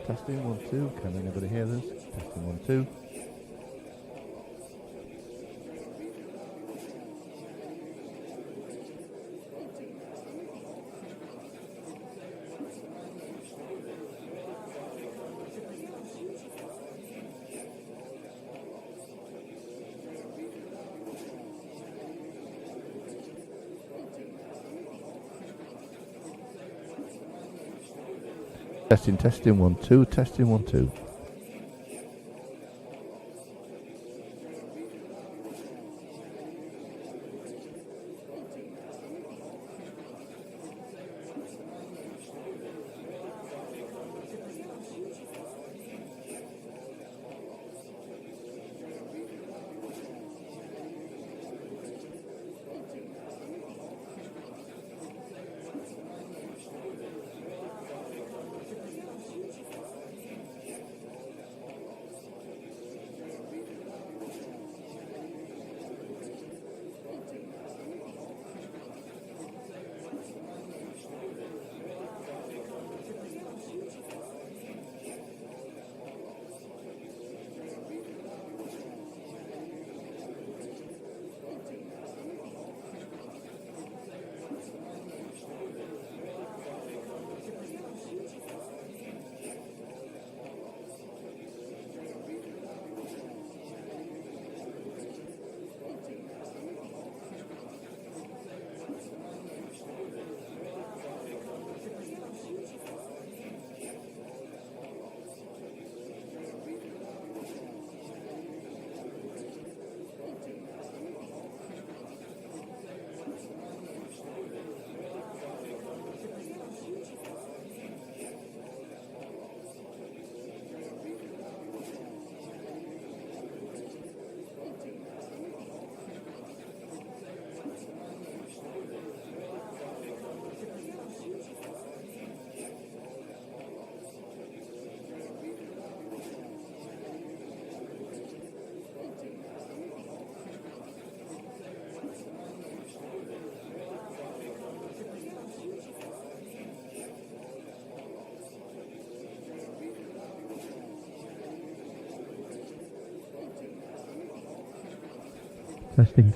Testing, 1, 2. Can anybody hear this? Testing, 1, 2. Testing, 1, 2. Testing, 1, 2.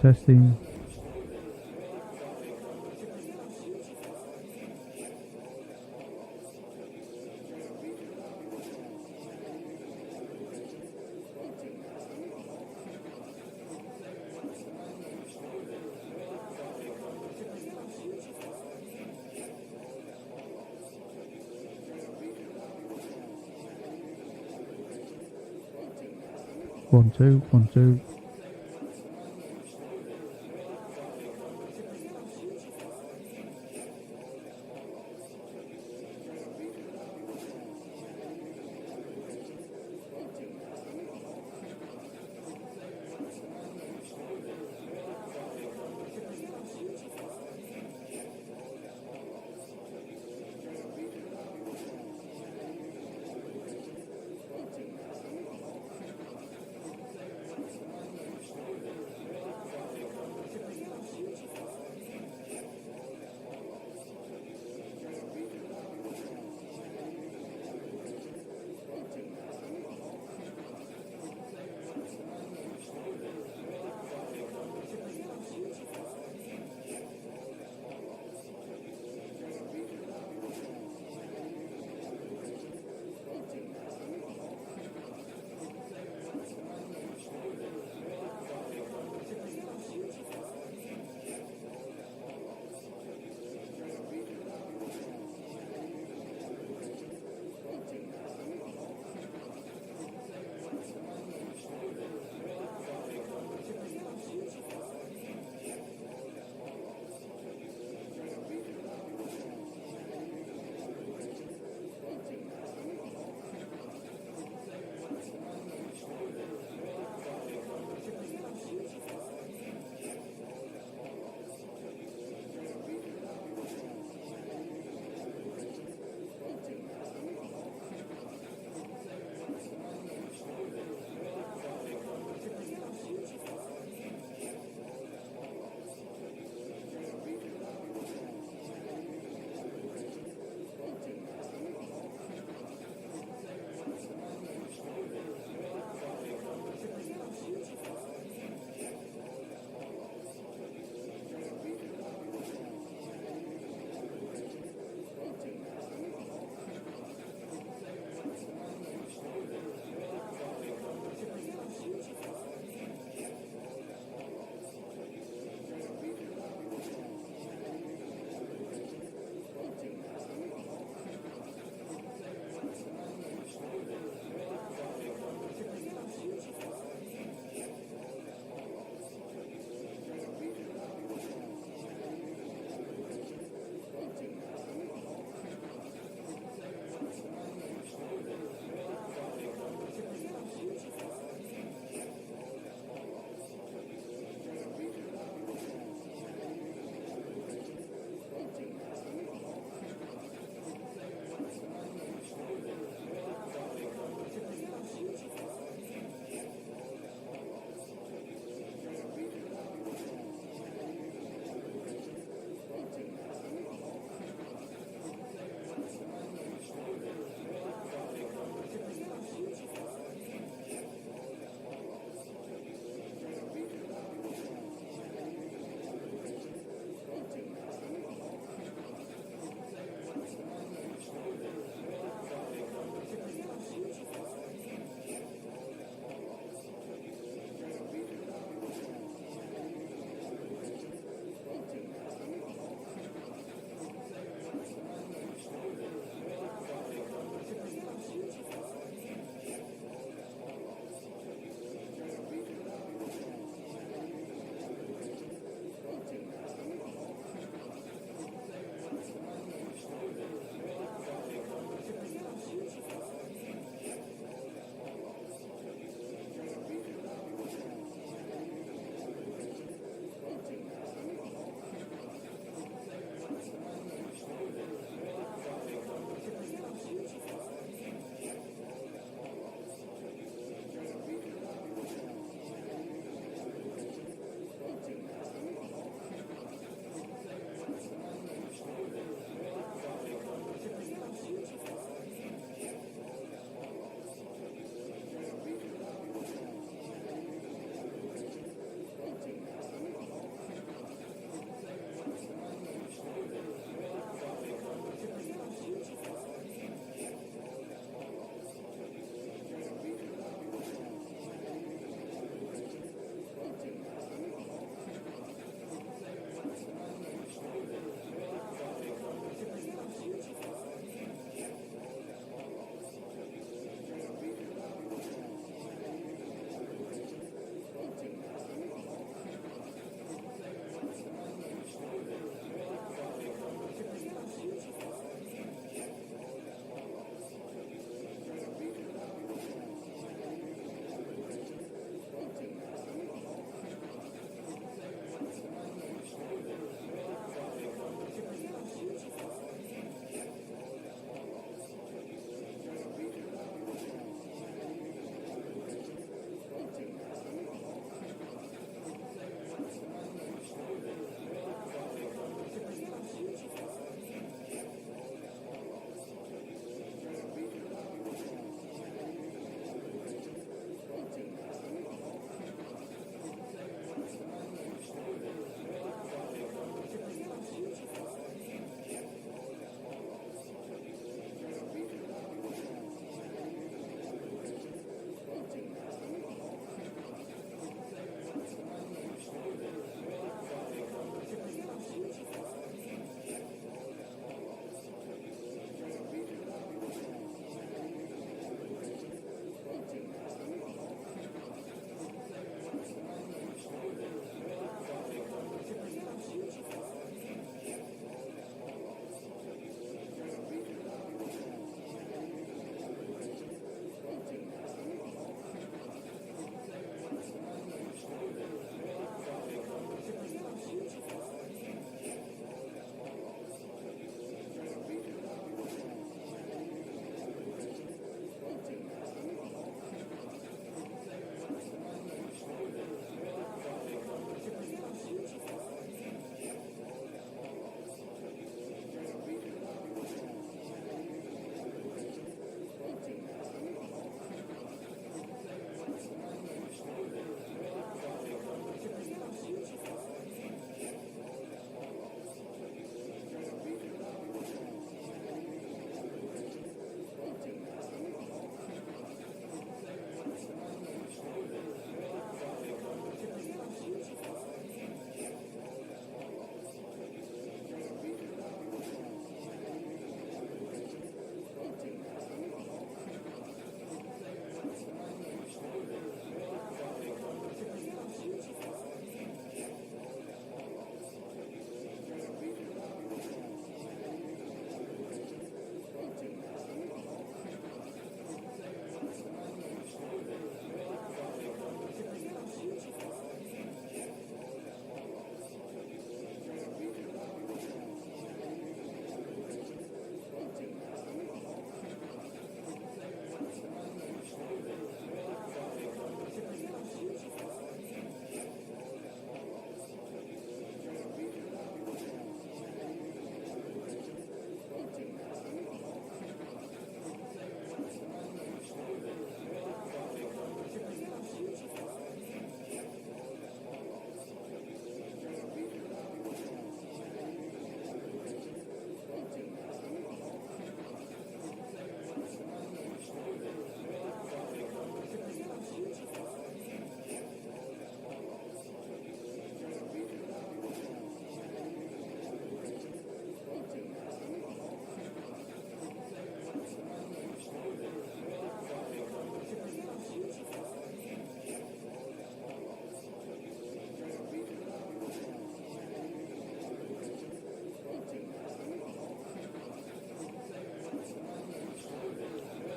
Testing. One, two.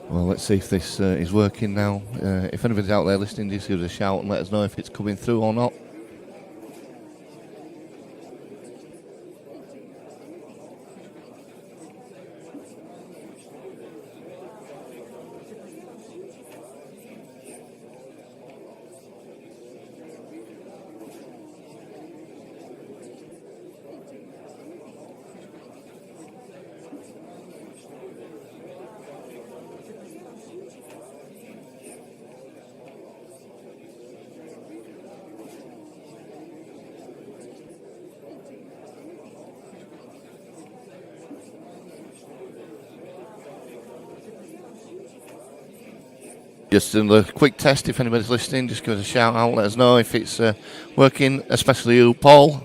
Well, let's see if this is working now. If anybody's out there listening, just give us a shout and let us know if it's coming through or not. Just a quick test, if anybody's listening, just give us a shout out, let us know if it's working, especially you, Paul.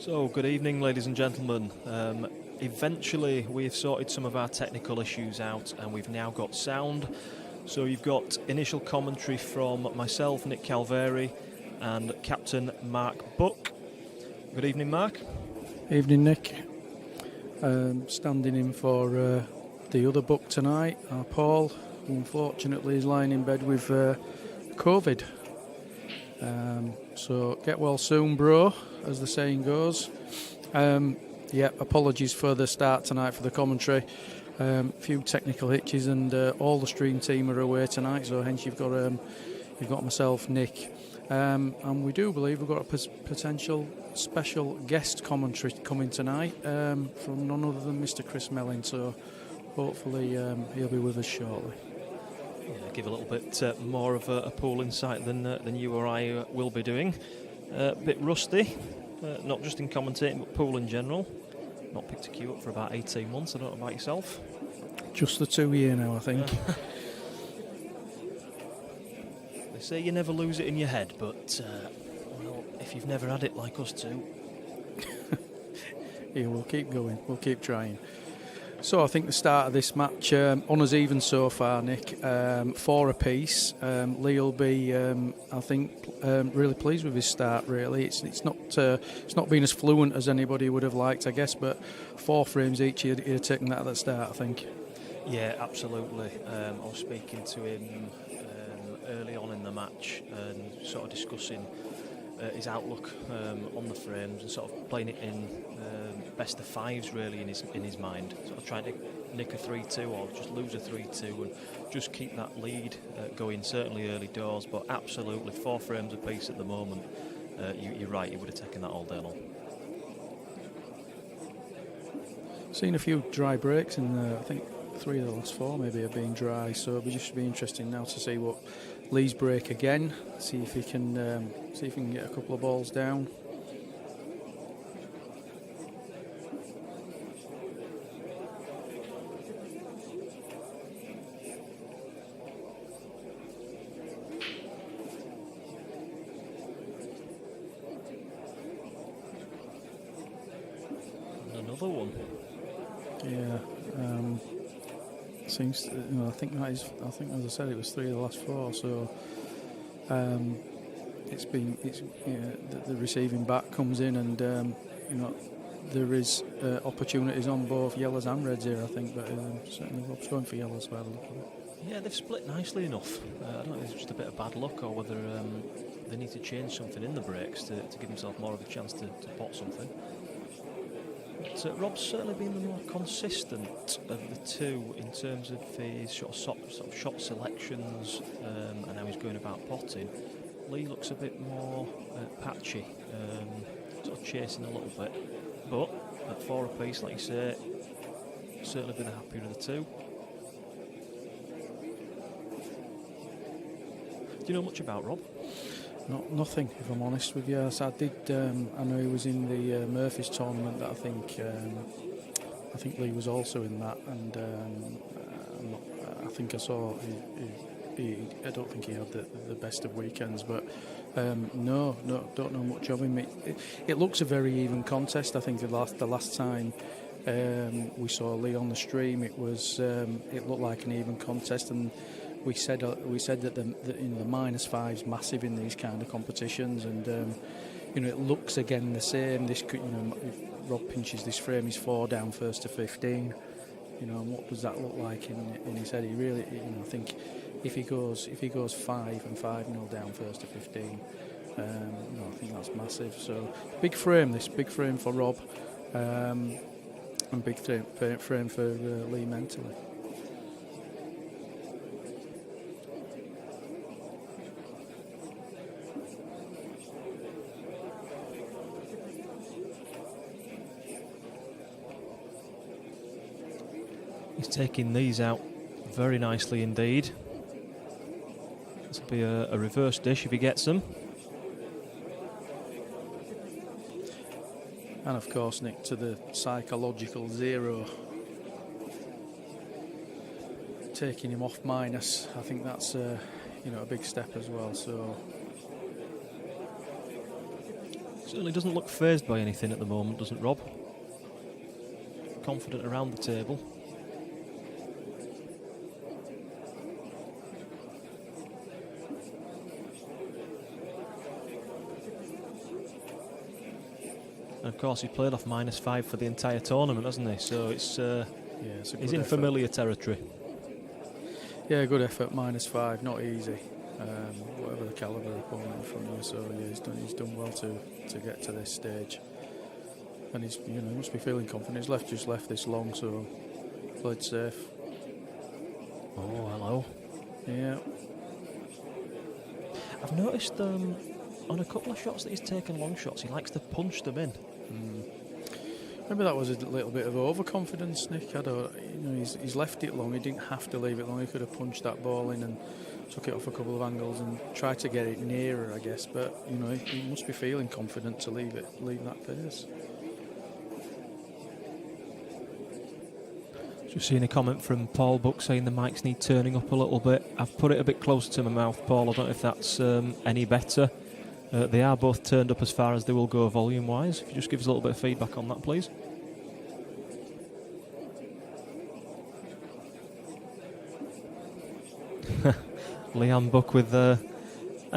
So, good evening, ladies and gentlemen. Eventually, we've sorted some of our technical issues out and we've now got sound. So, you've got initial commentary from myself, Nick Calveri, and Captain Mark Buck. Good evening, Mark. Evening, Nick. Standing in for the other Buck tonight, Paul, who unfortunately is lying in bed with COVID. So get well soon, bro, as the saying goes. Apologies for the start tonight for the commentary. Few technical hitches, and all the stream team are away tonight, so hence you've got myself, Nick, and we do believe we've got a potential special guest commentary coming tonight from none other than Mr. Chris Mellin. So hopefully he'll be with us shortly. Yeah, give a little bit more of a pool insight than you or I will be doing. A bit rusty, not just in commentating, but pool in general. Not picked a cue up for about 18 months. I don't know about yourself. Just the 2 year now, I think. They say you never lose it in your head, but well, if you've never had it like us two. Yeah, we'll keep going. We'll keep trying. So I think the start of this match, honours even so far, Nick. 4 apiece. Lee will be, I think, really pleased with his start. Really, it's not been as fluent as anybody would have liked, I guess. But 4 frames each, he'd taken that at the start, I think. Yeah, absolutely. I was speaking to him early on in the match and sort of discussing his outlook on the frames and sort of playing it in best of 5s really in his mind, sort of trying to nick a 3-2 or just lose a 3-2 and just keep that lead going, certainly early doors, but absolutely 4 frames apiece at the moment. You're right, he would have taken that all day long. Seen a few dry breaks in I think 3 of the last 4 maybe have been dry, so it'll just be interesting now to see what Lee's break again, see if he can get a couple of balls down. And another one. Yeah. Seems, I think as I said, it was 3 of the last 4. So the receiving back comes in, and there is opportunities on both yellows and reds here, I think. But certainly Rob's going for yellows by the look of it. Yeah, they've split nicely enough. I don't know if it's just a bit of bad luck or whether they need to change something in the breaks to give himself more of a chance to pot something. But Rob's certainly been the more consistent of the two in terms of his sort of shot selections and how he's going about potting. Lee looks a bit more patchy, sort of chasing a little bit. But at 4 apiece, like you say, certainly been the happier of the two. Do you know much about Rob? Nothing, if I'm honest with you. So I did. I know he was in the Murphy's tournament. That I think Lee was also in that, and I think I saw. I don't think he had the best of weekends, but no, don't know much of him. It looks a very even contest. I think the last time we saw Lee on the stream, it looked like an even contest, and we said that the -5's massive in these kind of competitions, and it looks again the same. This could, if Rob pinches this frame, he's 4 down first to 15. And what does that look like in his head? He really, I think if he goes 5 and 5-0 down first to 15, I think that's massive. So big frame for Rob, and big frame for Lee mentally. He's taking these out very nicely indeed. This will be a reverse dish if he gets them. And of course, Nick, to the psychological 0. Taking him off minus, I think that's a big step as well. So Certainly doesn't look fazed by anything at the moment, doesn't Rob? Confident around the table. And of course, he played off -5 for the entire tournament, hasn't he? So it's he's in familiar territory. Yeah, good effort. -5, not easy. Whatever the calibre opponent in front of you. So yeah, he's done well to get to this stage. And he's he must be feeling confident. He's just left this long, so played safe. Oh, hello. Yeah. I've noticed on a couple of shots that he's taken long shots, he likes to punch them in. Maybe that was a little bit of overconfidence, Nick. I don't, he's left it long. He didn't have to leave it long. He could have punched that ball in and took it off a couple of angles and tried to get it nearer, I guess. But he must be feeling confident to leave that pace. Just seeing a comment from Paul Buck saying the mics need turning up a little bit. I've put it a bit closer to my mouth, Paul. I don't know if that's any better. They are both turned up as far as they will go volume-wise. If you just give us a little bit of feedback on that, please. Leanne Buck with a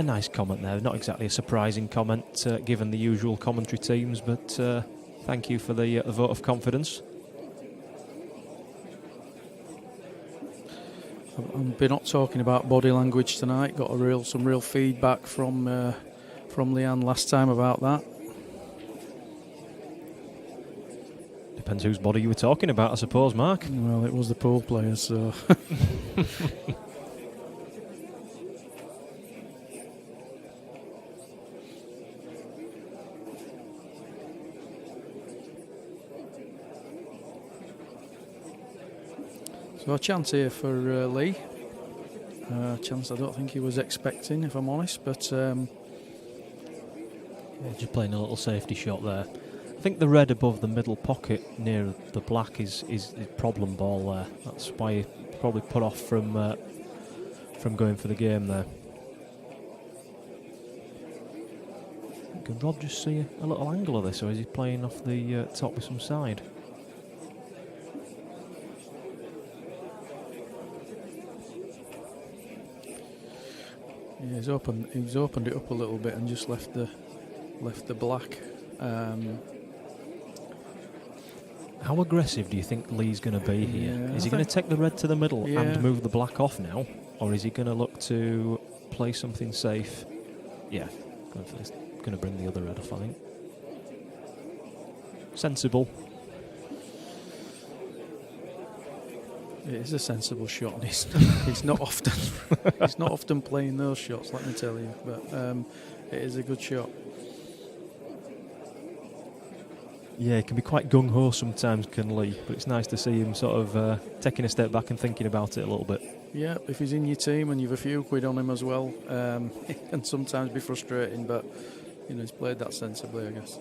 nice comment there. Not exactly a surprising comment given the usual commentary teams, but thank you for the vote of confidence. I've been not talking about body language tonight. Got some real feedback from Leanne last time about that. Depends whose body you were talking about, I suppose, Mark. Well, it was the pool players, so. So a chance here for Lee. A chance I don't think he was expecting, if I'm honest, but just playing a little safety shot there. I think the red above the middle pocket near the black is problem ball there. That's why he probably put off from going for the game there. Can Rob just see a little angle of this, or is he playing off the top with some side? yeah, he's opened it up a little bit and just left the black. How aggressive do you think Lee's going to be here? Yeah, Is he going to take the red to the middle Yeah. and move the black off now? Or is he going to look to play something safe? Yeah, going to bring the other red off, I think. Sensible. It is a sensible shot, and he's not often playing those shots, let me tell you. But it is a good shot. Yeah, it can be quite gung-ho sometimes, can Lee, but it's nice to see him sort of taking a step back and thinking about it a little bit. Yeah, if he's in your team and you've a few quid on him as well, it can sometimes be frustrating, but he's played that sensibly, I guess.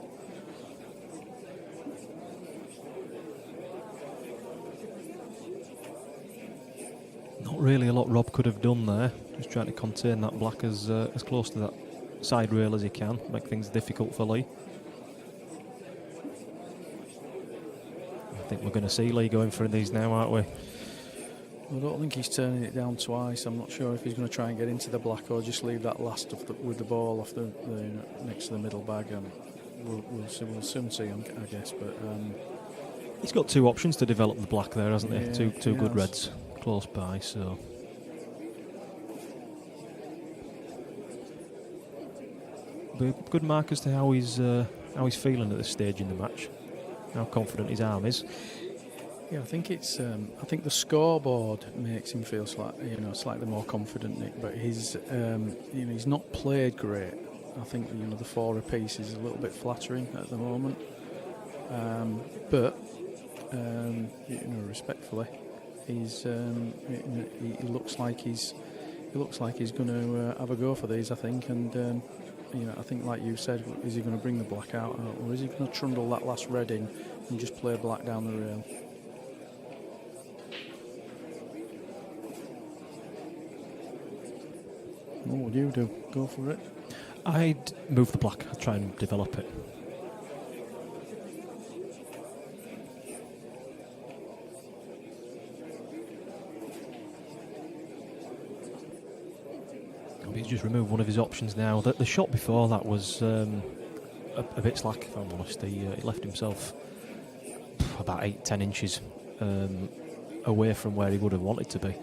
Not really a lot Rob could have done there. Just trying to contain that black as close to that side rail as he can, make things difficult for Lee. I think we're going to see Lee going for these now, aren't we? I don't think he's turning it down twice. I'm not sure if he's going to try and get into the black or just leave that last with the ball off the next to the middle bag. And we'll soon see, I guess. But he's got two options to develop the black there, hasn't he? Yeah, Two good reds close by. So be a good mark as to how he's feeling at this stage in the match. How confident his arm is. Yeah, I think it's. I think the scoreboard makes him feel slightly more confident, Nick. But he's not played great. I think the 4 apiece is a little bit flattering at the moment. But respectfully, he's. He looks like he's going to have a go for these. I think, and I think, like you said, is he going to bring the black out, or is he going to trundle that last red in and just play black down the rail? What would you do? Go for it? I'd move the black. I'd try and develop it. He's just removed one of his options now. The shot before that was a bit slack, if I'm honest. He left himself about 8-10 inches away from where he would have wanted to be.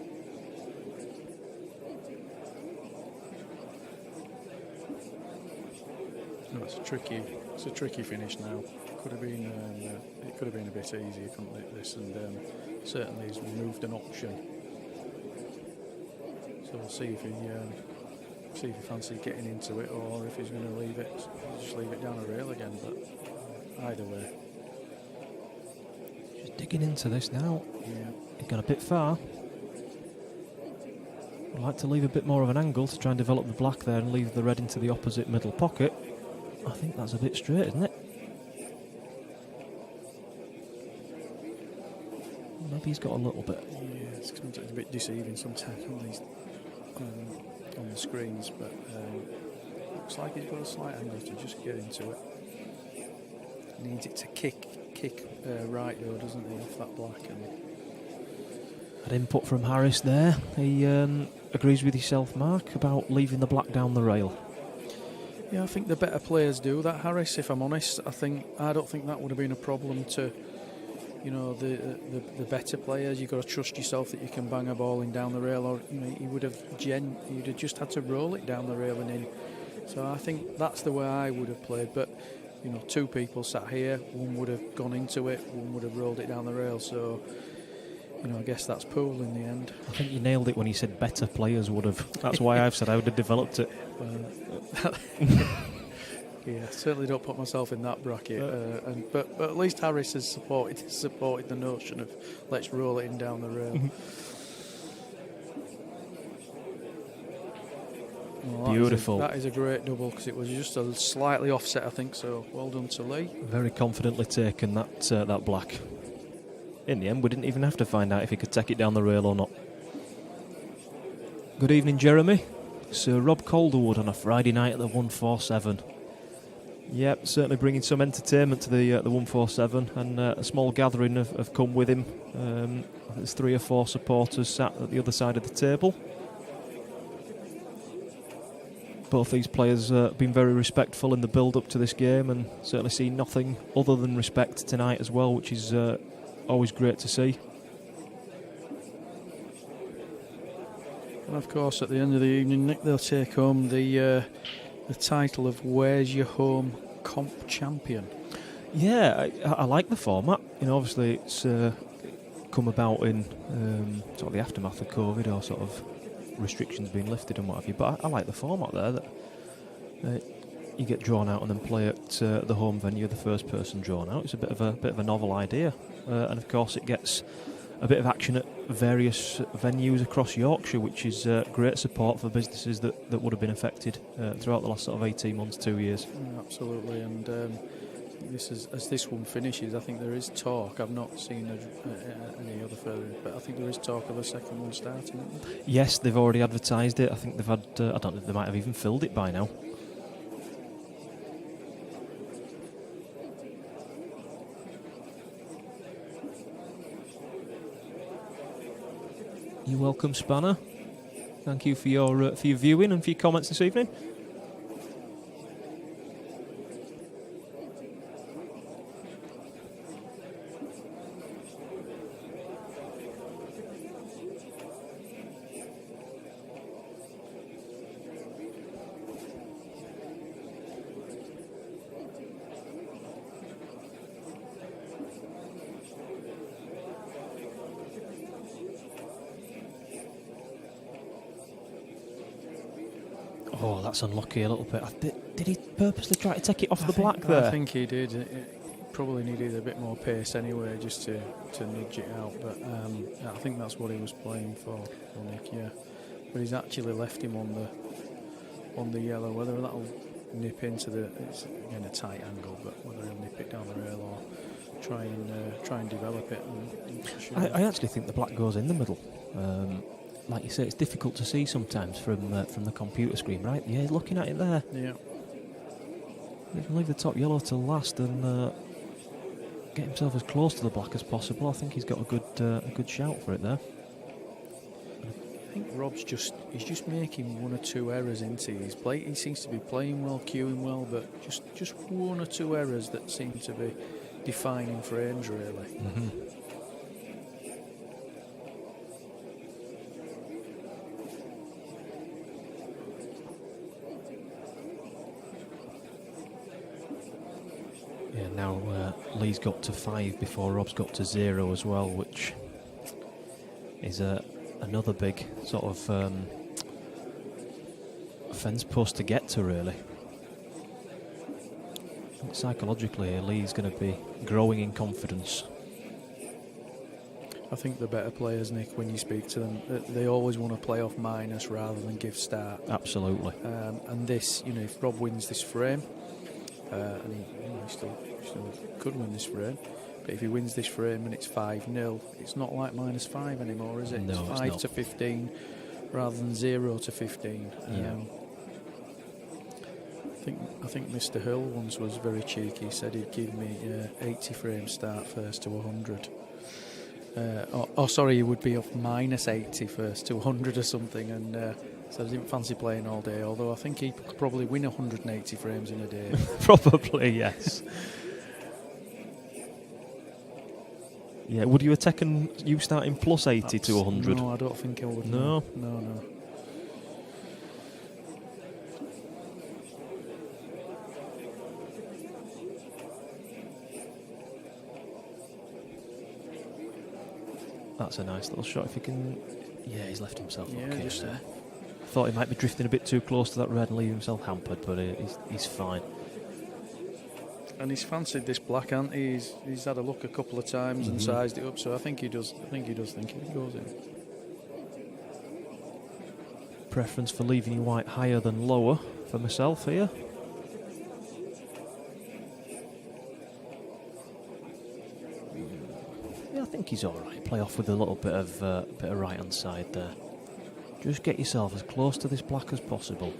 No, it's a tricky finish now. Could have been it could have been a bit easier, couldn't it? This, and certainly he's removed an option. So we'll see if he fancies getting into it, or if he's going to just leave it down the rail again. But either way, just digging into this now. Yeah, He's gone a bit far. I'd like to leave a bit more of an angle to try and develop the black there and leave the red into the opposite middle pocket. I think that's a bit straight, isn't it? Maybe he's got a little bit. yeah, it's a bit deceiving sometimes on these on the screens, but looks like he's got a slight angle to just get into it. Needs it to kick right though, doesn't he, off that black? And An input from Harris there. He agrees with yourself, Mark, about leaving the black down the rail. yeah, I think the better players do that, Harris. If I'm honest, I don't think that would have been a problem to, the better players. You've got to trust yourself that you can bang a ball in down the rail, or you would have you'd have just had to roll it down the rail and in. So I think that's the way I would have played. But two people sat here, one would have gone into it, one would have rolled it down the rail. So I guess that's pool in the end. I think you nailed it when you said better players would have. That's why I've said I would have developed it. Yeah, certainly don't put myself in that bracket. But at least Harris has supported the notion of let's roll it in down the rail. Well, Beautiful. That is a great double, because it was just a slightly offset, I think. So well done to Lee. Very confidently taken that black. In the end, we didn't even have to find out if he could take it down the rail or not. Good evening, Jeremy. Sir Rob Calderwood on a Friday night at the 147. Yep, certainly bringing some entertainment to the 147, and a small gathering have come with him. There's 3 or 4 supporters sat at the other side of the table. Both these players have been very respectful in the build-up to this game, and certainly see nothing other than respect tonight as well, which is always great to see. And of course, at the end of the evening, Nick, they'll take home the title of Where's Your Home Comp Champion. Yeah, I like the format. Obviously it's come about in sort of the aftermath of COVID, or sort of restrictions being lifted and what have you. But I like the format there, that you get drawn out and then play at the home venue, the first person drawn out. It's a bit of a novel idea, and of course it gets a bit of action at various venues across Yorkshire, which is great support for businesses that would have been affected throughout the last sort of 18 months, 2 years. Absolutely, and as this one finishes, I think there is talk. I've not seen any other further, but I think there is talk of a second one starting. Yes, they've already advertised it. I think they've had, I don't know, they might have even filled it by now. You're welcome, Spanner. Thank you for your viewing and for your comments this evening. Oh, that's unlucky a little bit. Did he purposely try to take it off the black there? I think he did. It probably needed a bit more pace anyway, just to nudge it out. But I think that's what he was playing for, Nick. Yeah, but he's actually left him on the yellow. Whether that'll nip into it's again a tight angle, but whether he'll nip it down the rail or try and develop it. I actually think the black goes in the middle. Like you say, it's difficult to see sometimes from the computer screen, right? Yeah, he's looking at it there. Yeah. He can leave the top yellow till last and get himself as close to the black as possible. I think he's got a good shout for it there. I think Rob's he's just making one or two errors into his play. He seems to be playing well, cueing well, but just one or two errors that seem to be defining frames really. Mm-hmm. Yeah, now Lee's got to 5 before Rob's got to 0 as well, which is another big sort of fence post to get to, really. Psychologically, Lee's going to be growing in confidence. I think the better players, Nick, when you speak to them, they always want to play off minus rather than give start. Absolutely. And this, if Rob wins this frame, and he still could win this frame, but if he wins this frame and it's 5-0, it's not like -5 anymore, is it? No, it's 5 to 15 rather than 0 to 15. Yeah. I think Mr. Hill once was very cheeky. He said he'd give me 80 frame start first to 100. Sorry, he would be off -80 first to 100 or something, and so I didn't fancy playing all day, although I think he could probably win 180 frames in a day. Probably, yes. Yeah, would you have taken you starting plus 80 to 100? No, I don't think I would. No? No. That's a nice little shot if you can... Yeah, he's left himself okay just there. Thought he might be drifting a bit too close to that red and leave himself hampered, but he's fine. And he's fancied this black, hasn't he? He's had a look a couple of times and sized it up, so I think he does think it goes in. Preference for leaving your white higher than lower for myself here. Yeah, I think he's all right. Play off with a little bit of right hand side there. Just get yourself as close to this black as possible.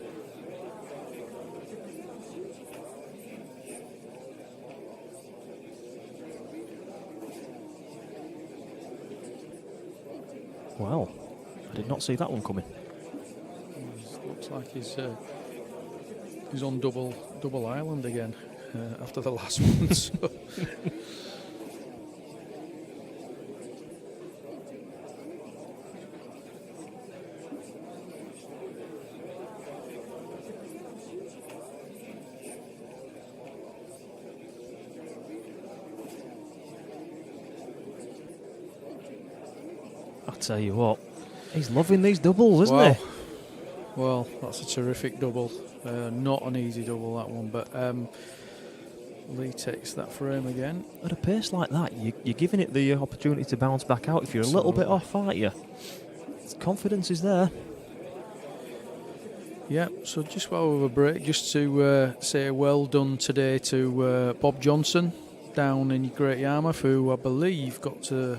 Wow, I did not see that one coming. Looks like he's on double island again after the last one. So. I tell you what, he's loving these doubles, isn't he? Well, that's a terrific double. Not an easy double, that one, but Lee takes that frame again. At a pace like that, you're giving it the opportunity to bounce back out if you're a little bit off, aren't you? Confidence is there. Yeah, so just while we have a break, just to say well done today to Bob Johnson down in Great Yarmouth, who I believe got to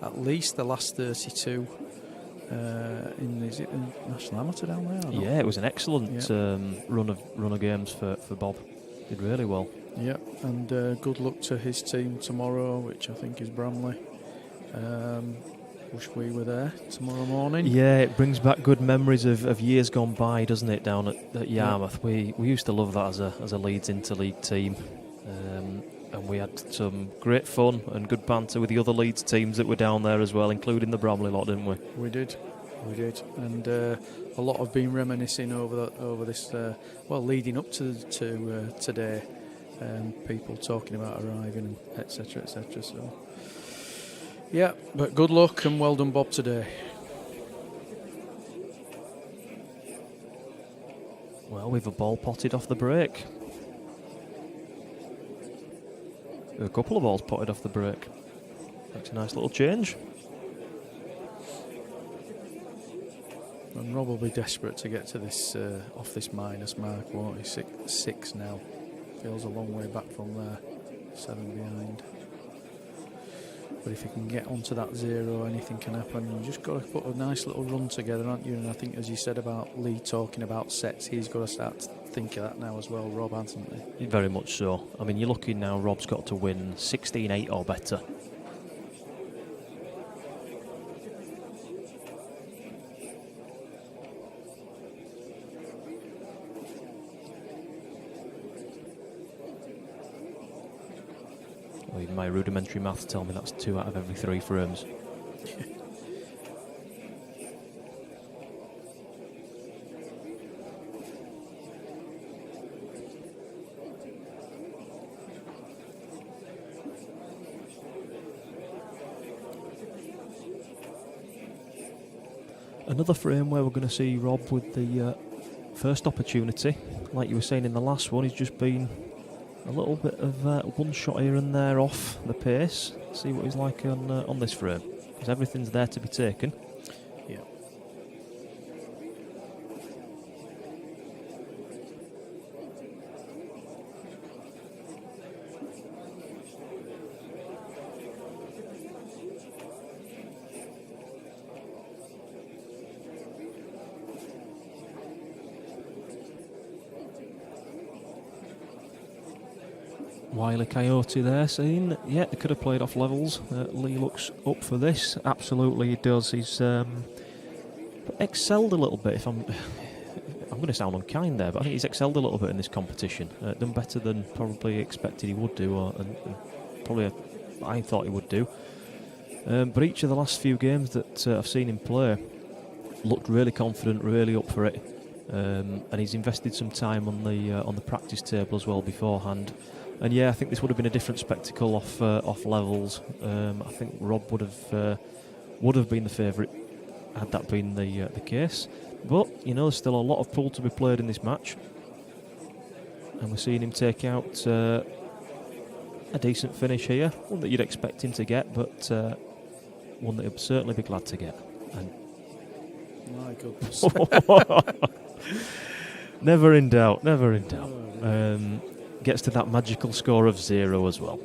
at least the last 32 is it in National Amateur down there? Or not? Yeah, it was an excellent run of games for Bob. Did really well. Yeah, and good luck to his team tomorrow, which I think is Bramley. Wish we were there tomorrow morning. Yeah, it brings back good memories of years gone by, doesn't it, down at Yarmouth. Yeah. We used to love that as a Leeds Interleague team. And we had some great fun and good banter with the other Leeds teams that were down there as well, including the Bramley lot, didn't we? We did. And a lot have been reminiscing over this, leading up to today. People talking about arriving, etc., etc. So, yeah, but good luck and well done, Bob, today. Well, we've a ball potted off the break. A couple of balls potted off the break. That's a nice little change. And Rob will be desperate to get to this off this minus mark, won't he? Six now. Feels a long way back from there. 7 behind. But if he can get onto that 0, anything can happen. You've just got to put a nice little run together, aren't you? And I think, as you said about Lee talking about sets, he's got to start think of that now as well, Rob, hasn't he? Very much so. I mean, you're looking now, Rob's got to win 16-8 or better. Well, even my rudimentary maths tell me that's 2 out of every 3 frames. Another frame where we're going to see Rob with the first opportunity. Like you were saying in the last one, he's just been a little bit of one shot here and there off the pace. See what he's like on this frame, because everything's there to be taken. Yeah. Wily Coyote there saying, yeah, they could have played off levels. Lee looks up for this. Absolutely he does. He's excelled a little bit, if I'm going to sound unkind there, but I think he's excelled a little bit in this competition. Done better than probably expected he would do, and probably I thought he would do. But each of the last few games that I've seen him play looked really confident, really up for it. And he's invested some time on the practice table as well beforehand. And yeah, I think this would have been a different spectacle off levels. I think Rob would have been the favourite had that been the case. But you know, there's still a lot of pool to be played in this match, and we're seeing him take out a decent finish here. One that you'd expect him to get, but one that he'd certainly be glad to get. And my goodness. Never in doubt. Never in doubt. Gets to that magical score of 0 as well.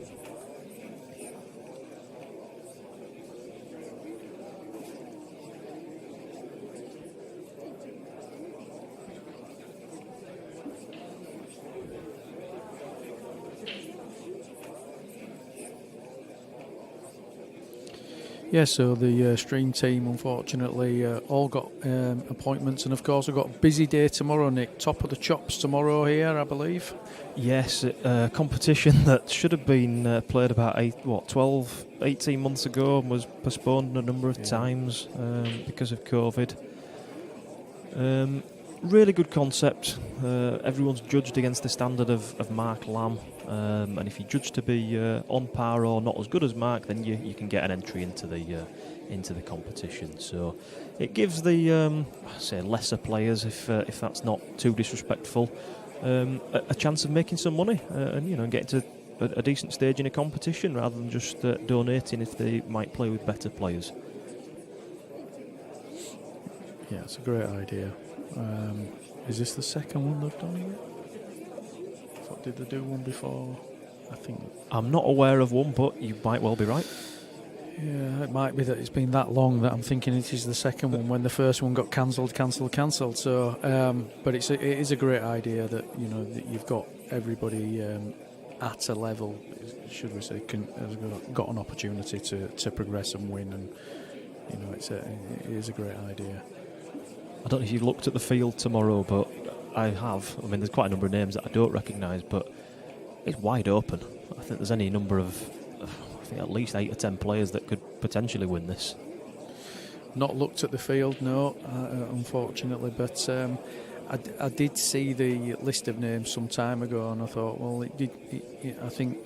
Yeah, so the stream team, unfortunately, all got appointments, and of course we've got a busy day tomorrow, Nick. Top of the chops tomorrow here, I believe. Yes, a competition that should have been played about 12, 18 months ago and was postponed a number of times because of COVID. Really good concept. Everyone's judged against the standard of Mark Lamb. And if you judge to be on par or not as good as Mark, then you can get an entry into the competition. So it gives the say lesser players, if that's not too disrespectful, a chance of making some money and getting to a decent stage in a competition rather than just donating if they might play with better players. Yeah, it's a great idea. Is this the second one they've done yet? Did they do one before? I think I'm not aware of one, but you might well be right. Yeah, it might be that it's been that long that I'm thinking it is the second one when the first one got cancelled. So, but it is a great idea that that you've got everybody at a level, should we say, has got an opportunity to progress and win, and it is a great idea. I don't know if you've looked at the field tomorrow, but I have. I mean, there's quite a number of names that I don't recognise, but it's wide open. I think there's any number of, at least 8 or 10 players that could potentially win this. Not looked at the field, no, unfortunately, but I did see the list of names some time ago, and I thought, well, I think,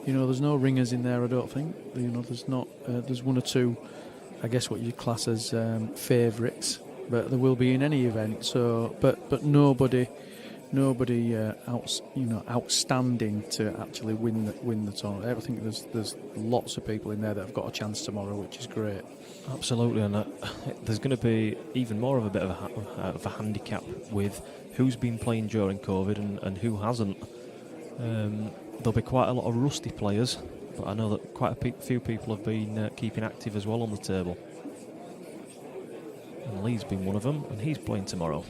there's no ringers in there, I don't think. There's not. There's 1 or 2, I guess what you'd class as favourites. But there will be in any event. So, but nobody outstanding to actually win the tournament. I think there's lots of people in there that have got a chance tomorrow, which is great. Absolutely, and there's going to be even more of a bit of a handicap with who's been playing during COVID and who hasn't. There'll be quite a lot of rusty players, but I know that quite a few people have been keeping active as well on the table. And Lee's been one of them, and he's playing tomorrow.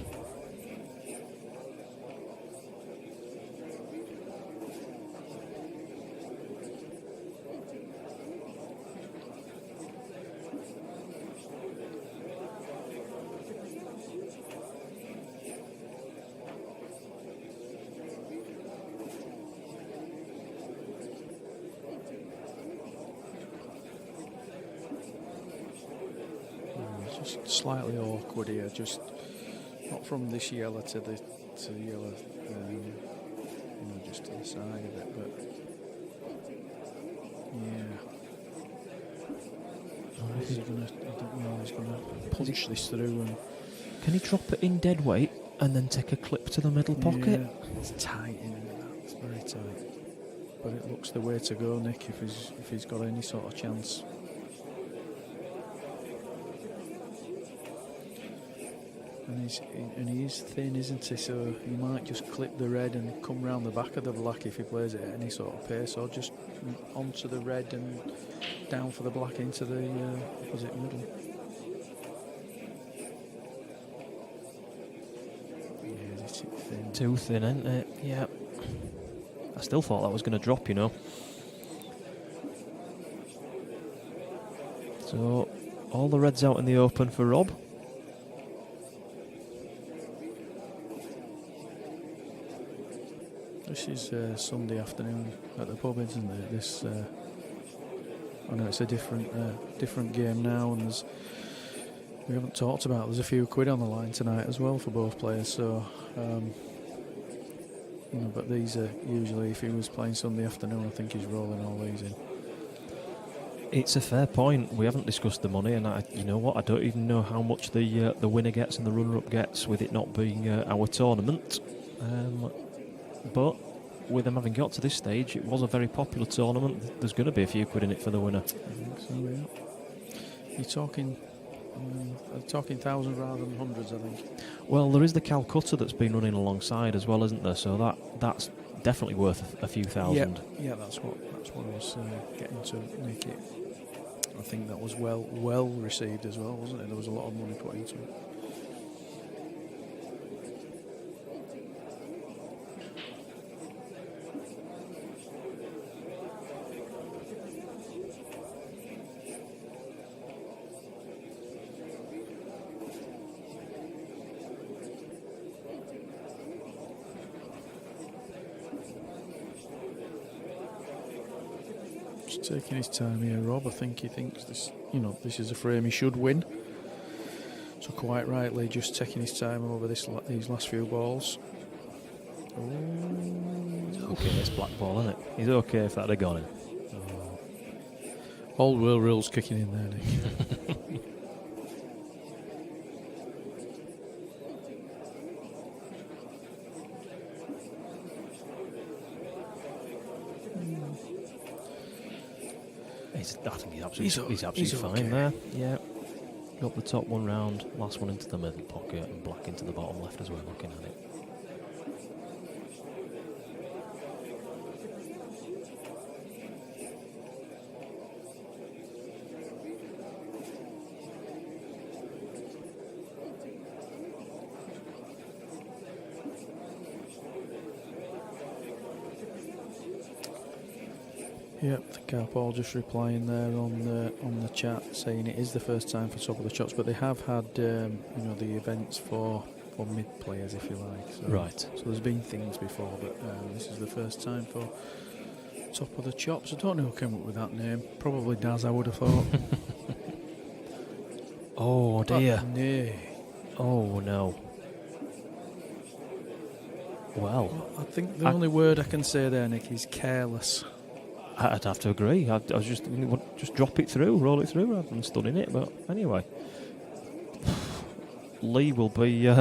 just slightly awkward here. Just not from this yellow to the yellow, just to the side of it. But yeah, I don't know. He's gonna punch this through. And can he drop it in dead weight and then take a clip to the middle pocket? Yeah, it's tight in there. It's very tight. But it looks the way to go, Nick. If he's got any sort of chance. And he is thin, isn't he? So he might just clip the red and come round the back of the black if he plays it at any sort of pace, or just onto the red and down for the black into the opposite middle. Yeah, is it thin? Too thin, isn't it? Yeah. I still thought that was going to drop, you know. So, all the reds out in the open for Rob. This is Sunday afternoon at the pub, isn't it? This, I know it's a different game now, and we haven't talked about. There's a few quid on the line tonight as well for both players. So, but these are usually, if he was playing Sunday afternoon, I think he's rolling all these in. It's a fair point. We haven't discussed the money, and you know what? I don't even know how much the winner gets and the runner-up gets, with it not being our tournament. But with them having got to this stage, it was a very popular tournament. There's going to be a few quid in it for the winner. I think so, yeah. You're talking thousands rather than hundreds, I think. Well, there is the Calcutta that's been running alongside as well, isn't there? So that's definitely worth a few thousand. Yeah, that's what I was getting to, make it. I think that was well received as well, wasn't it? There was a lot of money put into it. Taking his time here, Rob. I think he thinks this is a frame he should win. So quite rightly, just taking his time over these last few balls. It's okay, it's black ball, isn't it? He's okay if that had gone in. Oh. Old world rules kicking in there, Nick. I think he's absolutely fine okay. there. Yeah. Got the top one round, last one into the middle pocket, and black into the bottom left as we're looking at it. Yep, the car Paul just replying there on the chat saying it is the first time for Top of the Chops, but they have had the events for mid players, if you like. So, right. So there's been things before, but this is the first time for Top of the Chops. I don't know who came up with that name. Probably Daz, I would have thought. Oh dear. Nay. Oh no. Well, I think the only word I can say there, Nick, is careless. I'd have to agree. I was just drop it through, roll it through rather than studying it. But anyway, Lee will be.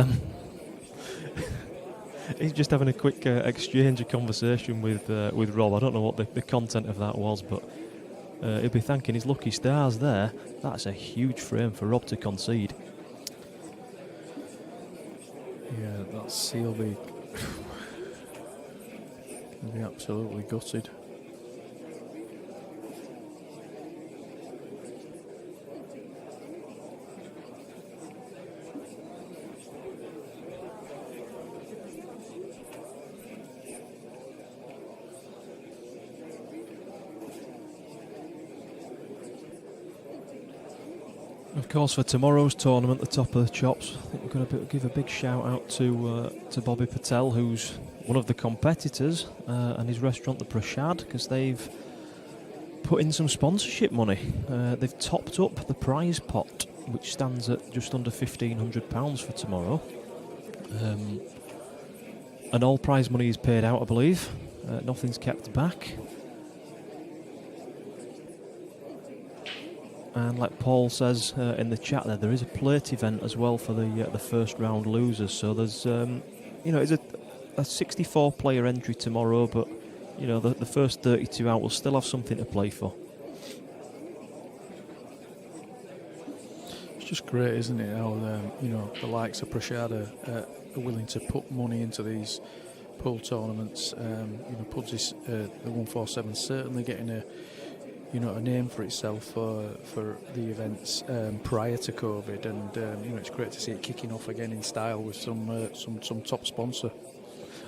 He's just having a quick exchange of conversation with Rob. I don't know what the content of that was, but he'll be thanking his lucky stars there. That's a huge frame for Rob to concede. Yeah, he'll be absolutely gutted. Of course, for tomorrow's tournament, the Top of the Chops, I think we're going to give a big shout out to Bobby Patel, who's one of the competitors, and his restaurant, the Prashad, because they've put in some sponsorship money. They've topped up the prize pot which stands at just under £1,500 for tomorrow. And all prize money is paid out, I believe. Nothing's kept back. And like Paul says in the chat there is a plate event as well for the first round losers. So there's, it's a 64 player entry tomorrow, but, the first 32 out will still have something to play for. It's just great, isn't it, how the likes of Prashada are willing to put money into these pool tournaments. Pudsey's the 147 certainly getting a name for itself for the events prior to COVID, and it's great to see it kicking off again in style with some top sponsor.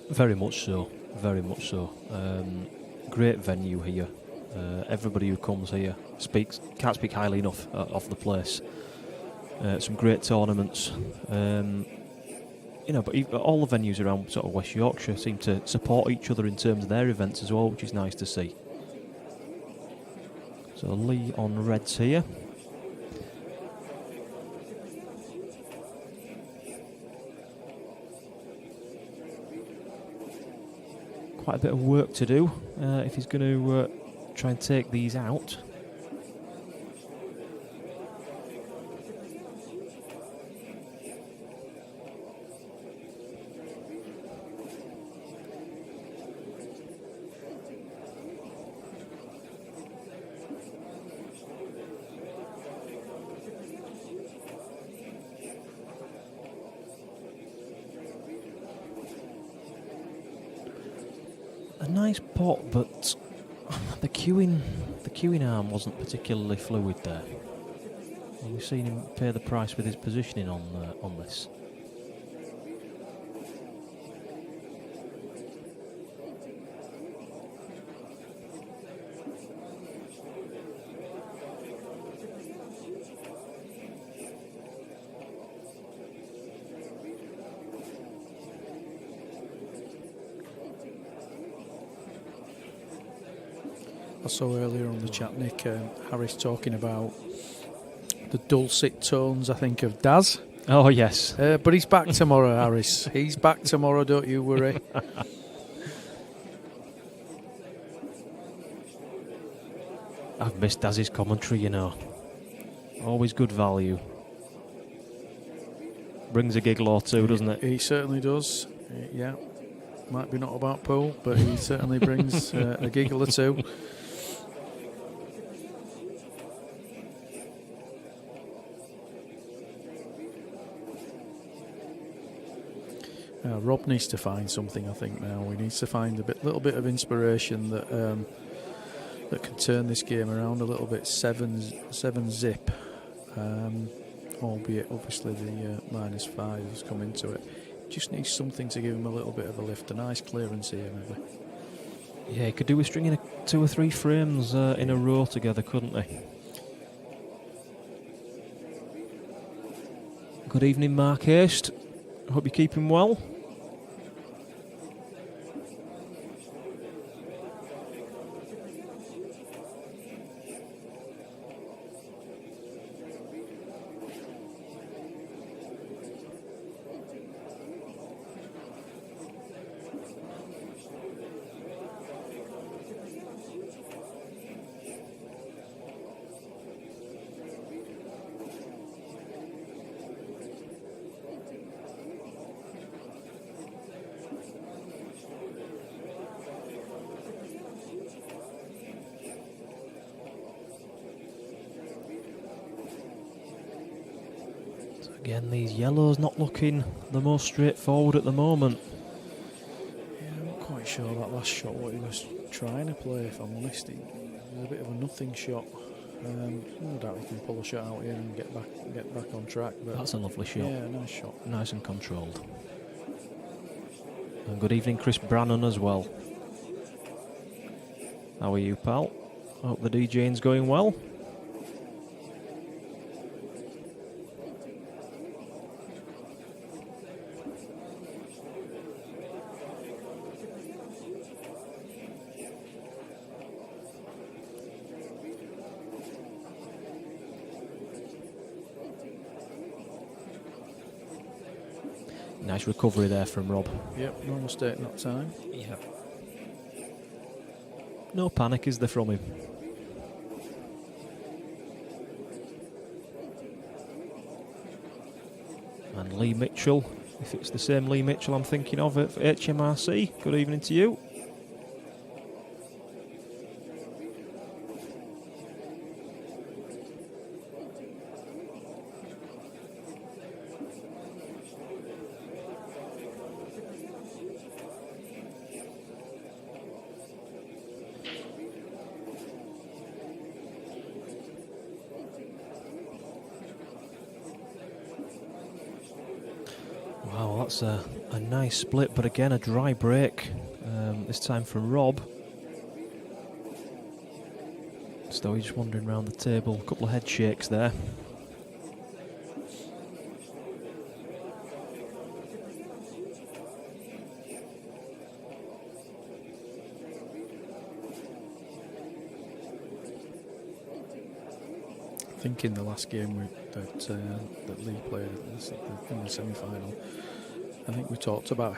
Very much so, very much so. Great venue here. Everybody who comes here can't speak highly enough of the place. Some great tournaments. But all the venues around sort of West Yorkshire seem to support each other in terms of their events as well, which is nice to see. So Lee on reds here. Quite a bit of work to do if he's going to try and take these out. A nice pot, but the queuing arm wasn't particularly fluid there. And we've seen him pay the price with his positioning on this. I saw earlier on the chat, Nick, Harris talking about the dulcet tones, I think, of Daz. Oh, yes. But he's back tomorrow, Harris. He's back tomorrow, don't you worry. I've missed Daz's commentary, Always good value. Brings a giggle or two, doesn't it? He certainly does. Yeah. Might be not about pool, but he certainly brings a giggle or two. Rob needs to find something, I think, now. He needs to find a little bit of inspiration that can turn this game around a little bit. 7 zip, albeit obviously the -5 has come into it. Just needs something to give him a little bit of a lift. A nice clearance here, maybe. Yeah, he could do with stringing 2 or 3 frames in a row together, couldn't he? Good evening, Mark Hurst. Hope you're keeping well. Again, these yellows not looking the most straightforward at the moment. Yeah, I'm not quite sure that last shot what he was trying to play, if I'm honest. It was a bit of a nothing shot. No doubt he can pull a shot out here and get back on track. But that's a lovely shot. Yeah, nice shot. Nice and controlled. And good evening, Chris Brannan, as well. How are you, pal? Hope the DJing's going well. Nice recovery there from Rob. Yep, no mistake that time. Yeah. No panic, is there, from him? And Lee Mitchell, if it's the same Lee Mitchell I'm thinking of at HMRC, good evening to you. Wow, that's a nice split, but again a dry break, this time from Rob. Stowe just wandering around the table, a couple of head shakes there. I think in the last game that Lee played in the semi-final, I think we talked about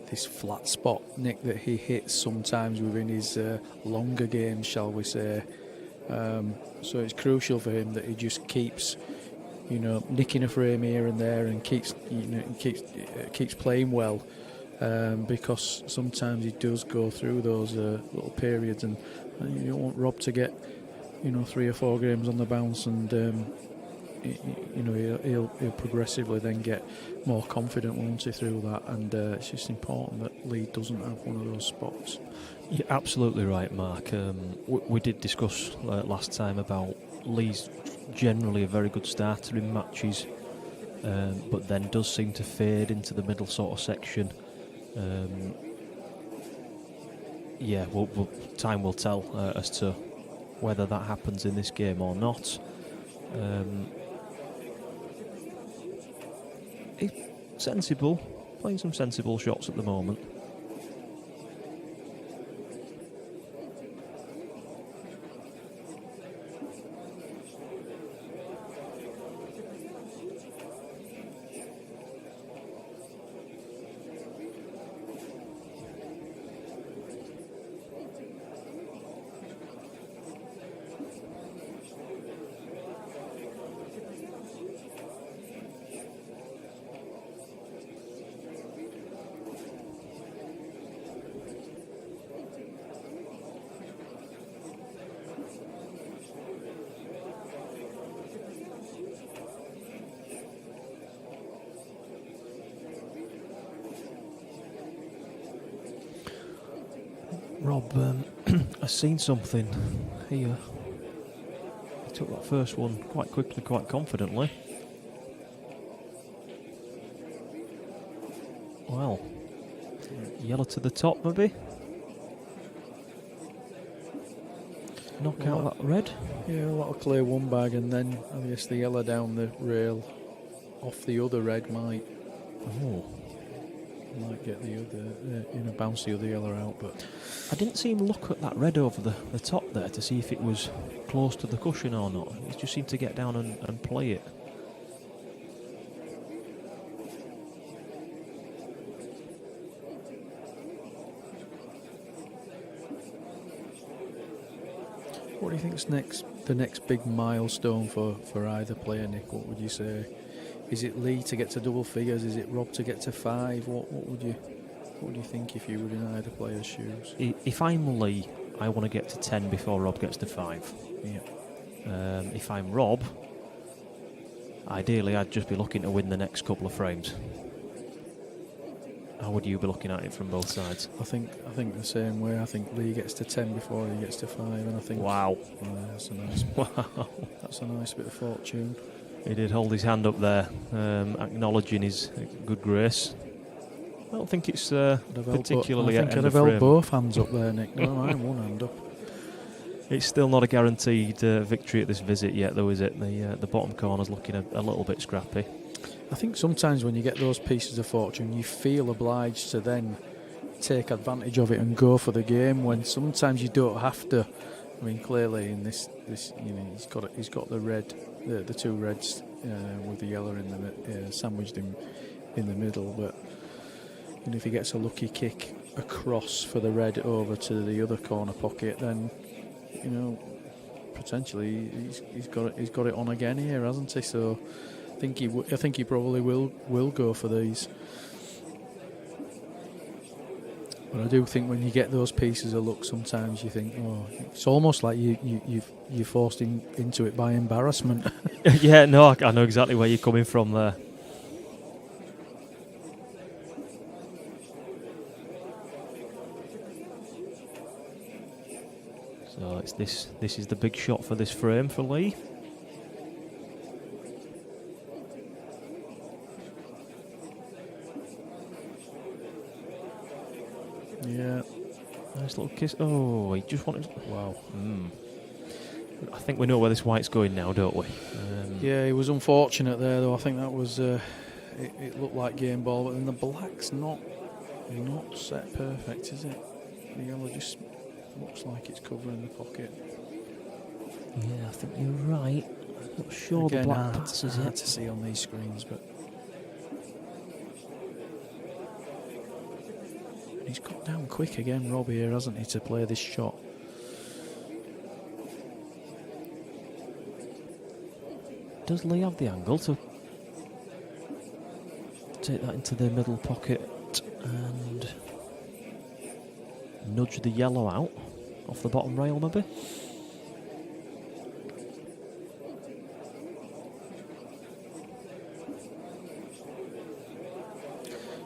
this flat spot, Nick, that he hits sometimes within his longer games, shall we say. So it's crucial for him that he just keeps, nicking a frame here and there, and keeps playing well, because sometimes he does go through those little periods, and you don't want Rob to get 3 or 4 games on the bounce, and he'll progressively then get more confident, won't he, through that, and it's just important that Lee doesn't have one of those spots. You're absolutely right, Mark. We did discuss last time about Lee's generally a very good starter in matches, but then does seem to fade into the middle sort of section. Time will tell as to whether that happens in this game or not. He's sensible, playing some sensible shots at the moment. Rob has seen something here. He took that first one quite quickly, quite confidently. Well, yellow to the top maybe. Knock out that red. Yeah, a lot of clear one bag, and then I guess the yellow down the rail off the other red might get the other, bounce the other yellow out. But I didn't see him look at that red over the top there to see if it was close to the cushion or not. He just seemed to get down and play it. what do you think's the next big milestone for either player, Nick? What would you say? Is it Lee to get to double figures? Is it Rob to get to 5? What would you think if you were in either player's shoes? If I'm Lee, I want to get to 10 before Rob gets to 5. Yeah. If I'm Rob, ideally I'd just be looking to win the next couple of frames. How would you be looking at it from both sides? I think the same way. I think Lee gets to 10 before he gets to 5, and I think wow, that's a nice that's a nice bit of fortune. He did hold his hand up there, acknowledging his good grace. I don't think it's particularly I think I'd have held both hands up there, Nick. No, I'm one hand up. It's still not a guaranteed victory at this visit yet, though, is it? The bottom corner's looking a little bit scrappy. I think sometimes when you get those pieces of fortune, you feel obliged to then take advantage of it and go for the game, when sometimes you don't have to. I mean, clearly in this he's got the red, the two reds with the yellow in the sandwiched in the middle, but And if he gets a lucky kick across for the red over to the other corner pocket, then potentially he's got it on again here, hasn't he? So I think he probably will go for these. But I do think when you get those pieces of luck, sometimes you think, oh, it's almost like you forced him into it by embarrassment. Yeah, no, I know exactly where you're coming from there. So it's this is the big shot for this frame for Lee. Yeah. Nice little kiss. Oh, he just wanted... Wow. I think we know where this white's going now, don't we? Yeah, he was unfortunate there, though. I think that was... it looked like game ball, but then the black's not set perfect, is it? The yellow just looks like it's covering the pocket. Yeah, I think you're right. I'm not sure Again, the black passes hard it. to see on these screens, but... He's got down quick again, Rob, here, hasn't he, to play this shot? Does Lee have the angle to take that into the middle pocket and nudge the yellow out off the bottom rail, maybe?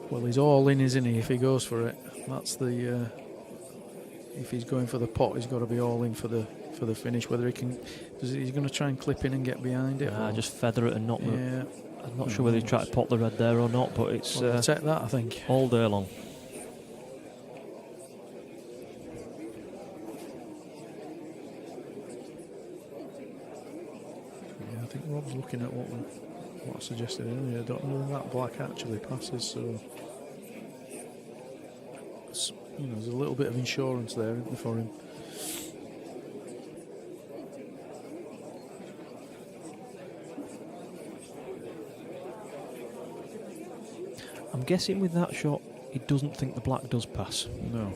Well, he's all in, isn't he, if he goes for it? That's the... if he's going for the pot, he's got to be all in for the finish. Whether he can... He's going to try and clip in and get behind it. Just feather it and not move. Yeah. I'm not sure whether he tried to pot the red there or not, but it's... Well, take that, I think. All day long. Yeah, I think Rob's looking at what I suggested earlier. I don't know whether that black actually passes, so... there's a little bit of insurance there, isn't there, for him? I'm guessing with that shot, he doesn't think the black does pass. No.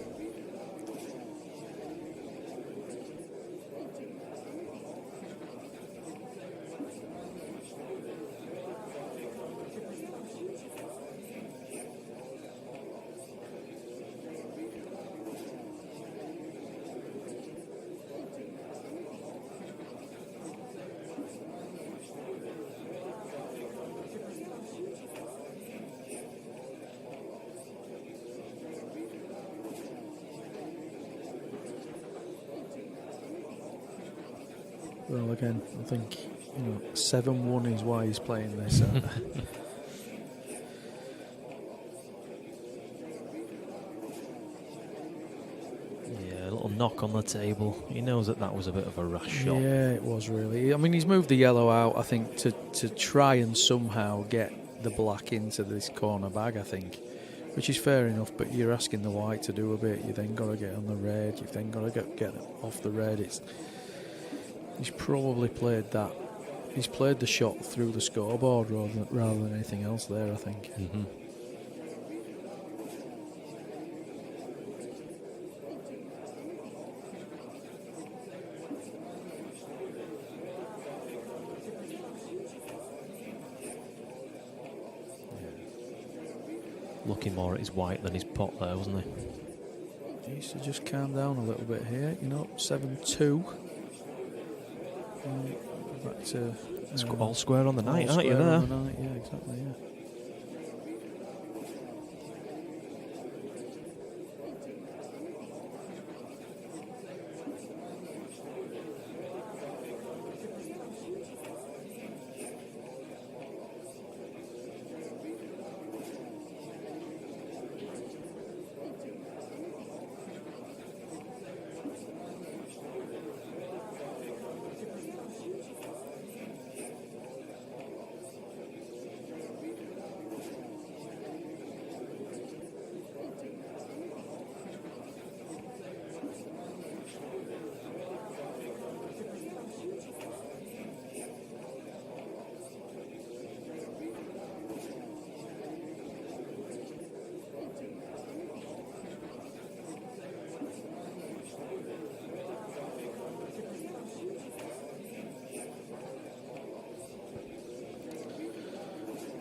Well, again, I think 7-1 is why he's playing this. Yeah, a little knock on the table. He knows that was a bit of a rash shot. Yeah, it was really. I mean, he's moved the yellow out, I think, to try and somehow get the black into this corner bag, I think, which is fair enough, but you're asking the white to do a bit. You then got to get on the red. You've then got to get off the red. He's probably played that. He's played the shot through the scoreboard rather than anything else there, I think. Mm-hmm. Looking more at his white than his pot there, wasn't he? He needs to just calm down a little bit here. 7-2. Back to all square on the night, aren't you? There, there? Yeah, exactly. Yeah.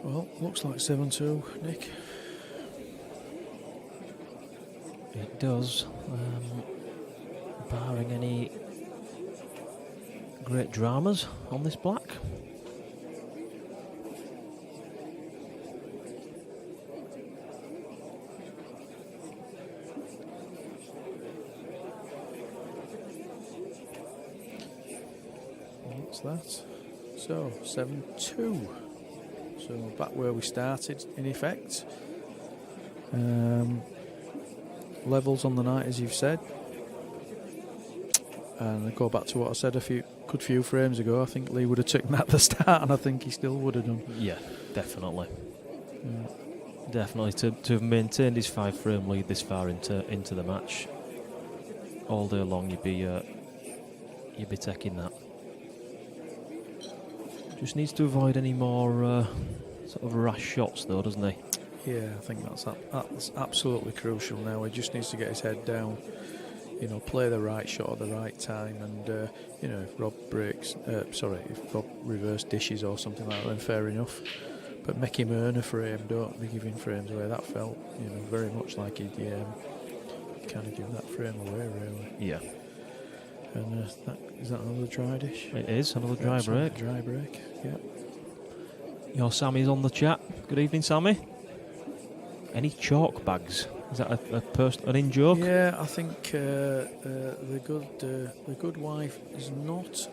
Well, looks like 7-2, Nick. It does. Barring any great dramas on this black. What's that? So, 7-2. So, back where we started, in effect. Levels on the night, as you've said. And I go back to what I said a good few frames ago. I think Lee would have taken that at the start, and I think he still would have done. Yeah, definitely. Definitely to have maintained his 5-frame lead this far into the match all day long, you'd be taking that. Just needs to avoid any more sort of rash shots, though, doesn't he? Yeah, I think that's absolutely crucial now. He just needs to get his head down, play the right shot at the right time, and if Rob if Rob reverse dishes or something like that, then fair enough. But make him earn a frame, don't be giving frames away. That felt, very much like he'd kind of give that frame away, really. Yeah. And is that another dry dish? It is another dry break. Dry break, yeah. Your Sammy's on the chat. Good evening, Sammy. Any chalk bags? Is that an in-joke? Yeah, I think the good wife is not.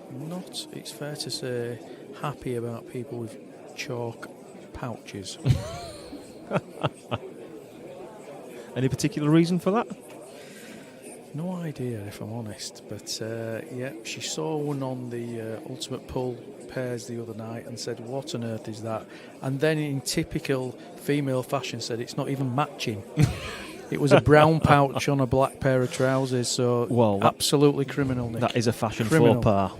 It's fair to say, happy about people with chalk pouches. Any particular reason for that? No idea, if I'm honest. But she saw one on the Ultimate Pull pairs the other night and said, "What on earth is that?" And then, in typical female fashion, said, "It's not even matching." It was a brown pouch on a black pair of trousers. So, absolutely criminal, Nick. That is a fashion faux pas.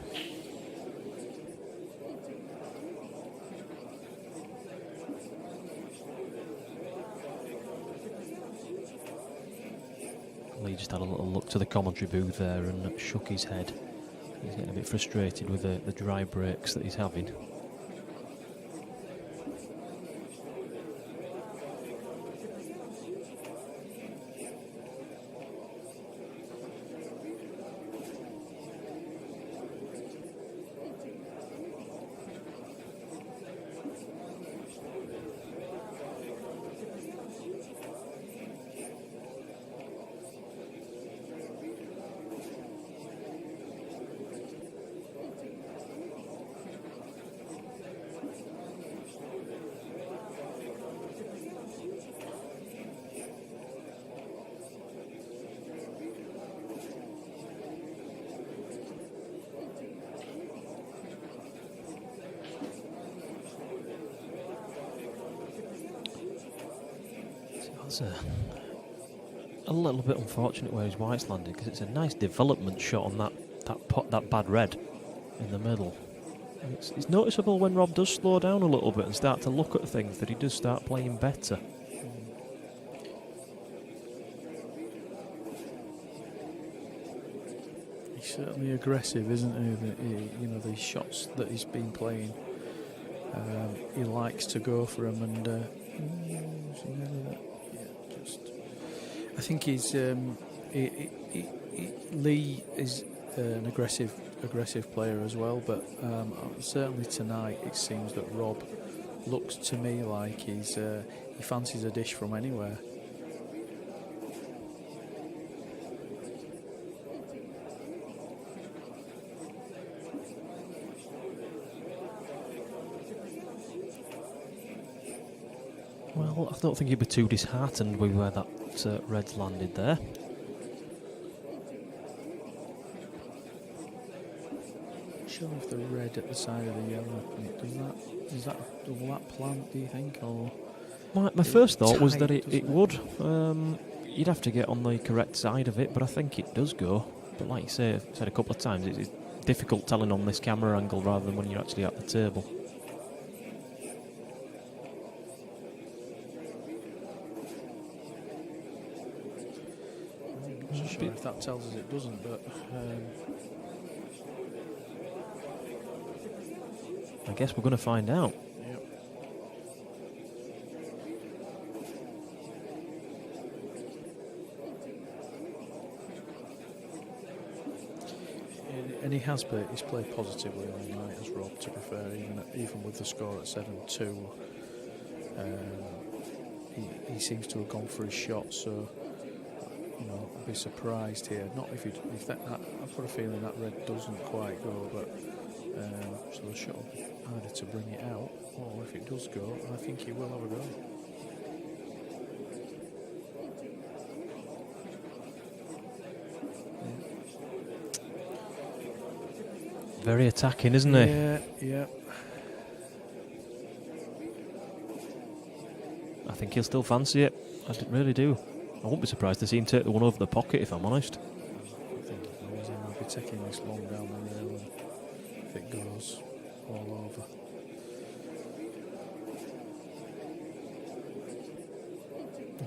Lee just had a little look to the commentary booth there and shook his head. He's getting a bit frustrated with the dry breaks that he's having. That's a little bit unfortunate where his white's landed, because it's a nice development shot on that bad red in the middle. And it's noticeable when Rob does slow down a little bit and start to look at things that he does start playing better. He's certainly aggressive, isn't he? These shots that he's been playing, he likes to go for them, and I think he's Lee is an aggressive player as well, but certainly tonight it seems that Rob looks to me like he fancies a dish from anywhere. Well, I don't think he'd be too disheartened with where that red's landed there. Sure, if the red at the side of the yellow, does that double that plant, do you think? Or my first thought was that it would. You'd have to get on the correct side of it, but I think it does go. But like you say, I've said a couple of times, it's difficult telling on this camera angle rather than when you're actually at the table. I'm not sure if that tells us it doesn't, but I guess we're going to find out. Yep. and he has played. He's played positively all night, as Rob. To be fair, even with the score at 7-2, he seems to have gone for his shot. So I'd be surprised here. Not if I've got a feeling that red doesn't quite go, but so the shot will be either to bring it out, or if it does go, I think he will have a go. Very attacking, isn't he? Yeah. I think he'll still fancy it. I really do. I wouldn't be surprised to see him take the one over the pocket, if I'm honest. I think he goes in. I'll be taking this long down the rail, and if it goes all over.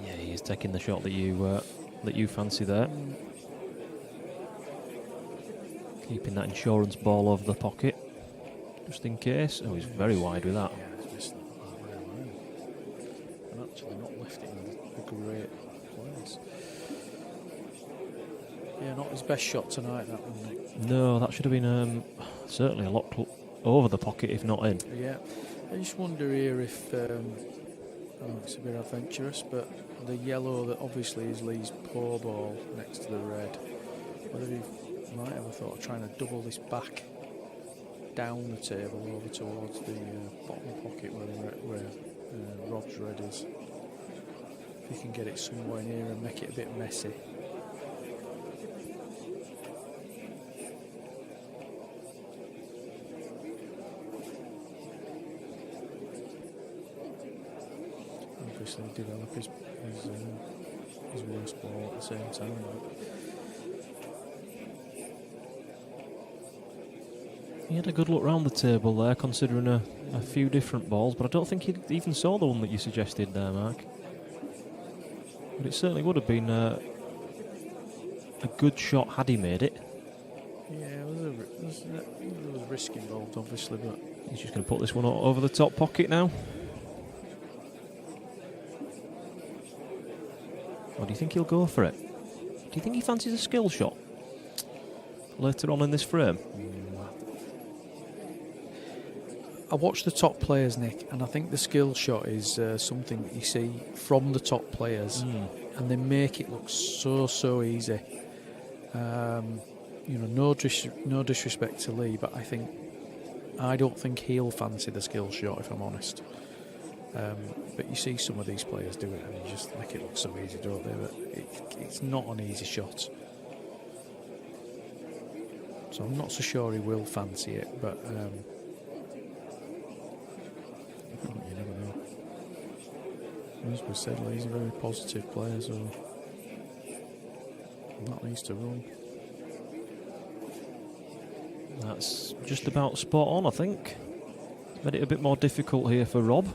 Yeah, he is taking the shot that you fancy there. Keeping that insurance ball over the pocket, just in case. Oh, he's very wide with that. Yeah, he's missed that rail in. And actually not left it in a great place. Yeah, not his best shot tonight, that one, Nick. No, that should have been certainly a lot over the pocket, if not in. Yeah, I just wonder here if, I know it's a bit adventurous, but the yellow that obviously is Lee's pour ball next to the red, whether he might have a thought of trying to double this back down the table over towards the bottom pocket where Rob's red is. If he can get it somewhere in here and make it a bit messy. Obviously develop his worst ball at the same time. He had a good look round the table there, considering a few different balls, but I don't think he even saw the one that you suggested there, Mark. But it certainly would have been a good shot had he made it. Yeah, there was risk involved, obviously, but He's just going to put this one over the top pocket now. Or do you think he'll go for it? Do you think he fancies a skill shot later on in this frame? I watch the top players, Nick, and I think the skill shot is something that you see from the top players, and they make it look so easy. No disrespect to Lee, but I don't think he'll fancy the skill shot, if I'm honest. But you see some of these players do it, and you just make it look so easy, don't they? But it's not an easy shot. So I'm not so sure he will fancy it, but you never know. As we said, Lee's a very positive player, so that needs to run. That's just about spot on, I think. Made it a bit more difficult here for Rob.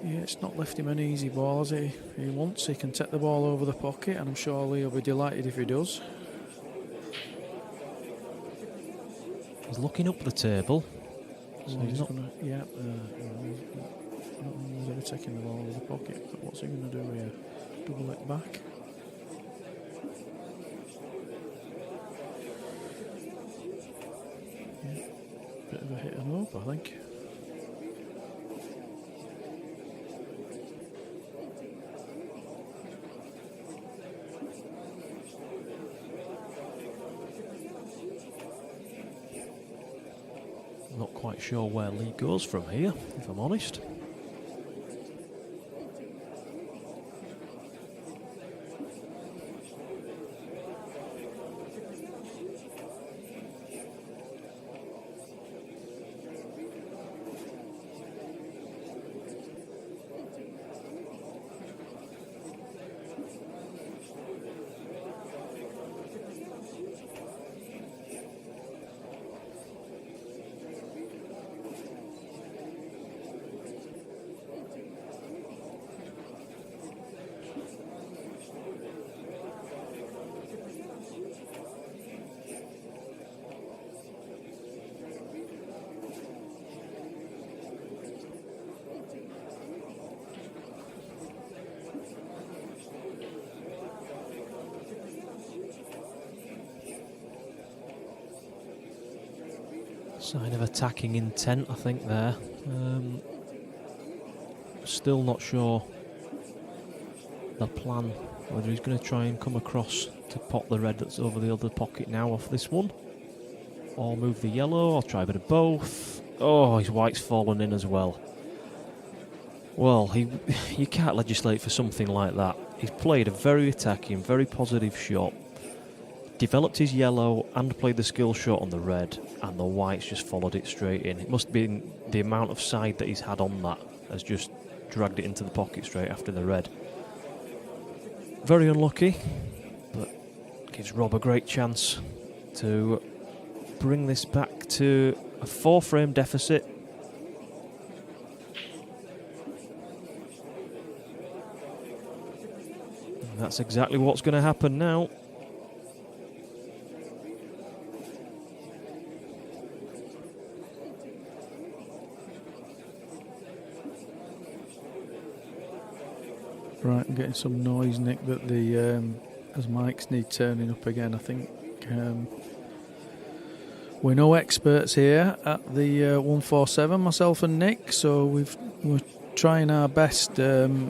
Yeah, it's not left him an easy ball, has it? If he wants, he can take the ball over the pocket, and I'm sure Lee will be delighted if he does. He's looking up the table. So he's not... gonna, I don't think he's ever taken the ball over the pocket, but what's he going to do here? Double it back? Yeah, bit of a hit and hope, I think. Not quite sure where Lee goes from here, if I'm honest. Sign of attacking intent, I think, there. Still not sure the plan, whether he's going to try and come across to pop the red that's over the other pocket now off this one, or move the yellow, or try a bit of both. Oh, his white's fallen in as well. Well, you can't legislate for something like that. He's played a very attacking, very positive shot, developed his yellow and played the skill shot on the red, and the white's just followed it straight in. It must have been the amount of side that he's had on that has just dragged it into the pocket straight after the red. Very unlucky, but gives Rob a great chance to bring this back to a 4-frame deficit. And that's exactly what's going to happen now. Right, I'm getting some noise, Nick, that the as mics need turning up again. I think we're no experts here at the 147, myself and Nick, so we're trying our best with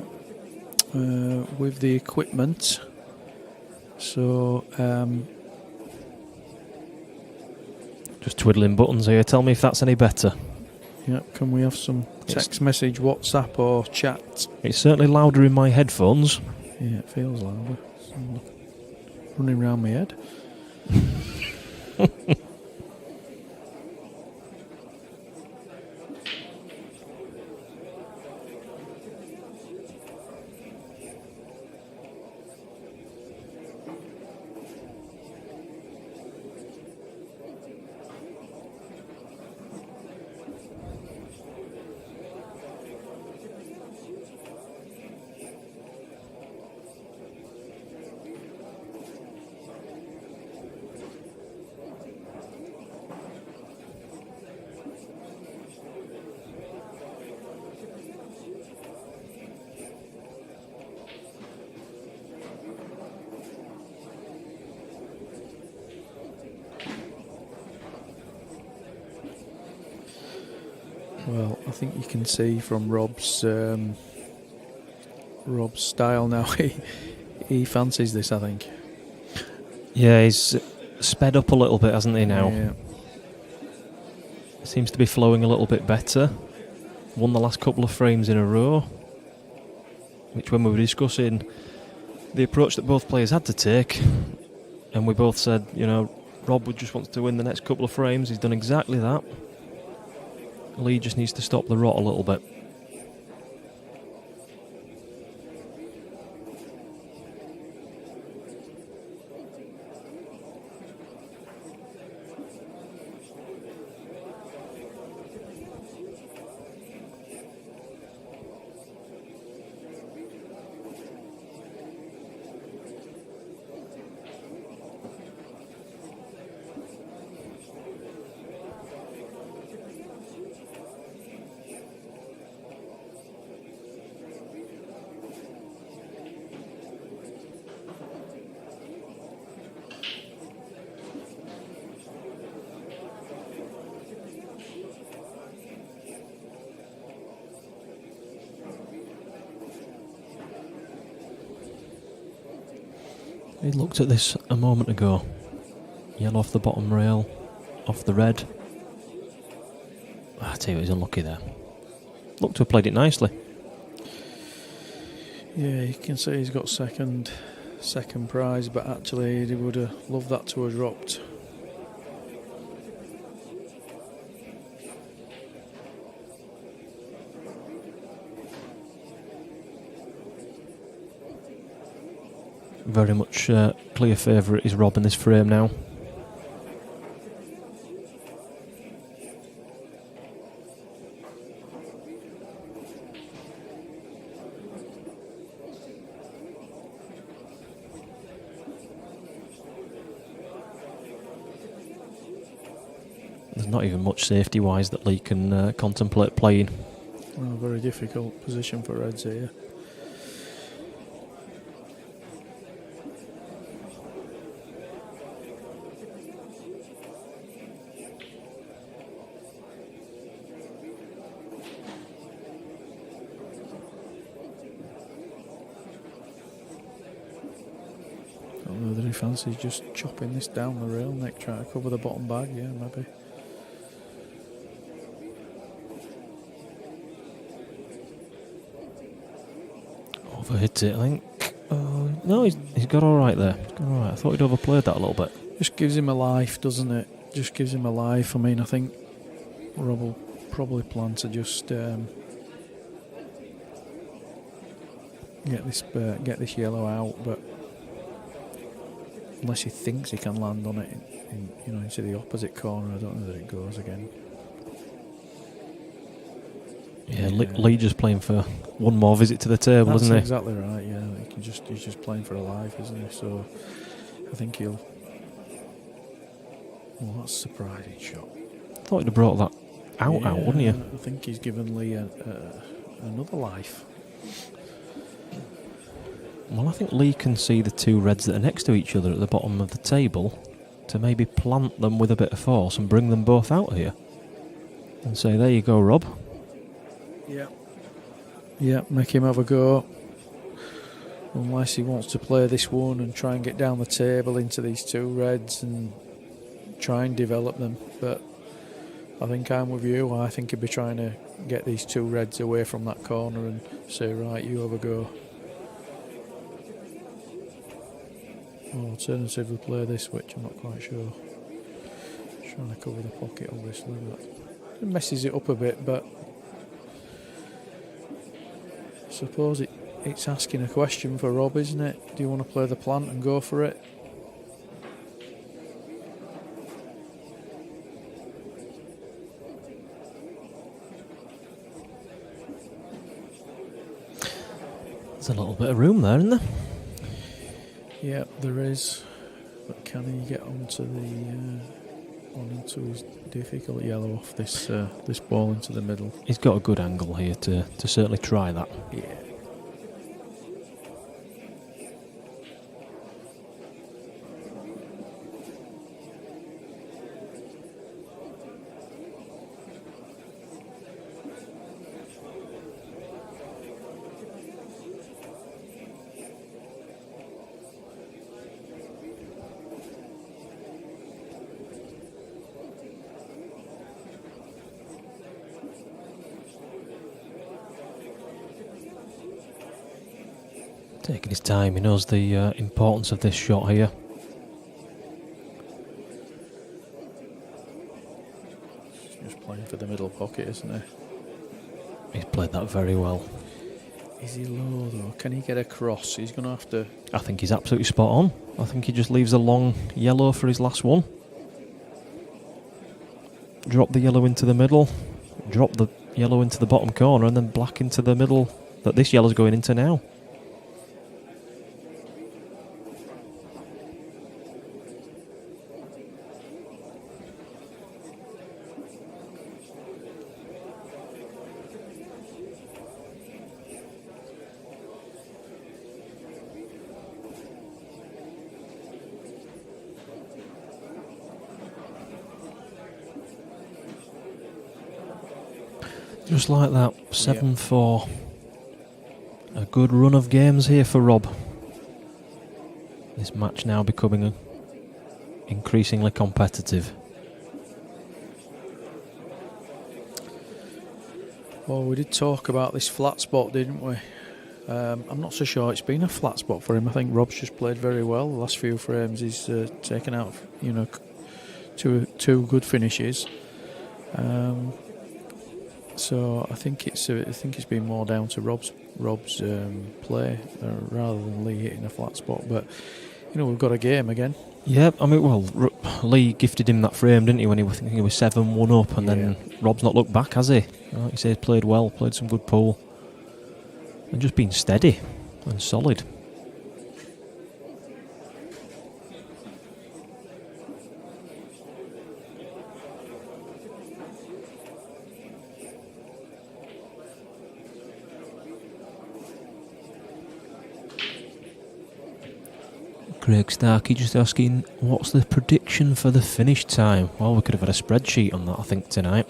the equipment. So just twiddling buttons here. Tell me if that's any better. Yep, can we have some text message, WhatsApp or chat? It's certainly louder in my headphones. Yeah, it feels louder. It's running round my head. Well, I think you can see from Rob's style now. He fancies this, I think. Yeah, he's sped up a little bit, hasn't he, now? Yeah. Seems to be flowing a little bit better. Won the last couple of frames in a row, which when we were discussing the approach that both players had to take, and we both said, you know, Rob would just want to win the next couple of frames. He's done exactly that. Lee just needs to stop the rot a little bit. He looked at this a moment ago. Yellow off the bottom rail, off the red. I tell you, he's unlucky there. Looked to have played it nicely. Yeah, you can see he's got second prize, but actually he would have loved that to have dropped. Very much clear favourite is Rob in this frame now. There's not even much safety-wise that Lee can contemplate playing. Well, very difficult position for Reds here. he fancies just chopping this down the rail neck, trying to cover the bottom bag, yeah, maybe. Overhit it, I think. No, he's got all right there. He's got all right. I thought he'd overplayed that a little bit. Just gives him a life, doesn't it? Just gives him a life. I mean, I think Rob will probably plan to just get this yellow out, but unless he thinks he can land on it, into the opposite corner, I don't know that it goes again. Yeah, Lee just playing for one more visit to the table, isn't he? That's exactly right. Yeah, he's just playing for a life, isn't he? So I think he'll. Well, that's a surprising shot. Thought he'd have brought that out, wouldn't you? I think he's given Lee another life. Well, I think Lee can see the two reds that are next to each other at the bottom of the table to maybe plant them with a bit of force and bring them both out here. And say, there you go, Rob. Yeah, make him have a go. Unless he wants to play this one and try and get down the table into these two reds and try and develop them. But I think I'm with you. I think he'd be trying to get these two reds away from that corner and say, right, you have a go. Or alternatively play this switch, I'm not quite sure. Trying to cover the pocket, obviously, but it messes it up a bit, but I suppose it's asking a question for Rob, isn't it? Do you want to play the plant and go for it? There's a little bit of room there, isn't there? Yeah, there is. But can he get onto his difficult yellow off this ball into the middle? He's got a good angle here to certainly try that. Yeah. Taking his time, he knows the importance of this shot here. Just playing for the middle pocket, isn't he? He's played that very well. Is he low though? Can he get across? He's going to have to. I think he's absolutely spot on. I think he just leaves a long yellow for his last one. Drop the yellow into the middle, drop the yellow into the bottom corner, and then black into the middle that this yellow's going into now. Just like that, 7-4. A good run of games here for Rob. This match now becoming increasingly competitive. Well, we did talk about this flat spot, didn't we? I'm not so sure it's been a flat spot for him. I think Rob's just played very well. The last few frames he's taken out, two good finishes. So I think it's been more down to Rob's play rather than Lee hitting a flat spot. But we've got a game again. Yeah, I mean, Lee gifted him that frame, didn't he? When he was thinking he was 7-1 up, and then Rob's not looked back, has he? Like you say, played well, played some good pool, and just been steady and solid. Craig Starkey just asking, what's the prediction for the finish time? Well, we could have had a spreadsheet on that, I think, tonight.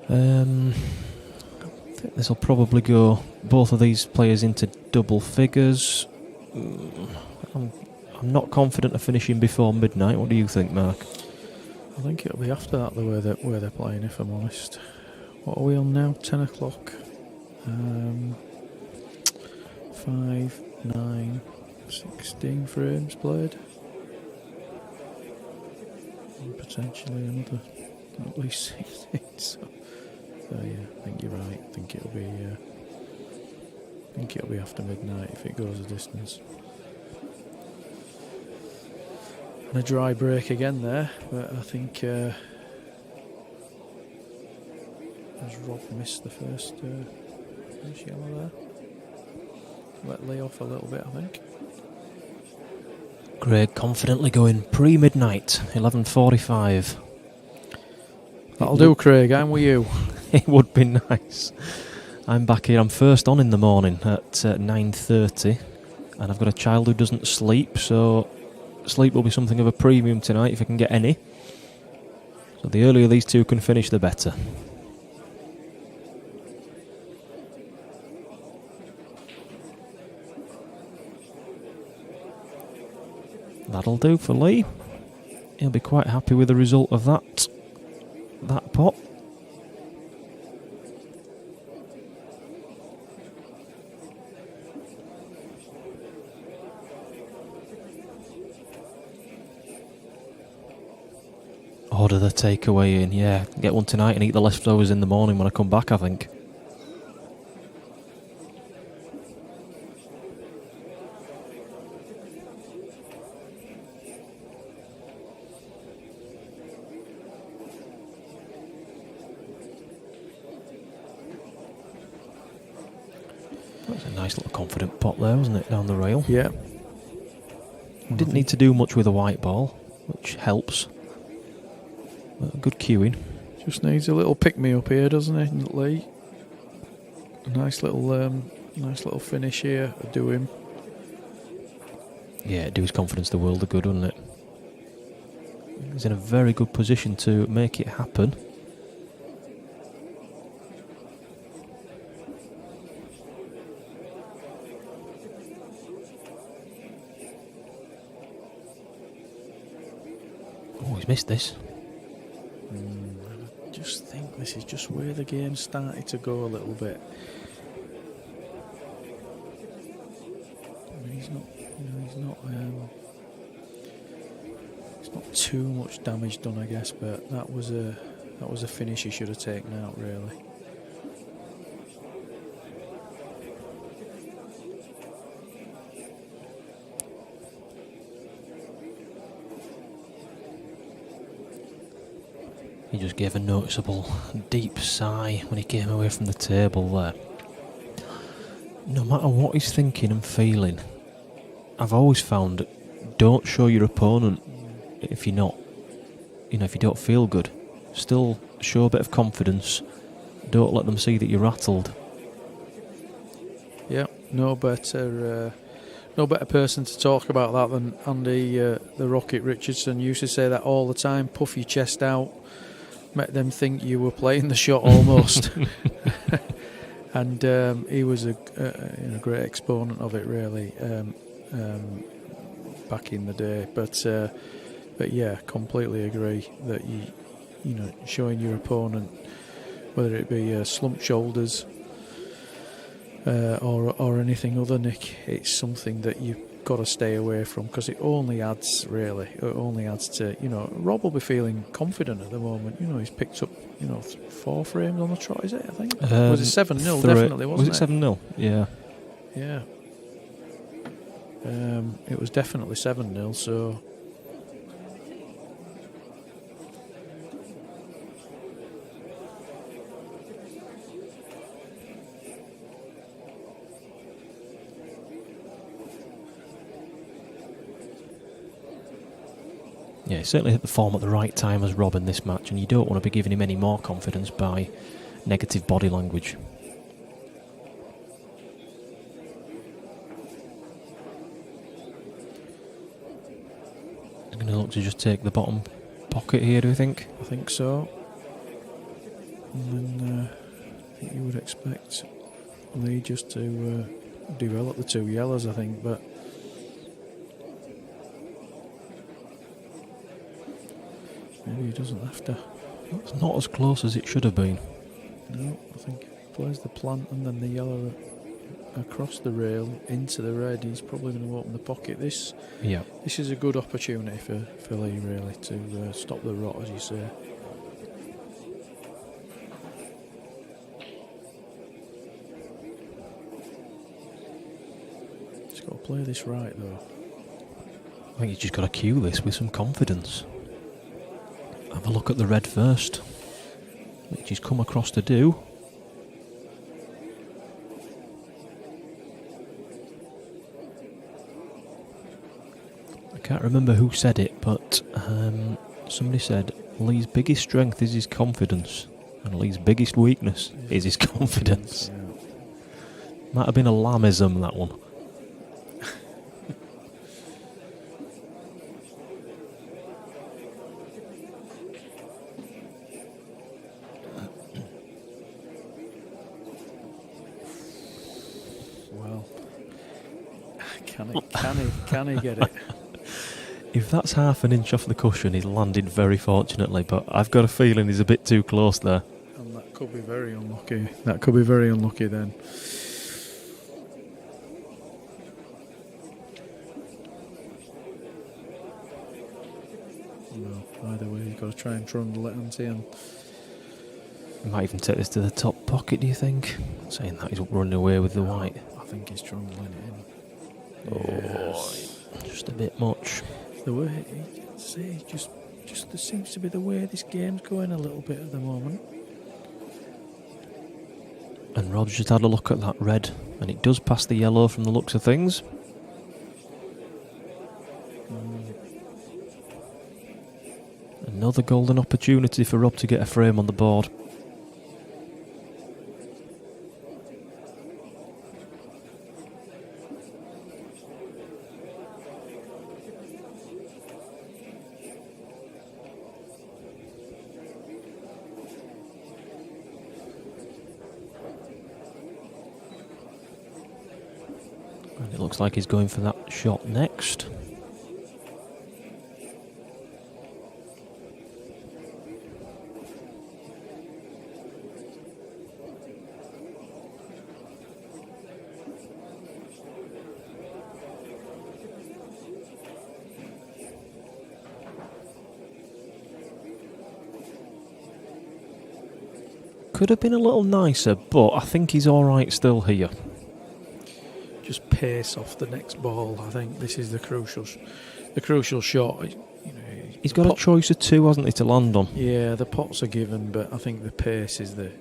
I think this will probably go both of these players into double figures. I'm not confident of finishing before midnight. What do you think, Mark? I think it'll be after that, the way they're playing, if I'm honest. What are we on now? 10 o'clock. 5, 9, 16 frames played. And potentially another at least 16. So yeah, I think you're right. I think it'll be after midnight if it goes a distance. And a dry break again there, but I think as Rob missed the first yellow there, let Lee off a little bit, I think. Craig confidently going pre-midnight, 11:45. That'll do, Craig. I'm with you. It would be nice. I'm back here. I'm first on in the morning at 9:30, and I've got a child who doesn't sleep, so sleep will be something of a premium tonight if I can get any. So the earlier these two can finish, the better. That'll do for Lee. He'll be quite happy with the result of that pot. Order the takeaway in, yeah. Get one tonight and eat the leftovers in the morning when I come back, I think. That's a nice little confident pot there, wasn't it, down the rail? Yeah. Didn't need to do much with a white ball, which helps. But good cueing. Just needs a little pick-me-up here, doesn't it, Lee? A nice little finish here to do him. Yeah, it'd do his confidence the world of good, wouldn't it? He's in a very good position to make it happen. Oh, he's missed this. I just think this is just where the game started to go a little bit. I mean, he's not too much damage done, I guess, but that was a finish he should have taken out, really. He just gave a noticeable deep sigh when he came away from the table there. No matter what he's thinking and feeling, I've always found, don't show your opponent if you're not, if you don't feel good. Still show a bit of confidence. Don't let them see that you're rattled. Yeah, no better person to talk about that than Andy the Rocket Richardson. Used to say that all the time. Puff your chest out, make them think you were playing the shot almost. And he was a great exponent of it, really, back in the day. But yeah, completely agree that showing your opponent, whether it be slumped shoulders or anything other, Nick, it's something that you've got to stay away from, because it only adds to, Rob will be feeling confident at the moment. He's picked up 4 frames on the trot, is it, I think? Was it 7-0? Definitely, wasn't it? Was it 7-0? Yeah. Yeah. It was definitely 7-0, so... Yeah, he certainly hit the form at the right time as Rob in this match, and you don't want to be giving him any more confidence by negative body language. He's going to look to just take the bottom pocket here, do you think? I think so. And then I think you would expect Lee just to develop the 2 yellows, I think, but... Maybe he doesn't have to. It's not as close as it should have been. No, I think he plays the plant and then the yellow across the rail into the red. He's probably going to open the pocket. This is a good opportunity for Lee, really, to stop the rot, as you say. He's got to play this right, though. I think he's just got to cue this with some confidence. Have a look at the red first, which he's come across to do. I can't remember who said it, but somebody said Lee's biggest strength is his confidence, and Lee's biggest weakness is his confidence. Yeah. Might have been a lamism, that one. Well, can he get it? If that's half an inch off the cushion, he's landed very fortunately, but I've got a feeling he's a bit too close there. And that could be very unlucky. That could be very unlucky then. Well, either way, you've got to try and trundle it, hasn't he? And Might even take this to the top pocket, do you think? Saying that he's running away with the white. I think he's trundling it in. Yes. Just a bit much. The way just there seems to be the way this game's going a little bit at the moment. And Rob's just had a look at that red, and it does pass the yellow from the looks of things. Another golden opportunity for Rob to get a frame on the board. And it looks like he's going for that shot next. Could have been a little nicer, but I think he's alright still here. Just pace off the next ball. I think this is the crucial shot. He's got a choice of two, hasn't he, to land on? Yeah, the pots are given, but I think the pace is the.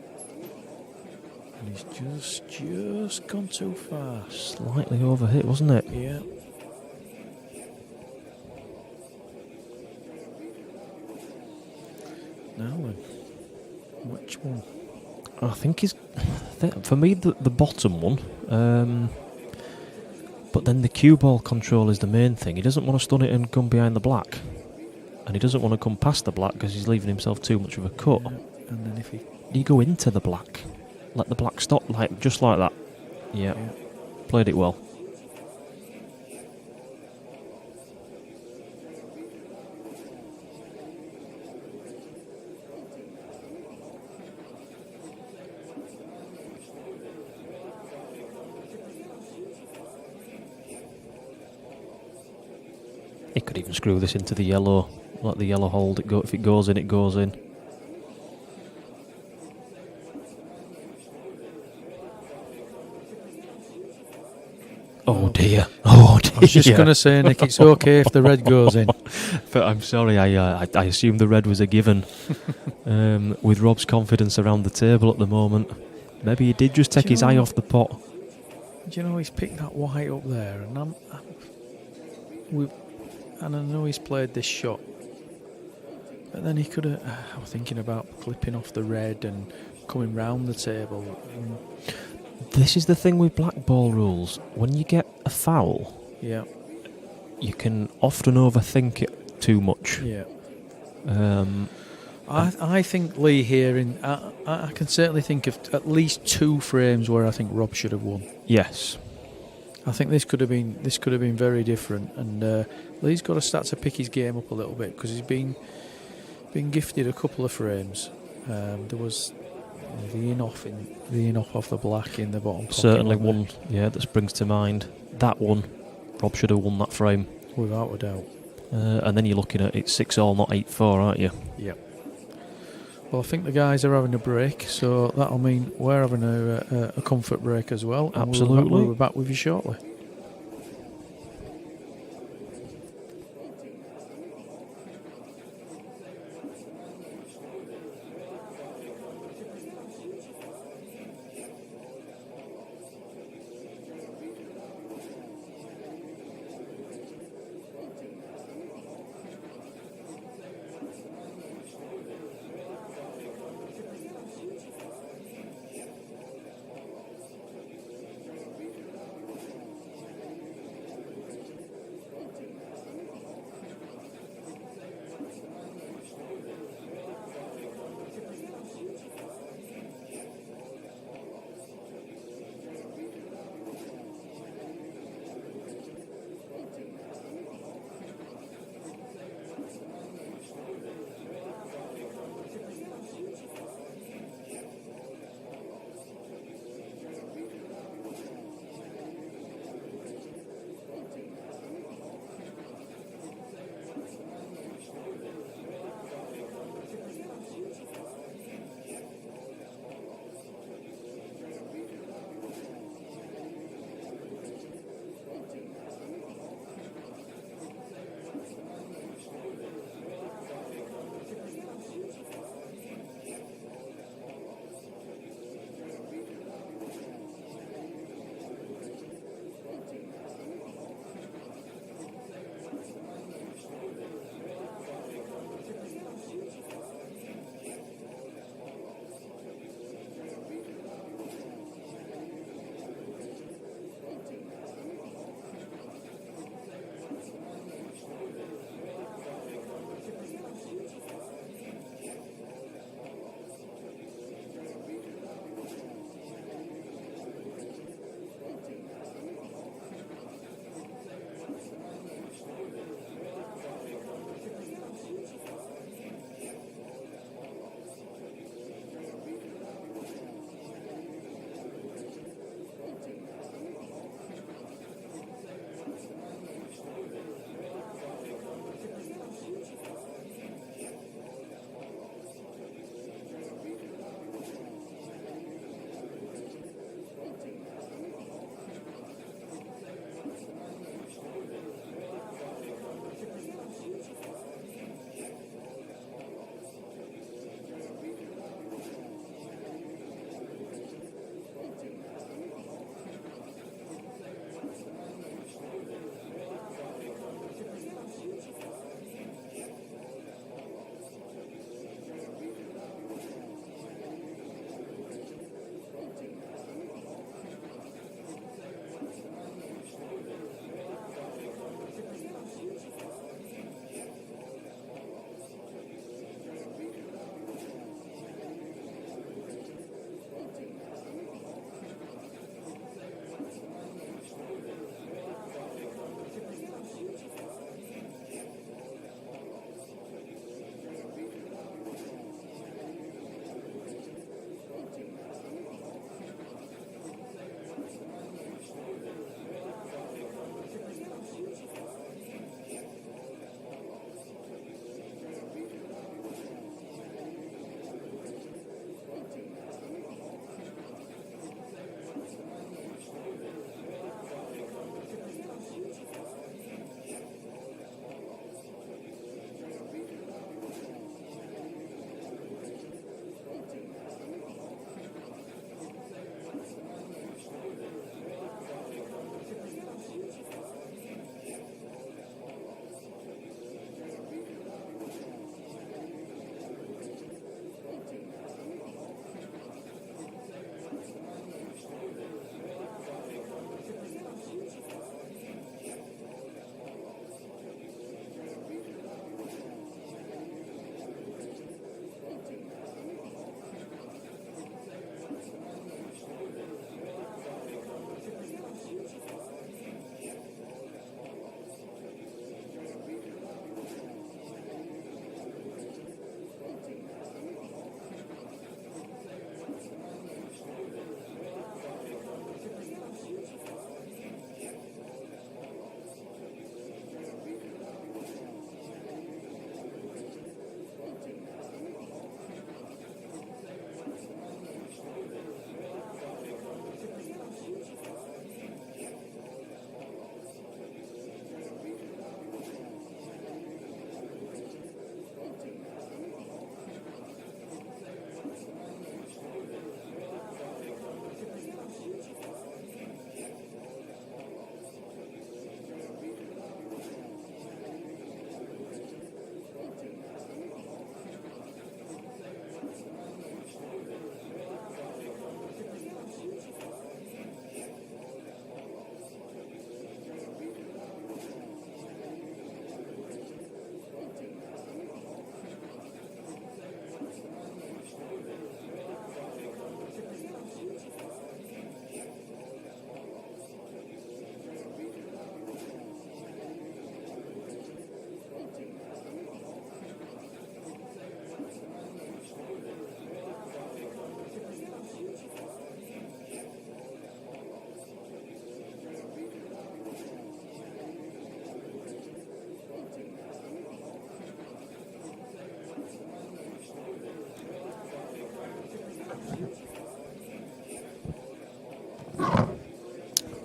And he's just gone too far. Slightly overhit, wasn't it? Yeah. Now then, which one? I think he's, for me, the bottom one. But then the cue ball control is the main thing. He doesn't want to stun it and come behind the black. And he doesn't want to come past the black because he's leaving himself too much of a cut. Yeah. And then if he... You go into the black. Let the black stop, just like that. Yeah. Played it well. He could even screw this into the yellow. Let the yellow hold it. If it goes in, it goes in. Oh dear. Oh dear. I was just going to say, Nick, it's okay if the red goes in. But I'm sorry, I assumed the red was a given. With Rob's confidence around the table at the moment. Maybe he did just take his eye off the pot. Do you know, he's picked that white up there, and I know he's played this shot, but then he could have. I was thinking about clipping off the red and coming round the table. This is the thing with black ball rules. When you get a foul, yeah, you can often overthink it too much. Yeah. I think Lee here. I can certainly think of at least 2 frames where I think Rob should have won. Yes. I think this could have been very different, and Lee's got to start to pick his game up a little bit because been gifted a couple of frames. There was the in-off off the black in the bottom pocket. Certainly wasn't one, that springs to mind. That one, Rob should have won that frame. there? Without a doubt. And then you're looking at it's 6-all, not 8-4, aren't you? Yep. Well, I think the guys are having a break, so that'll mean we're having a comfort break as well. And Absolutely. We'll be back with you shortly.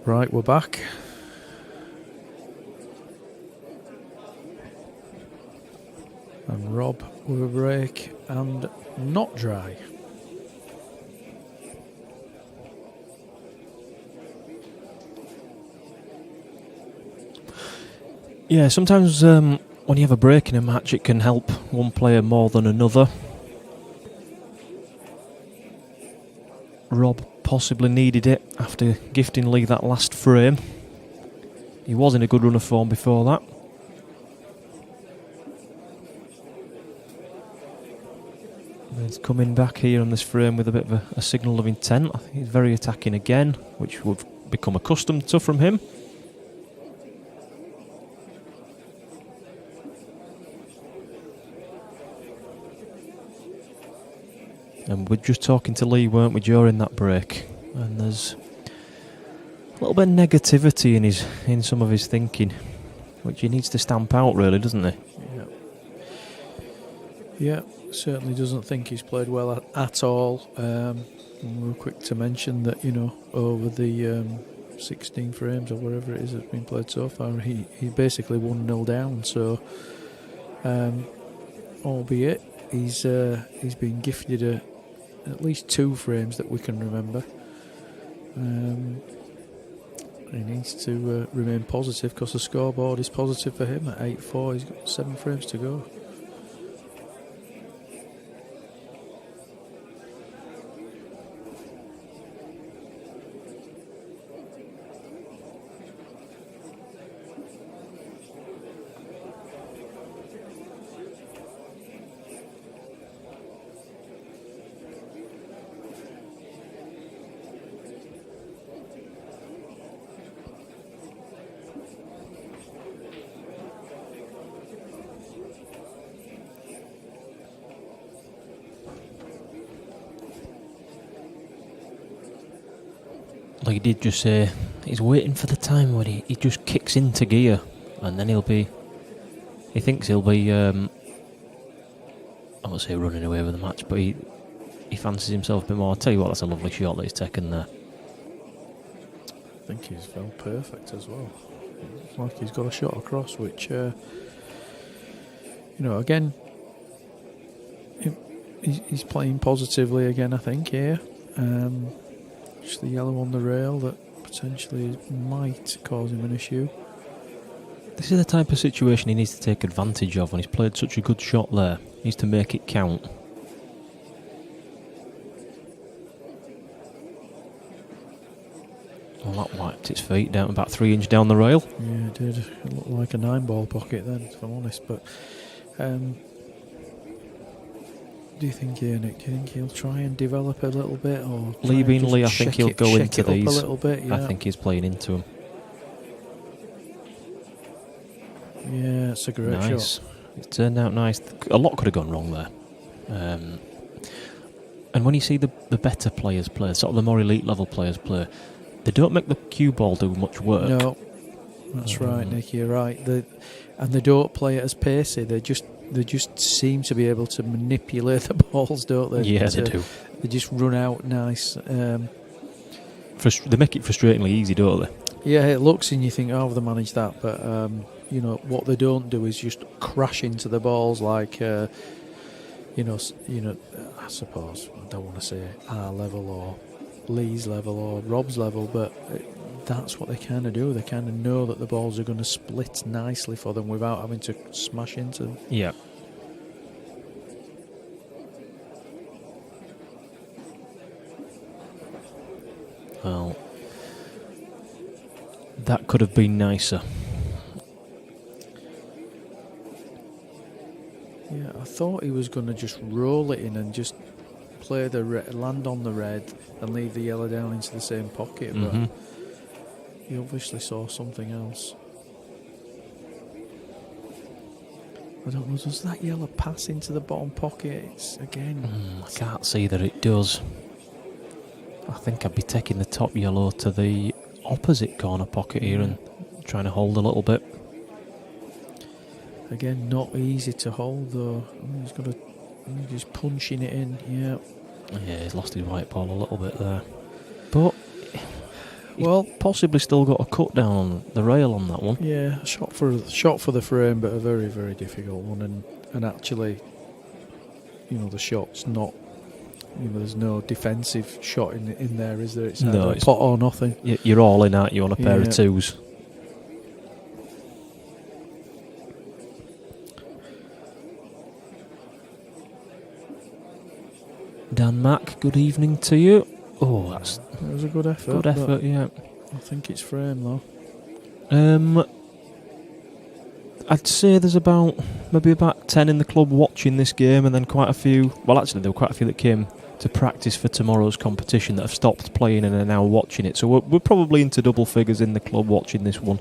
Right, we're back. And Rob with a break and not dry. Yeah, sometimes when you have a break in a match, it can help one player more than another. Rob possibly needed it after gifting Lee that last frame. He was in a good run of form before that. And he's coming back here on this frame with a bit of a signal of intent. I think he's very attacking again, which we've become accustomed to from him. And we're just talking to Lee, weren't we, during that break? And there's a little bit of negativity in some of his thinking, which he needs to stamp out, really, doesn't he? Yeah, certainly doesn't think he's played well at all. We were quick to mention that, over the 16 frames or whatever it is that's been played so far, he basically 1-0 down. So, albeit he's been gifted at least 2 frames that we can remember. He needs to remain positive because the scoreboard is positive for him at 8-4. He's got 7 frames to go. Like he did just say, he's waiting for the time when he just kicks into gear, and then he thinks he'll be, I won't say running away with the match, but he fancies himself a bit more. I'll tell you what, that's a lovely shot that he's taken there. I think he's fell perfect as well. It's like he's got a shot across, which, again, he's playing positively again, I think, here. Just the yellow on the rail that potentially might cause him an issue. This is the type of situation he needs to take advantage of when he's played such a good shot there. He needs to make it count. Well, that wiped its feet down about 3 inches down the rail. Yeah, it did. It looked like a 9-ball pocket then, if I'm honest. But do you think, Nick? Do you think he'll try and develop a little bit, or Lee being Lee, I think he'll go into these. A little bit, yeah. I think he's playing into them. Yeah, it's a great shot. It turned out nice. A lot could have gone wrong there. And when you see the better players play, sort of the more elite level players play, they don't make the cue ball do much work. No, that's right, Nick. You're right. And they don't play it as pacey. They just seem to be able to manipulate the balls, don't they? Yeah, they do. They just run out nice. They make it frustratingly easy, don't they? Yeah, it looks and you think, oh, they managed that, but what they don't do is just crash into the balls like, I suppose I don't want to say our level or Lee's level or Rob's level, but that's what they kind of do. They kind of know that the balls are going to split nicely for them without having to smash into them. Yeah. Well, that could have been nicer. Yeah, I thought he was going to just roll it in and just play land on the red and leave the yellow down into the same pocket, but he obviously saw something else. I don't know, does that yellow pass into the bottom pocket? It's again... I can't see that it does. I think I'd be taking the top yellow to the opposite corner pocket here and trying to hold a little bit. Again, not easy to hold though. He's punching it in, yeah. Yeah, he's lost his white ball a little bit there. But Well, possibly still got a cut down on the rail on that one. yeah, shot for the frame, but a very, very difficult one. And actually, the shot's not. There's no defensive shot in there, is there? It's either it's pot or nothing. You're all in, aren't you, on a pair of twos? Dan Mack, good evening to you. Oh, It was a good effort. good effort, yeah. I think it's frame though. I'd say there's maybe about 10 in the club watching this game, and then quite a few. Well, actually, there were quite a few that came to practice for tomorrow's competition that have stopped playing and are now watching it. So we're probably into double figures in the club watching this one.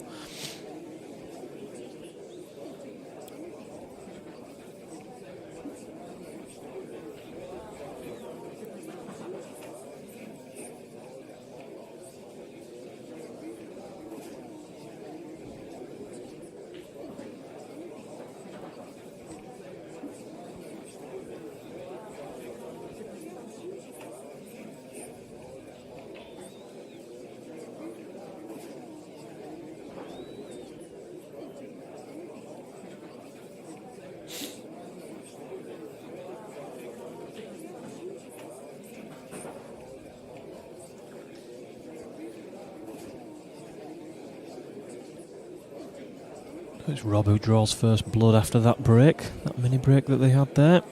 It's Rob who draws first blood after that break, that mini break that they had there.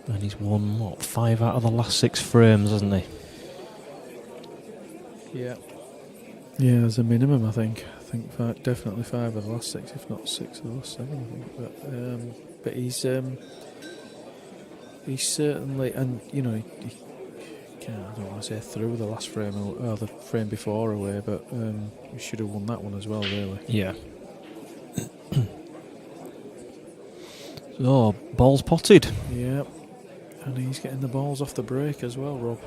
And he's won, 5 out of the last 6 frames, hasn't he? Yeah. Yeah, as a minimum, I think. Definitely 5 of the last 6, if not 6 of the last 7, I think. But he's certainly, and he I don't want to say through the last frame or the frame before away, but he should have won that one as well, really. Yeah. So, balls potted. Yeah, and he's getting the balls off the break as well, Rob.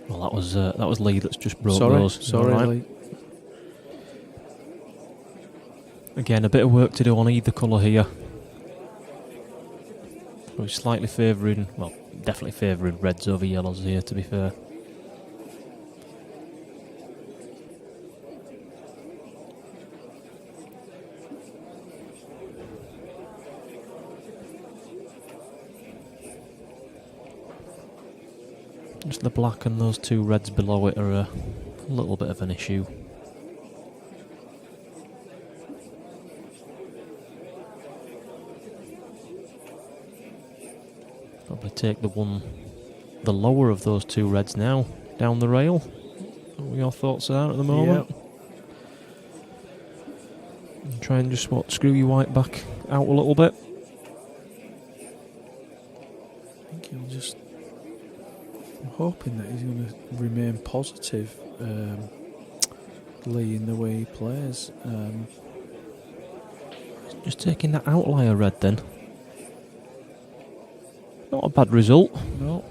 Well, that was Lee that's just broke Sorry, those. right. Lee. Again, a bit of work to do on either colour here. We're slightly favouring, well, definitely favouring reds over yellows here, to be fair. Just the black and those 2 reds below it are a little bit of an issue. Probably take the lower of those 2 reds now, down the rail. What are your thoughts are at the moment? Yep. And try and just, screw your white back out a little bit. I think he'll just... I'm hoping that he's going to remain positive, Lee, in the way he plays. Just taking that outlier red then. Not a bad result. No.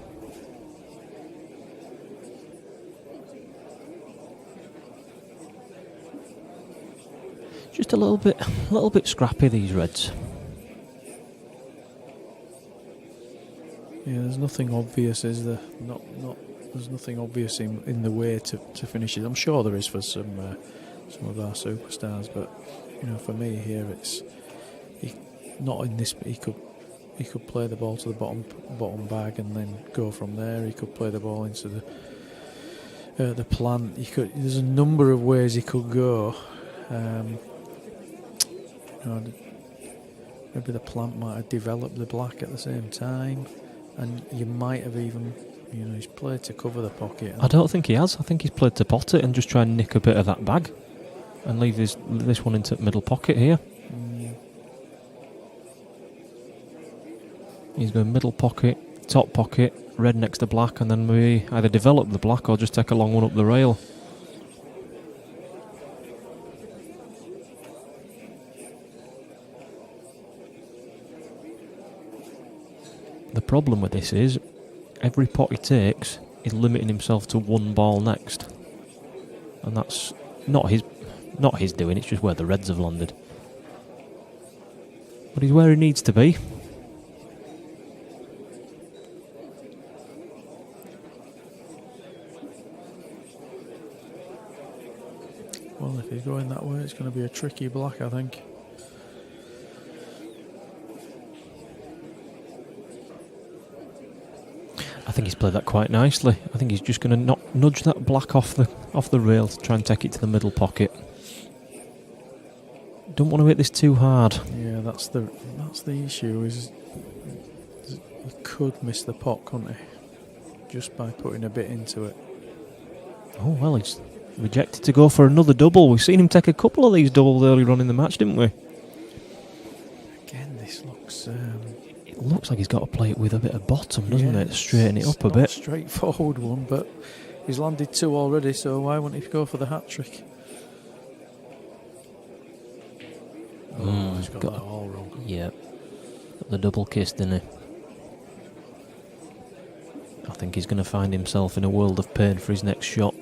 Just a little bit scrappy, these reds. Yeah, there's nothing obvious, is there? Not. There's nothing obvious in the way to finish it. I'm sure there is for some of our superstars, but for me here, not in this. He could play the ball to the bottom bag and then go from there. He could play the ball into the plant. There's a number of ways he could go. Maybe the plant might have developed the black at the same time, and you might have even, he's played to cover the pocket. I don't think he has. I think he's played to pot it and just try and nick a bit of that bag and leave this one into the middle pocket here. He's going middle pocket, top pocket, red next to black, and then maybe either develop the black or just take a long one up the rail. The problem with this is, every pot he takes is limiting himself to 1 ball next. And that's not his doing. It's just where the Reds have landed. But he's where he needs to be. Well, if he's going that way, it's going to be a tricky black, I think. I think he's played that quite nicely. I think he's just going to nudge that black off the rail to try and take it to the middle pocket. Don't want to hit this too hard. Yeah, that's the issue. Is he could miss the pot, couldn't he? Just by putting a bit into it. Oh well, he's rejected to go for another double. We've seen him take a couple of these doubles earlier on in the match, didn't we? Again, this looks. It looks like he's got to play it with a bit of bottom, doesn't it? Straighten it up a bit. Straightforward one, but he's landed 2 already, so why wouldn't he go for the hat trick? Oh, he's got that all wrong. Yeah. Got the double kiss, didn't he? I think he's going to find himself in a world of pain for his next shot.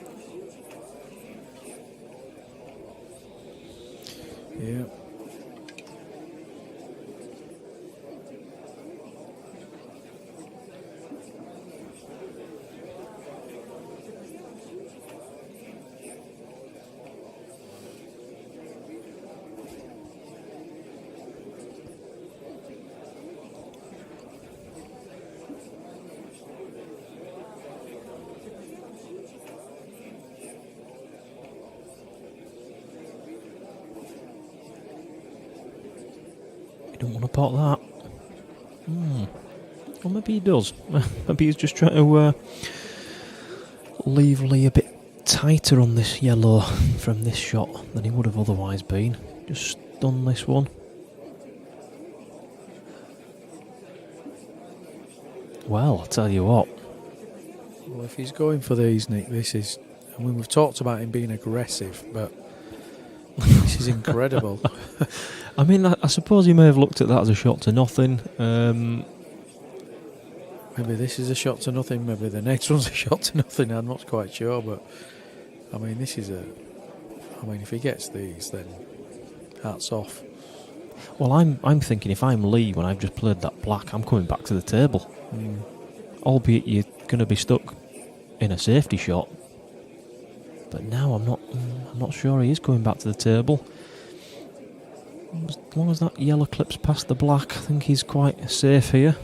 Yeah. You don't want to pot that. Or maybe he does. Maybe he's just trying to leave Lee a bit tighter on this yellow from this shot than he would have otherwise been. Just stun this one. Well, I'll tell you what. Well, if he's going for these, Nick, this is... I mean, we've talked about him being aggressive, but this is incredible. I mean, I suppose he may have looked at that as a shot to nothing. Maybe this is a shot to nothing, maybe the next one's a shot to nothing, I'm not quite sure, but I mean, this is I mean, if he gets these, then hats off. Well, I'm thinking if I'm Lee when I've just played that black, I'm coming back to the table. Albeit you're going to be stuck in a safety shot. But now I'm not sure he is going back to the table. As long as that yellow clips past the black, I think he's quite safe here.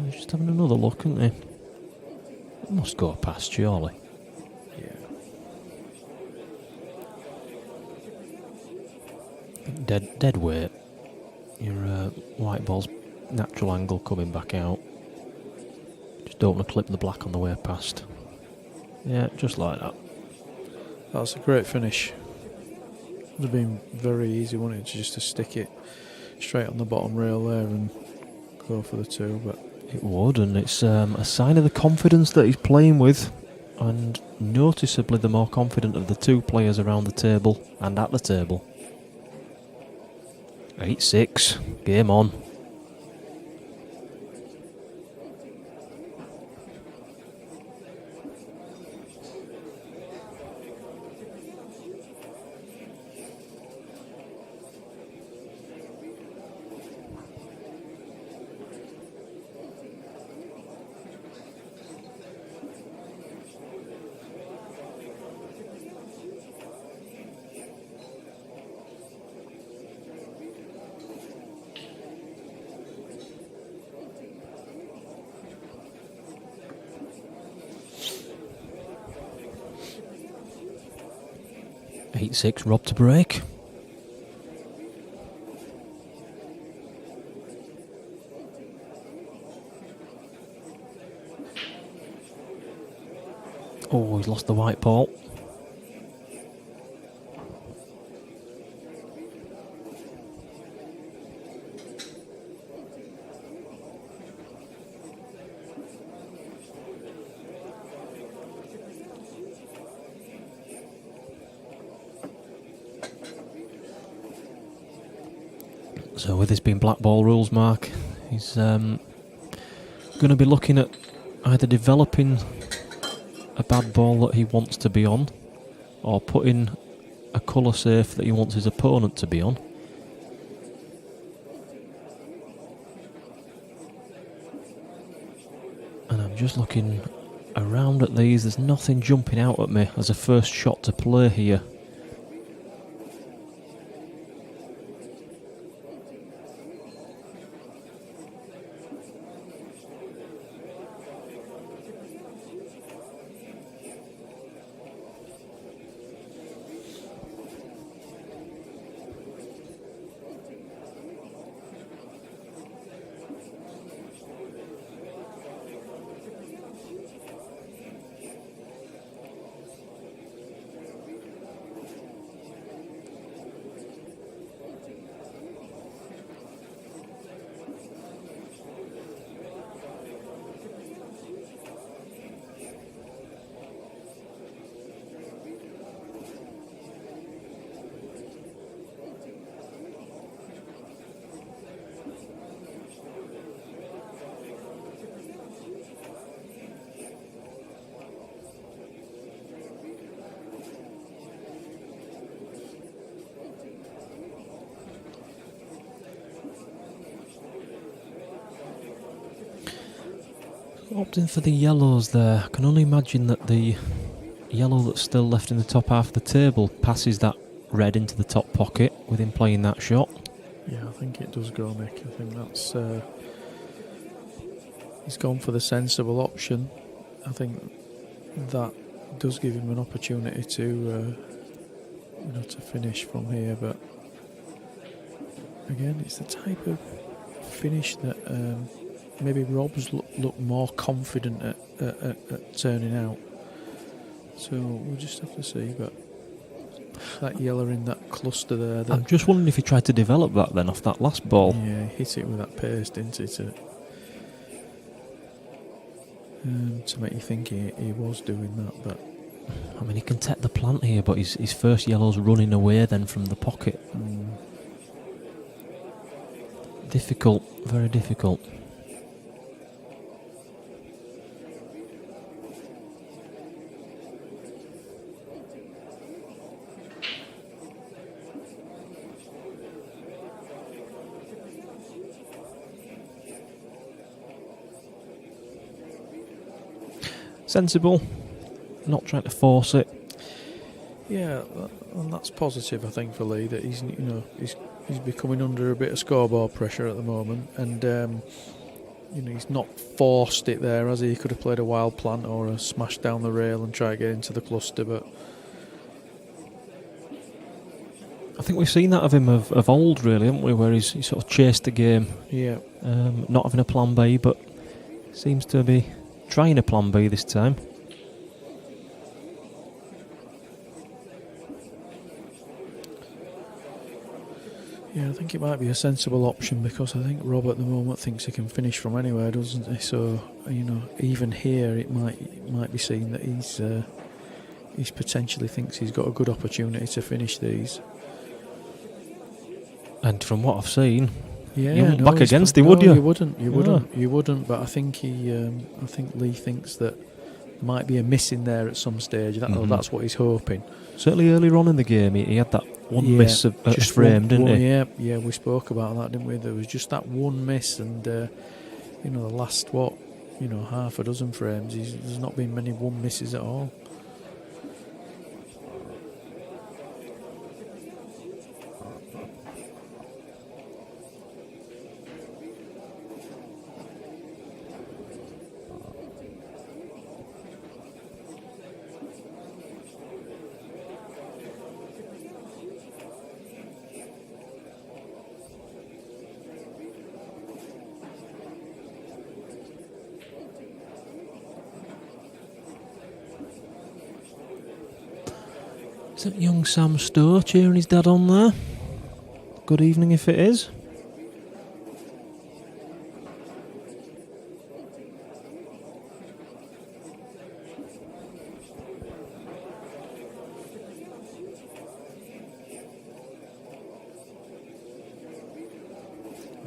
He's just having another look, isn't he? It must go past, surely. Yeah. Dead weight. Your white ball's natural angle coming back out. Just don't want to clip the black on the way past. Yeah, just like that. That's a great finish. Would have been very easy, wouldn't it, just to stick it straight on the bottom rail there and go for the 2, but it would, and it's a sign of the confidence that he's playing with, and noticeably the more confident of the 2 players around the table and at the table. 8-6, game on. Eight-6, Rob to break. Oh, he's lost the white ball. So with this being black ball rules, Mark, he's going to be looking at either developing a bad ball that he wants to be on, or putting a colour safe that he wants his opponent to be on. And I'm just looking around at these. There's nothing jumping out at me as a first shot to play here. Opting for the yellows there. I can only imagine that the yellow that's still left in the top half of the table passes that red into the top pocket with him playing that shot. Yeah, I think it does go, Nick. I think that's... he's gone for the sensible option. I think that does give him an opportunity to to finish from here, but again, it's the type of finish that maybe Rob's look more confident at turning out. So we'll just have to see, but that yellow in that cluster there. I'm just wondering if he tried to develop that then off that last ball. Yeah, he hit it with that pace, didn't he? To make you think he was doing that, but I mean, he can take the plant here, but his first yellow's running away then from the pocket. Difficult, very difficult. Sensible, not trying to force it. Yeah, and that's positive, I think, for Lee, that he's becoming under a bit of scoreboard pressure at the moment, and he's not forced it there, as he could have played a wild plant or a smash down the rail and try to get into the cluster, but I think we've seen that of him of old, really, haven't we, where he's sort of chased the game. Yeah. Not having a plan B, but seems to be trying a plan B this time. Yeah, I think it might be a sensible option, because I think Rob at the moment thinks he can finish from anywhere, doesn't he? So, even here it might be seen that he's potentially thinks he's got a good opportunity to finish these. And from what I've seen, yeah, you wouldn't back against him, would you? You wouldn't. But I think Lee thinks that there might be a miss in there at some stage. That's what he's hoping. Certainly earlier on in the game, he had that one miss at a frame, didn't he? Yeah, we spoke about that, didn't we? There was just that one miss, and the last half a dozen frames, there's not been many one misses at all. Is that young Sam Stowe cheering his dad on there? Good evening if it is.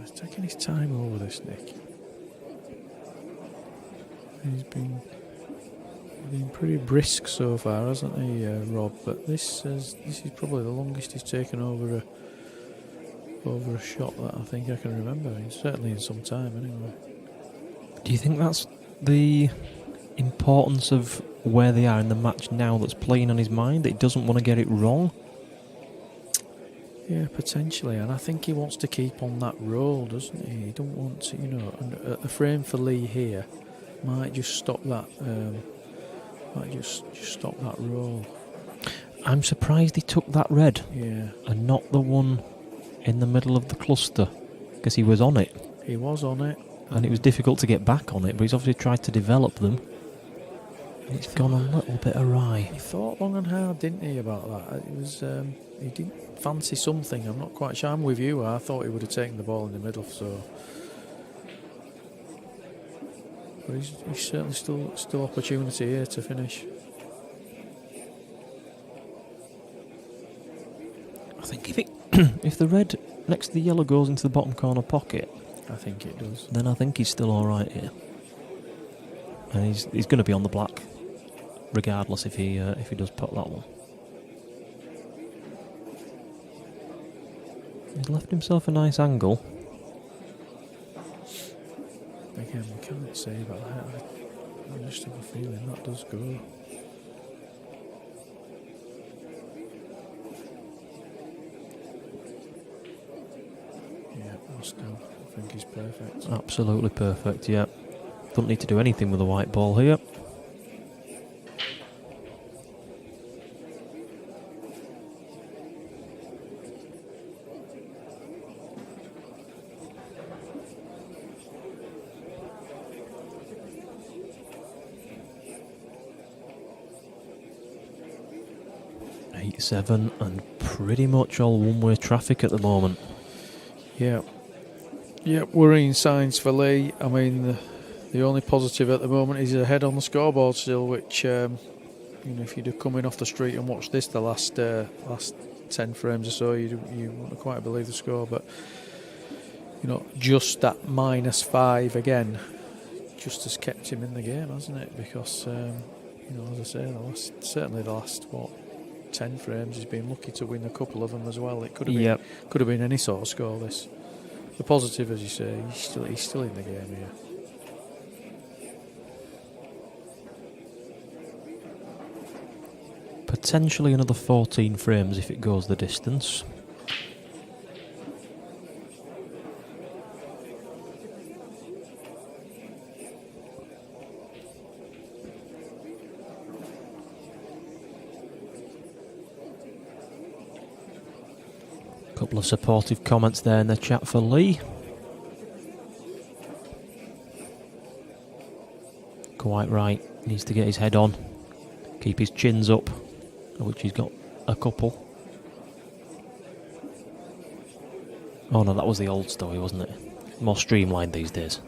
He's taking his time over this, Nick. He's been pretty brisk so far, hasn't he, Rob? But this is probably the longest he's taken over a shot that I think I can remember. Certainly in some time, anyway. Do you think that's the importance of where they are in the match now that's playing on his mind, that he doesn't want to get it wrong? Yeah, potentially, and I think he wants to keep on that roll, doesn't he? He don't want to, and a frame for Lee here might just stop that. Might just stop that roll. I'm surprised he took that red, and not the one in the middle of the cluster, because he was on it. He was on it, and it was difficult to get back on it. But he's obviously tried to develop them. And it's gone a little bit awry. He thought long and hard, didn't he, about that? It was he didn't fancy something. I'm not quite sure. I'm with you. I thought he would have taken the ball in the middle. So, but he's certainly still opportunity here to finish. I think if the red next to the yellow goes into the bottom corner pocket, I think it does. Then I think he's still all right here, and he's going to be on the black, regardless if he does pot that one. He's left himself a nice angle. Again, we can't say, but I just have a feeling that does go. Yeah, still, I think he's perfect. Absolutely perfect, yeah. Don't need to do anything with the white ball here. Seven and pretty much all one-way traffic at the moment. Yeah, worrying signs for Lee. I mean, the only positive at the moment is he's ahead on the scoreboard still, which if you'd have come in off the street and watched this the last 10 frames or so, you wouldn't quite believe the score. But just that -5 again, just has kept him in the game, hasn't it? Because as I say, certainly the last 10 frames, he's been lucky to win a couple of them as well. It could have been any sort of score. This, the positive, as you say, he's still in the game here. Potentially another 14 frames if it goes the distance. Couple of supportive comments there in the chat for Lee. Quite right, needs to get his head on, keep his chins up, which he's got a couple. Oh no, that was the old Stowe, wasn't it? More streamlined these days.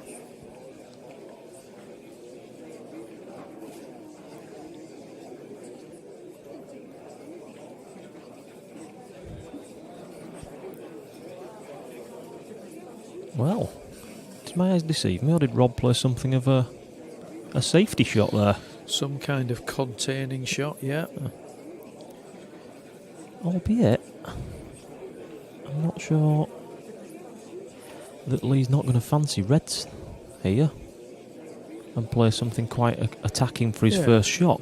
Well, did my eyes deceive me, or did Rob play something of a safety shot there? Some kind of containing shot, yeah. Albeit, I'm not sure that Lee's not going to fancy reds here and play something quite attacking for his first shot.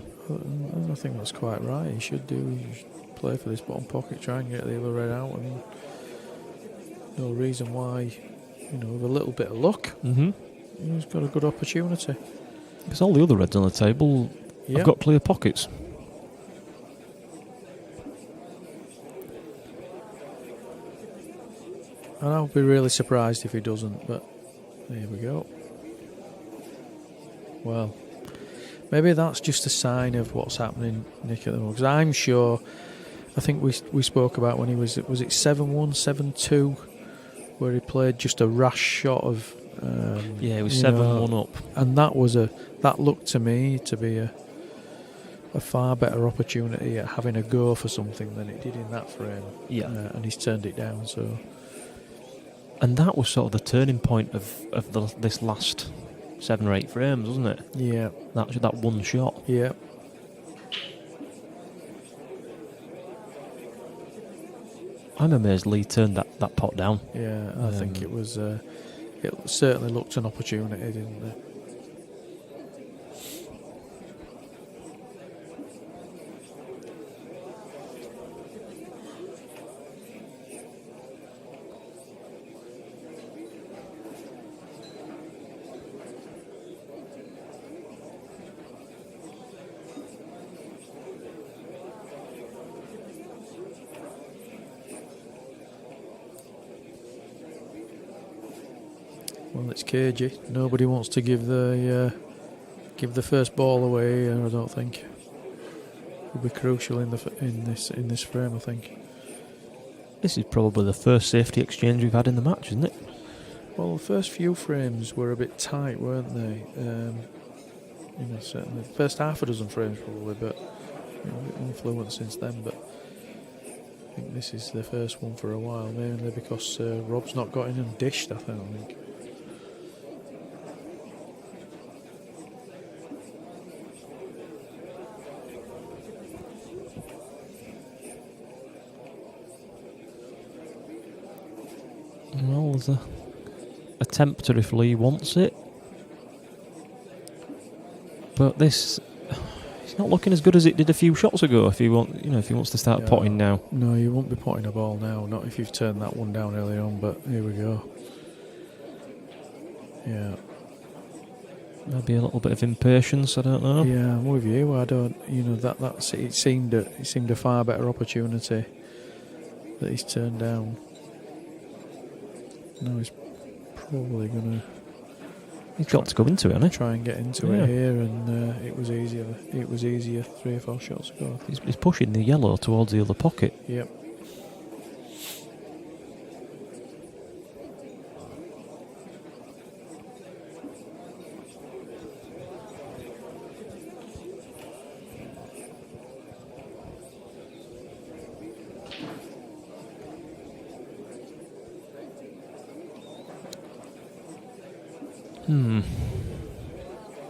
I think that's quite right. He should do. He should play for this bottom pocket, try and get the other red out, and no reason why. With a little bit of luck, he's got a good opportunity. Because all the other reds on the table have got clear pockets. And I'll be really surprised if he doesn't, but there we go. Well, maybe that's just a sign of what's happening, Nick, at the moment. Because I'm sure, I think we spoke about when he was it 7-1, 7-2, where he played just a rash shot of... it was 7-1 up. And that looked to me to be a far better opportunity at having a go for something than it did in that frame. Yeah. And he's turned it down, so... And that was sort of the turning point of this last 7 or 8 frames, wasn't it? Yeah. That one shot. Yeah. I'm amazed Lee turned that pot down. Yeah, I think it was. It certainly looked an opportunity, didn't it? Well, it's cagey. Nobody wants to give the first ball away. I don't think will be crucial in this frame. I think. This is probably the first safety exchange we've had in the match, isn't it? Well, the first few frames were a bit tight, weren't they? Certainly the first half a dozen frames probably, but a bit influence since then. But I think this is the first one for a while, mainly because Rob's not got in and dished. I think. Well, there's a tempter if Lee wants it. But this, it's not looking as good as it did a few shots ago. If he wants to start potting now. No, you won't be potting a ball now. Not if you've turned that one down early on. But here we go. Yeah. Maybe a little bit of impatience. I don't know. Yeah, I'm with you. I don't. That's it. Seemed a far better opportunity that he's turned down. No, he's probably gonna. He's got to go into it, hasn't he? Try and get into it here, and it was easier. It was easier 3 or 4 shots ago. He's pushing the yellow towards the other pocket. Yep.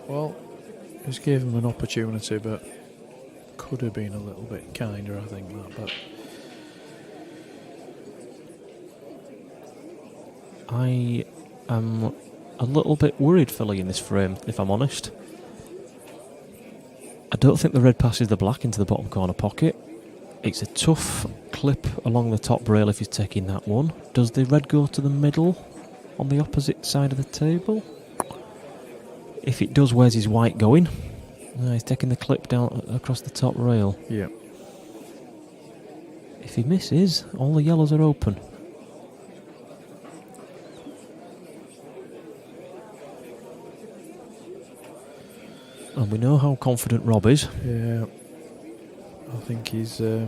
Well, just gave him an opportunity, but could have been a little bit kinder, I think, that. But I am a little bit worried for Lee in this frame, if I'm honest. I don't think the red passes the black into the bottom corner pocket. It's a tough clip along the top rail if he's taking that one. Does the red go to the middle on the opposite side of the table? If it does, where's his white going? He's taking the clip down across the top rail. Yeah. If he misses, all the yellows are open. And we know how confident Rob is. Yeah. I think he's. I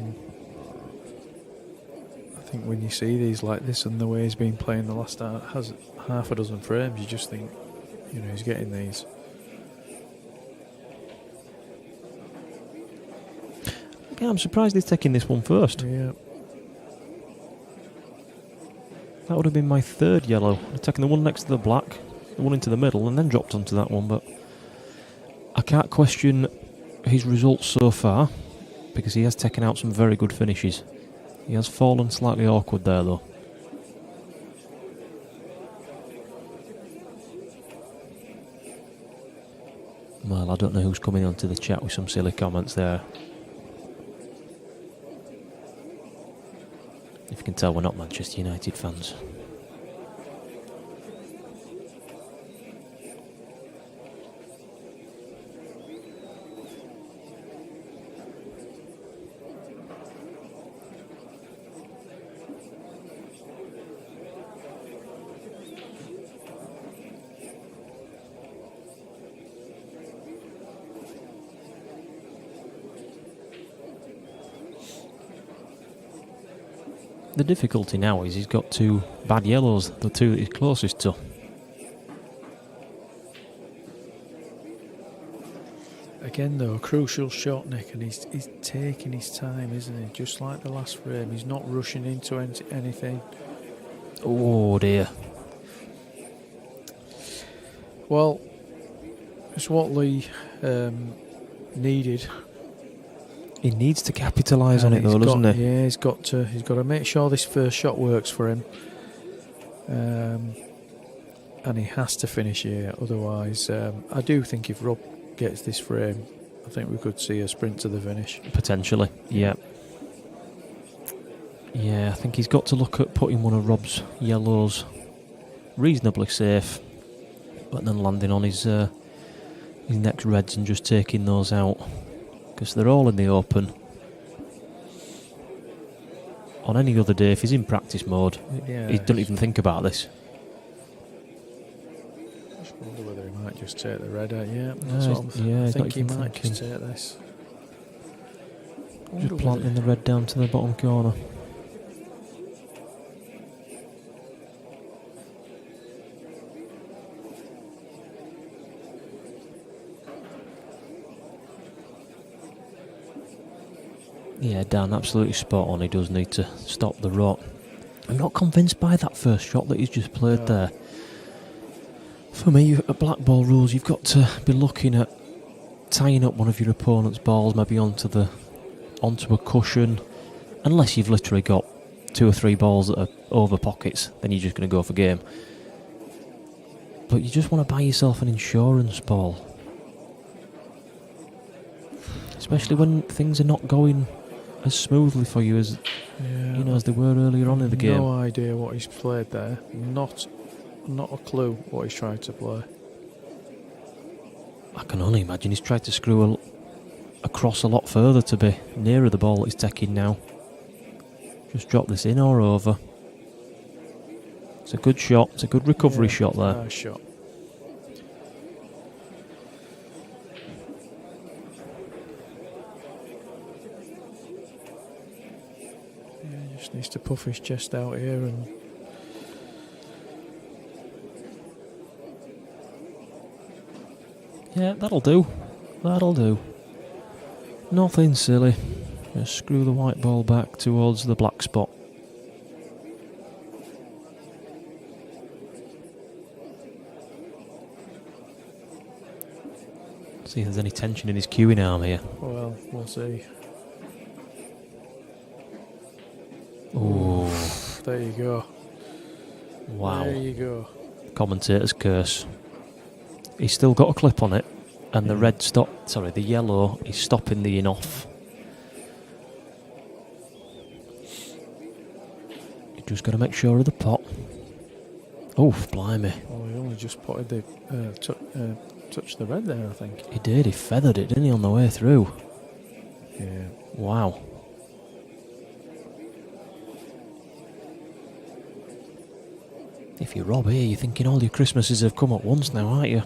think when you see these like this and the way he's been playing the last half a dozen frames, you just think, he's getting these. Yeah, I'm surprised he's taking this one first. Yeah. That would have been my third yellow. I'd taken the one next to the black, the one into the middle, and then dropped onto that one. But I can't question his results so far, because he has taken out some very good finishes. He has fallen slightly awkward there, though. Well, I don't know who's coming onto the chat with some silly comments there. If you can tell, we're not Manchester United fans. The difficulty now is he's got 2 bad yellows, the 2 that he's closest to. Again, though, a crucial shot, Nick, and he's taking his time, isn't he? Just like the last frame, he's not rushing into anything. Oh dear. Well, It's what Lee needed. He needs to capitalise on it, though, doesn't he? Yeah, he's got to make sure this first shot works for him, and he has to finish here. Otherwise, I do think if Rob gets this frame, I think we could see a sprint to the finish. Potentially, yeah. Yeah, I think he's got to look at putting one of Rob's yellows reasonably safe, but then landing on his next reds and just taking those out, because they're all in the open. On any other day, if he's in practice mode, he doesn't even think about this. I just wonder whether he might just take the red out. Yeah, I think he might just take this. Just planting the red down to the bottom corner. Yeah, Dan, absolutely spot on. He does need to stop the rot. I'm not convinced by that first shot that he's just played there. For me, at black ball rules, you've got to be looking at tying up one of your opponent's balls, maybe onto a cushion. Unless you've literally got 2 or 3 balls that are over pockets, then you're just going to go for game. But you just want to buy yourself an insurance ball, especially when things are not going as smoothly for you as as they were earlier on in the game. No idea what he's played there. Not a clue what he's tried to play. I can only imagine he's tried to screw across a lot further to be nearer the ball that he's taking now. Just drop this in or over. It's a good shot. It's a good recovery shot there. Nice shot. Just needs to puff his chest out here and yeah, that'll do. That'll do. Nothing silly. Just screw the white ball back towards the black spot. See if there's any tension in his cueing arm here. Well, we'll see. Ooh. There you go. Wow. There you go. Commentator's curse. He's still got a clip on it, and the yellow is stopping the in off. You just got to make sure of the pot. Oh, blimey. Oh, he only just potted the touched the red there, I think. He did, he feathered it, didn't he, on the way through? Yeah. Wow. If you're Rob here, you're thinking all your Christmases have come at once now, aren't you?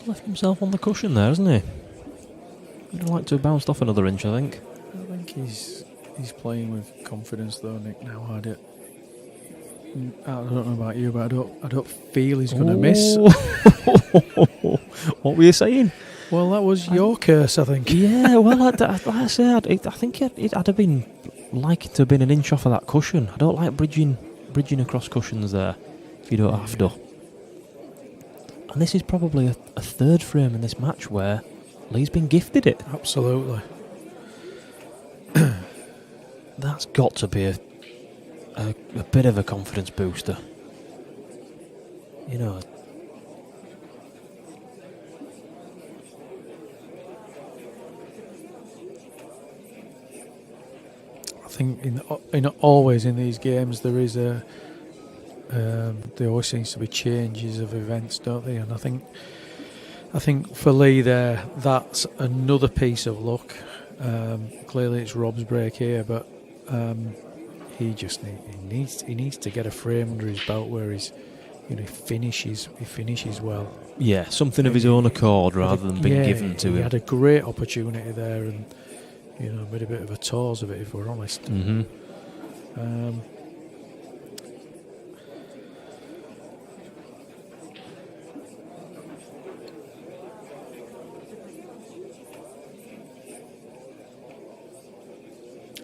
Left himself on the cushion there, hasn't he? He'd like to have bounced off another inch, I think. I think he's playing with confidence though, Nick. Now I don't know about you, but I don't feel he's going to miss. What were you saying? Well, that was your curse, I think. Yeah, well, like I said, I think I'd have been liking to have been an inch off of that cushion. I don't like bridging across cushions there if you don't have to. And this is probably a third frame in this match where Lee's been gifted it. Absolutely. That's got to be a bit of a confidence booster. You know. I think always in these games there is there always seems to be changes of events, don't they? And I think for Lee there, that's another piece of luck. Clearly, it's Rob's break here, but he needs to get a frame under his belt where he finishes well. Yeah, something of his own accord rather than being given to him. He had a great opportunity there, and made a bit of a tours of it, if we're honest. Mm-hmm.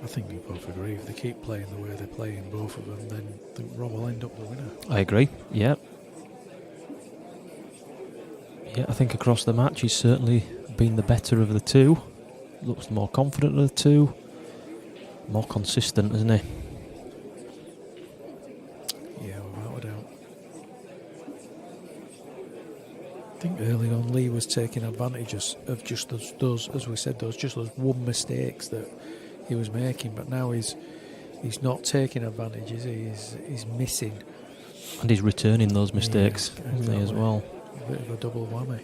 I think we both agree, if they keep playing the way they're playing, both of them, then I think Rob will end up the winner. I agree. Yeah. Yeah, I think across the match he's certainly been the better of the two. Looks more confident of the two. More consistent, isn't he? Yeah, without a doubt. I think early on Lee was taking advantage of just those, as we said, those one mistakes that he was making, but now he's not taking advantage, is he? He's missing. And he's returning those mistakes, yeah, isn't he, as well? A bit of a double whammy.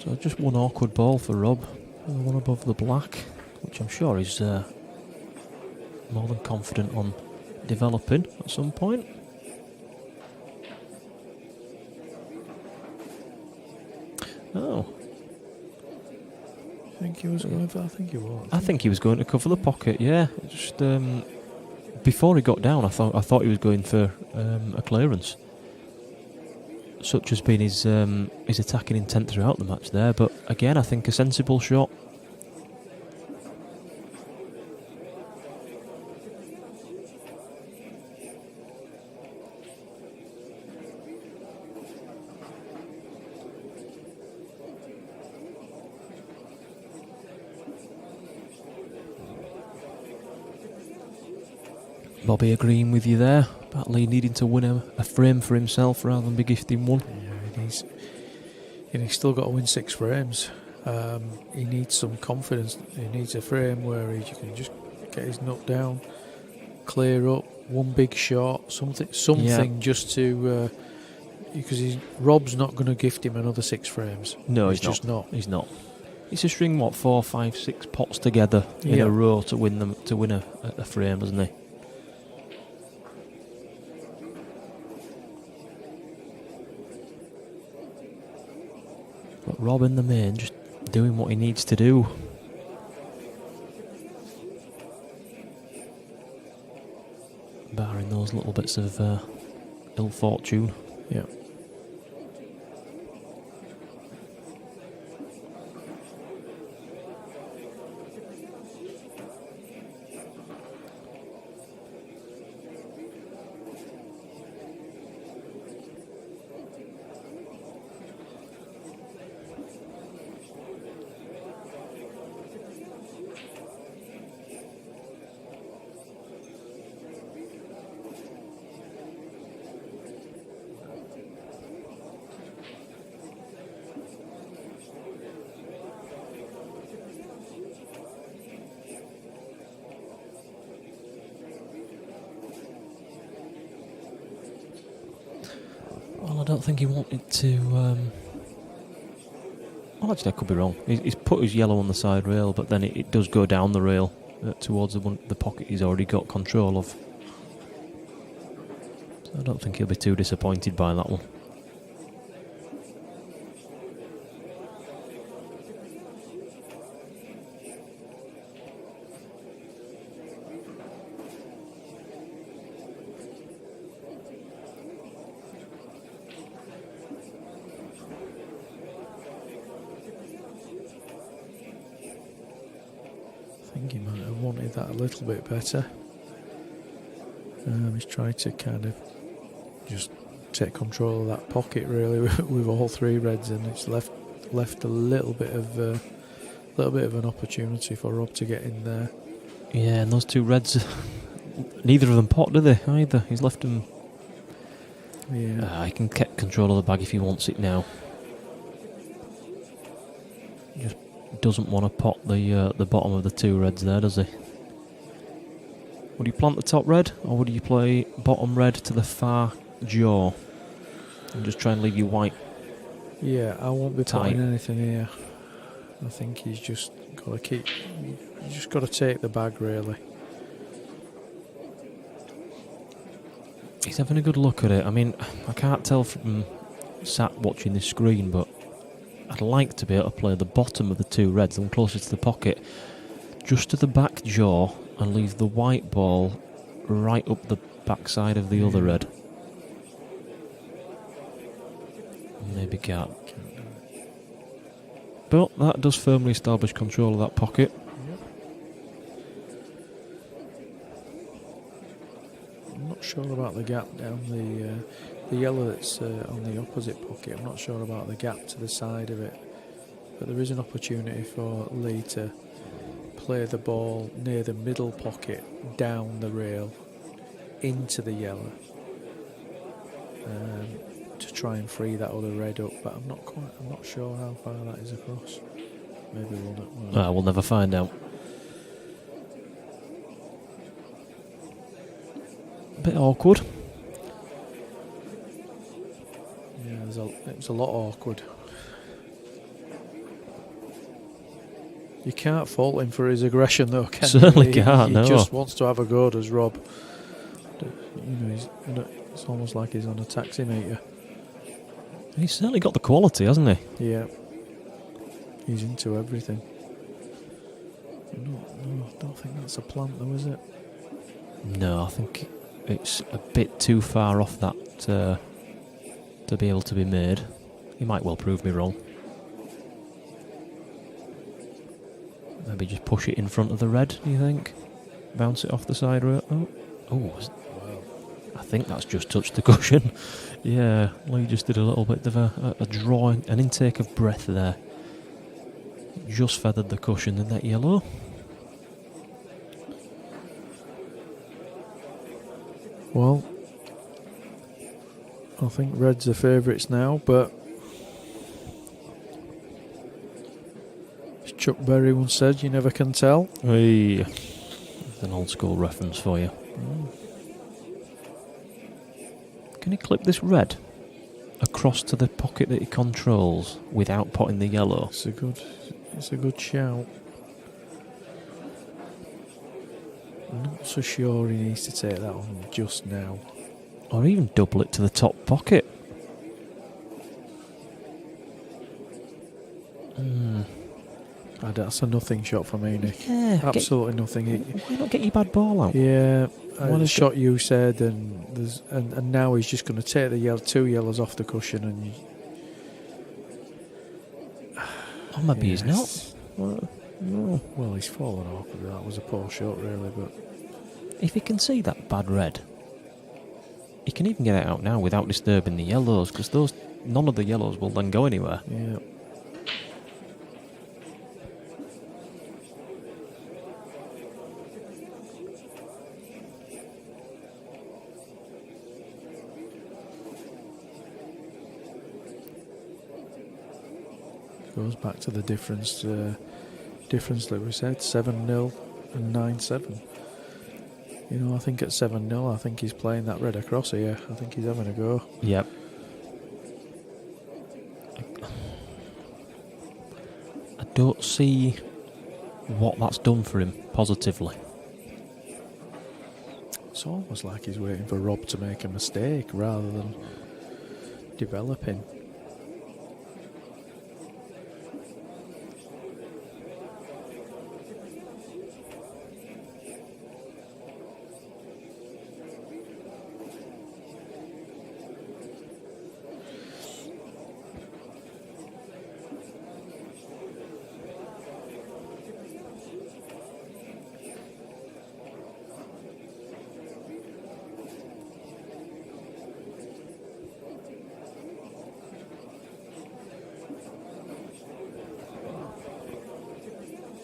So just one awkward ball for Rob, one above the black, which I'm sure he's more than confident on developing at some point. Oh. I think he was going for. I think he was. I think he was going to cover the pocket. Yeah, just before he got down, I thought he was going for a clearance. Such has been his attacking intent throughout the match there. But again, I think a sensible shot. Bobby agreeing with you there about Lee needing to win a frame for himself rather than be gifting one. Yeah, he's still got to win 6 frames. He needs some confidence. He needs a frame where he can just get his nut down, clear up, one big shot, something just to... because Rob's not going to gift him another 6 frames. No, he's just not. He's not. He's to string 4, 5, 6 pots together in a row to win a frame, doesn't he? But Rob in the main just doing what he needs to do. Barring those little bits of ill fortune. Yeah. Well, I don't think he wanted to... Well, actually, I could be wrong. He's put his yellow on the side rail, but then it does go down the rail towards the pocket he's already got control of. So I don't think he'll be too disappointed by that one. I think he might have wanted that a little bit better. He's tried to kind of just take control of that pocket really with all 3 reds, and it's left a little bit of an opportunity for Rob to get in there. Yeah, and those 2 reds, neither of them pot, do they? Either. He's left them. Yeah, He can get control of the bag if he wants it now. Just doesn't want to pot the bottom of the 2 reds there, does he? Would you plant the top red, or would you play bottom red to the far jaw and just try and leave your white? Yeah, I won't be tight. potting anything here. I think he's just got to he's just got to take the bag really. He's having a good look at it. I mean, I can't tell from sat watching this screen, but I'd like to be able to play the bottom of the two reds, the one closest to the pocket, just to the back jaw, and leave the white ball right up the backside of the other red. Maybe can't. But that does firmly establish control of that pocket. I'm not sure about the gap down the yellow that's on the opposite pocket. I'm not sure about the gap to the side of it, but there is an opportunity for Lee to play the ball near the middle pocket, down the rail, into the yellow, to try and free that other red up. But I'm not sure how far that is across. Maybe We'll never find out. A bit awkward. Yeah, it was a lot awkward. You can't fault him for his aggression, though, can you? Certainly can't, no. He just wants to have a go, does Rob. It's almost like he's on a taximeter. He's certainly got the quality, hasn't he? Yeah. He's into everything. No, I don't think that's a plant, though, is it? No, I think it's a bit too far off that to be able to be made. He might well prove me wrong. Maybe just push it in front of the red, do you think? Bounce it off the side rail. Oh, I think that's just touched the cushion. Yeah, Lee just did a little bit of a draw, an intake of breath there. Just feathered the cushion in that yellow. Well, I think red's are favourites now, but as Chuck Berry once said, you never can tell. Hey, that's an old school reference for you. Can he clip this red across to the pocket that he controls without potting the yellow? It's a good shout. I'm not so sure he needs to take that on just now. Or even double it to the top pocket. That's a nothing shot for me, Nick. Yeah, absolutely nothing. Why not get your bad ball out? Yeah, the shot you said, and now he's just going to take the two yellows off the cushion, and or maybe he's not. No. Well, he's fallen awkward. That was a poor shot, really. But if he can see that bad red, he can even get it out now without disturbing the yellows, because none of the yellows will then go anywhere. Yeah. Goes back to the difference that we said, 7-0 and 9-7. You know, I think at 7-0, I think he's playing that red across here. I think he's having a go. Yep. I don't see what that's done for him positively. It's almost like he's waiting for Rob to make a mistake rather than developing.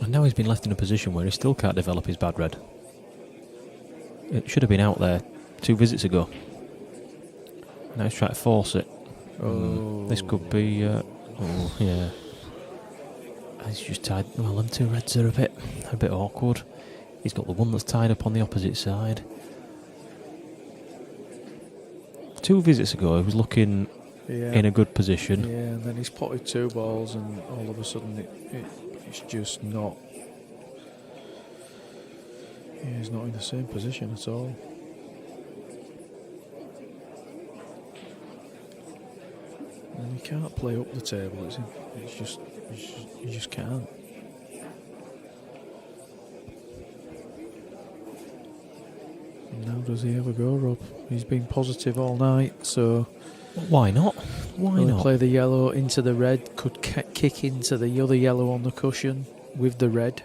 And now he's been left in a position where he still can't develop his bad red. It should have been out there 2 visits ago. Now he's trying to force it. This could be... yeah. He's just tied... Well, them 2 reds are a bit awkward. He's got the one that's tied up on the opposite side. 2 visits ago, he was looking in a good position. Yeah, and then he's potted 2 balls, and all of a sudden it's just not... Yeah, he's not in the same position at all. And you can't play up the table. You just can't. And now does he ever go, Rob? He's been positive all night, so Why not? Why will he not? play the yellow into the red? Could kick into the other yellow on the cushion with the red.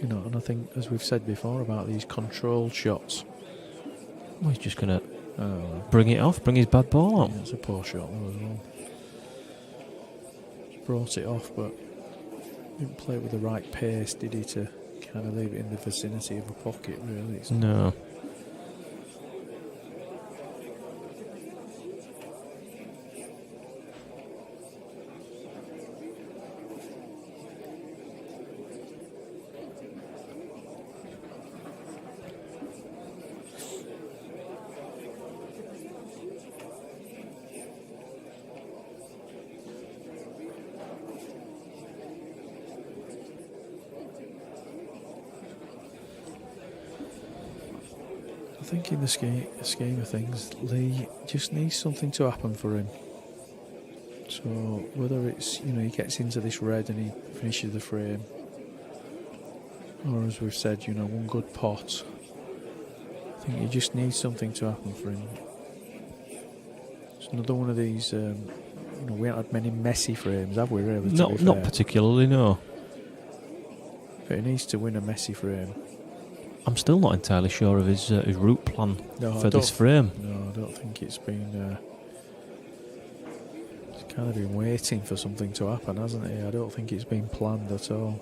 You know, and I think, as we've said before about these control shots, Well, he's just going to bring it off, bring his bad ball out. yeah, it's a poor shot though as well. Brought it off, but didn't play it with the right pace, did he, to kind of leave it in the vicinity of a pocket, really. No. I think in the scheme of things, Lee just needs something to happen for him. So whether it's, you know, he gets into this red and he finishes the frame, or as we've said, you know, one good pot, I think he just needs something to happen for him. It's another one of these, you know, we haven't had many messy frames, have we, really? To be Not fair? particularly, no. But he needs to win a messy frame. I'm still not entirely sure of his route plan for this frame. No, I don't think it's been... he's kind of been waiting for something to happen, hasn't he? I don't think it's been planned at all.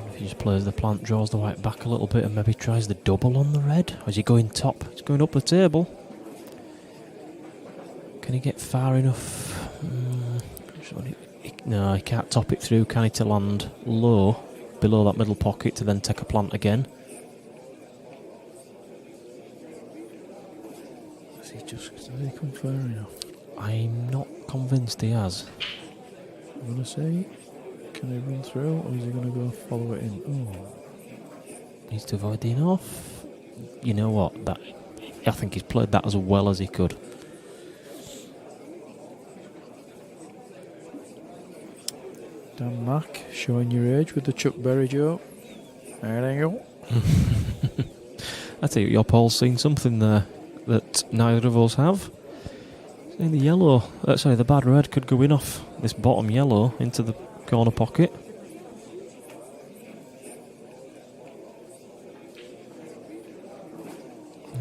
If he just plays the plant, draws the white back a little bit and maybe tries the double on the red. Or is he going top? He's going up the table. Can he get far enough? No, he can't top it through, can he, to land low, below that middle pocket to then take a plant again. Has he come far enough? I'm not convinced he has. I'm going to say, can he run through, or is he going to go follow it in? Oh, Needs to avoid the in-off. You know what? I think he's played that as well as he could. Dan Mack, showing your age with the Chuck Berry joke. There you go. I tell you, your Paul's seen something there that neither of us have. See, the yellow, the bad red could go in off this bottom yellow into the corner pocket.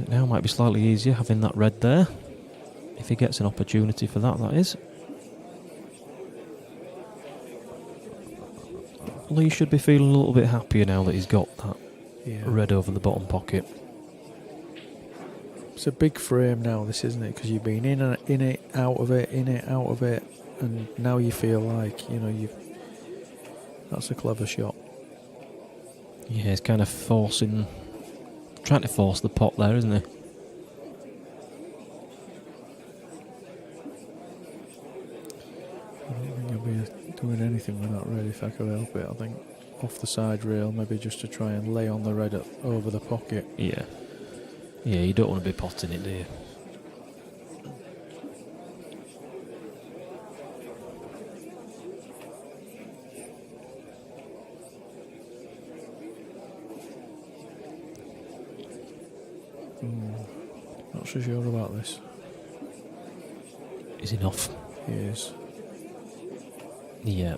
It now might be slightly easier having that red there, if he gets an opportunity for that, that is. Lee should be feeling a little bit happier now that he's got that red over the bottom pocket. It's a big frame now, this, isn't it? Because you've been in it, out of it, in it, out of it, and now you feel like, you know, that's a clever shot. Yeah, he's kind of trying to force the pot there, isn't he? I don't think I'll be doing anything with that red if I could help it. I think off the side rail, maybe just to try and lay on the red over the pocket. Yeah. Yeah, you don't want to be potting it, do you? Not so sure about this. Is enough? He is. Yeah.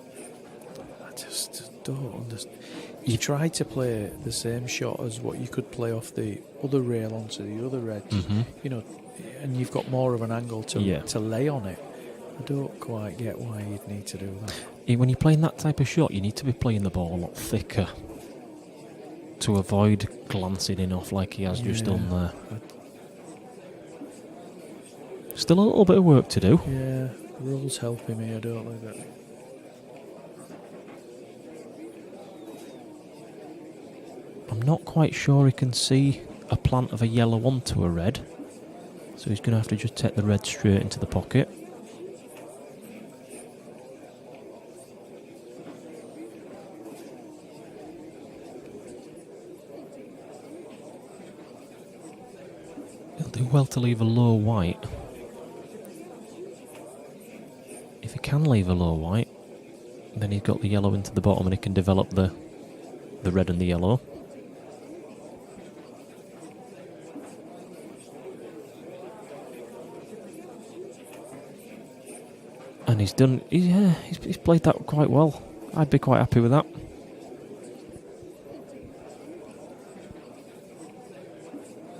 I just don't understand. You try to play the same shot as what you could play off the other rail onto the other red, you know, and you've got more of an angle to lay on it. I don't quite get why you'd need to do that. When you're playing that type of shot, you need to be playing the ball a lot thicker to avoid glancing in off like he has just done there. Still a little bit of work to do. Yeah, the rules helping me, I don't like that. I'm not quite sure he can see a plant of a yellow onto a red, so he's going to have to just take the red straight into the pocket. well to leave a low white. If he can leave a low white, then he's got the yellow into the bottom and he can develop the red and the yellow. And he's done. He's played that quite well. I'd be quite happy with that.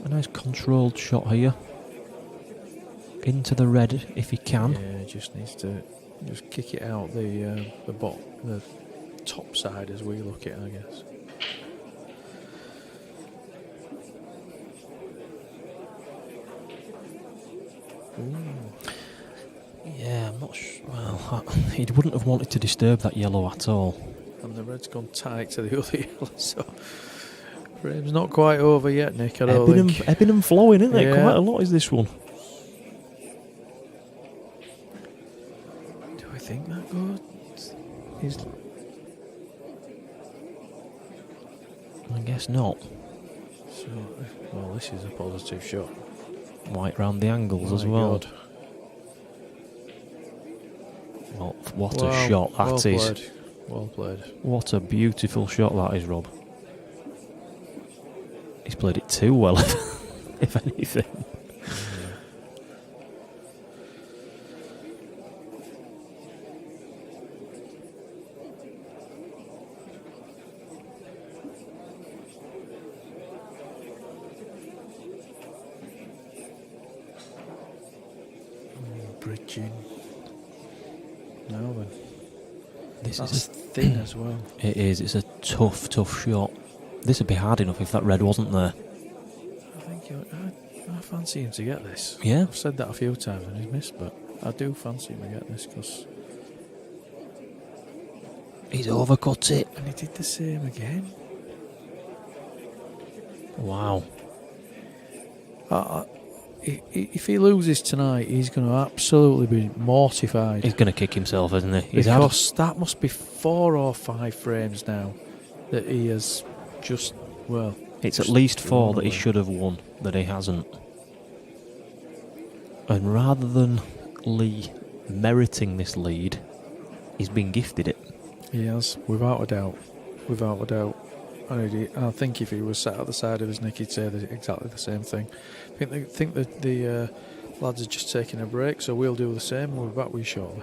A nice controlled shot here. Into the red if he can. Yeah, just needs to just kick it out the top side as we look at it, I guess. Yeah, I'm not sure. Well, he wouldn't have wanted to disturb that yellow at all. And the red's gone tight to the other yellow, so frame's not quite over yet, Nick. I don't think. Ebbing and flowing, isn't it? Yeah. Quite a lot is this one. Do I think that good? I guess not. So, well, this is a positive shot. White round the angles as My well. God. Well, what Wow, a shot that is. Played. Well played. What a beautiful shot that is, Rob. He's played it too well, if anything. Bridging. Now then. This That's is thin as well. It is. It's a tough shot. This would be hard enough if that red wasn't there. I think I fancy him to get this. Yeah. I've said that a few times and he's missed, but I do fancy him to get this because. He's overcut it. And he did the same again. Wow. If he loses tonight, he's going to absolutely be mortified. He's going to kick himself, isn't he? Because that must be 4 or 5 frames now that he has just, well... It's at least 4 that he should have won, that he hasn't. And rather than Lee meriting this lead, he's been gifted it. He has, without a doubt. Without a doubt. I think if he was sat at the side of his Nick, he'd say exactly the same thing. I think that the lads are just taking a break, so we'll do the same. We'll be back with you shortly.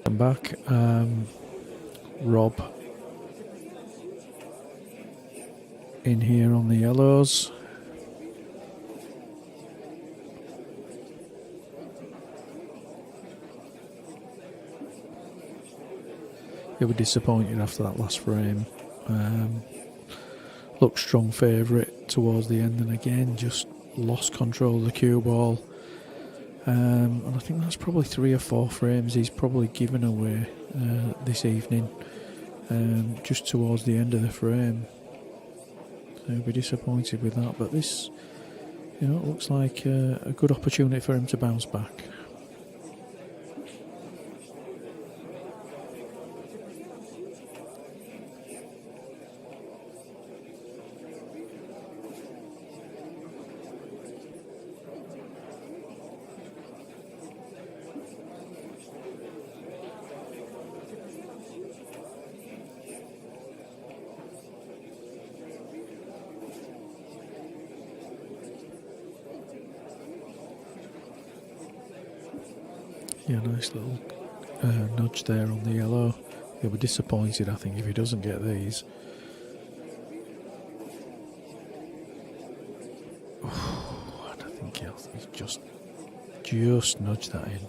I'm back. Rob in here on the yellows. He was disappointed after that last frame. Looked strong favourite towards the end, and again just lost control of the cue ball. And I think that's probably 3 or 4 frames he's probably given away this evening, just towards the end of the frame. So he'll be disappointed with that, but this, it looks like a good opportunity for him to bounce back. Yeah, nice little nudge there on the yellow. He'll be disappointed, I think, if he doesn't get these. I don't think he's just nudged that in.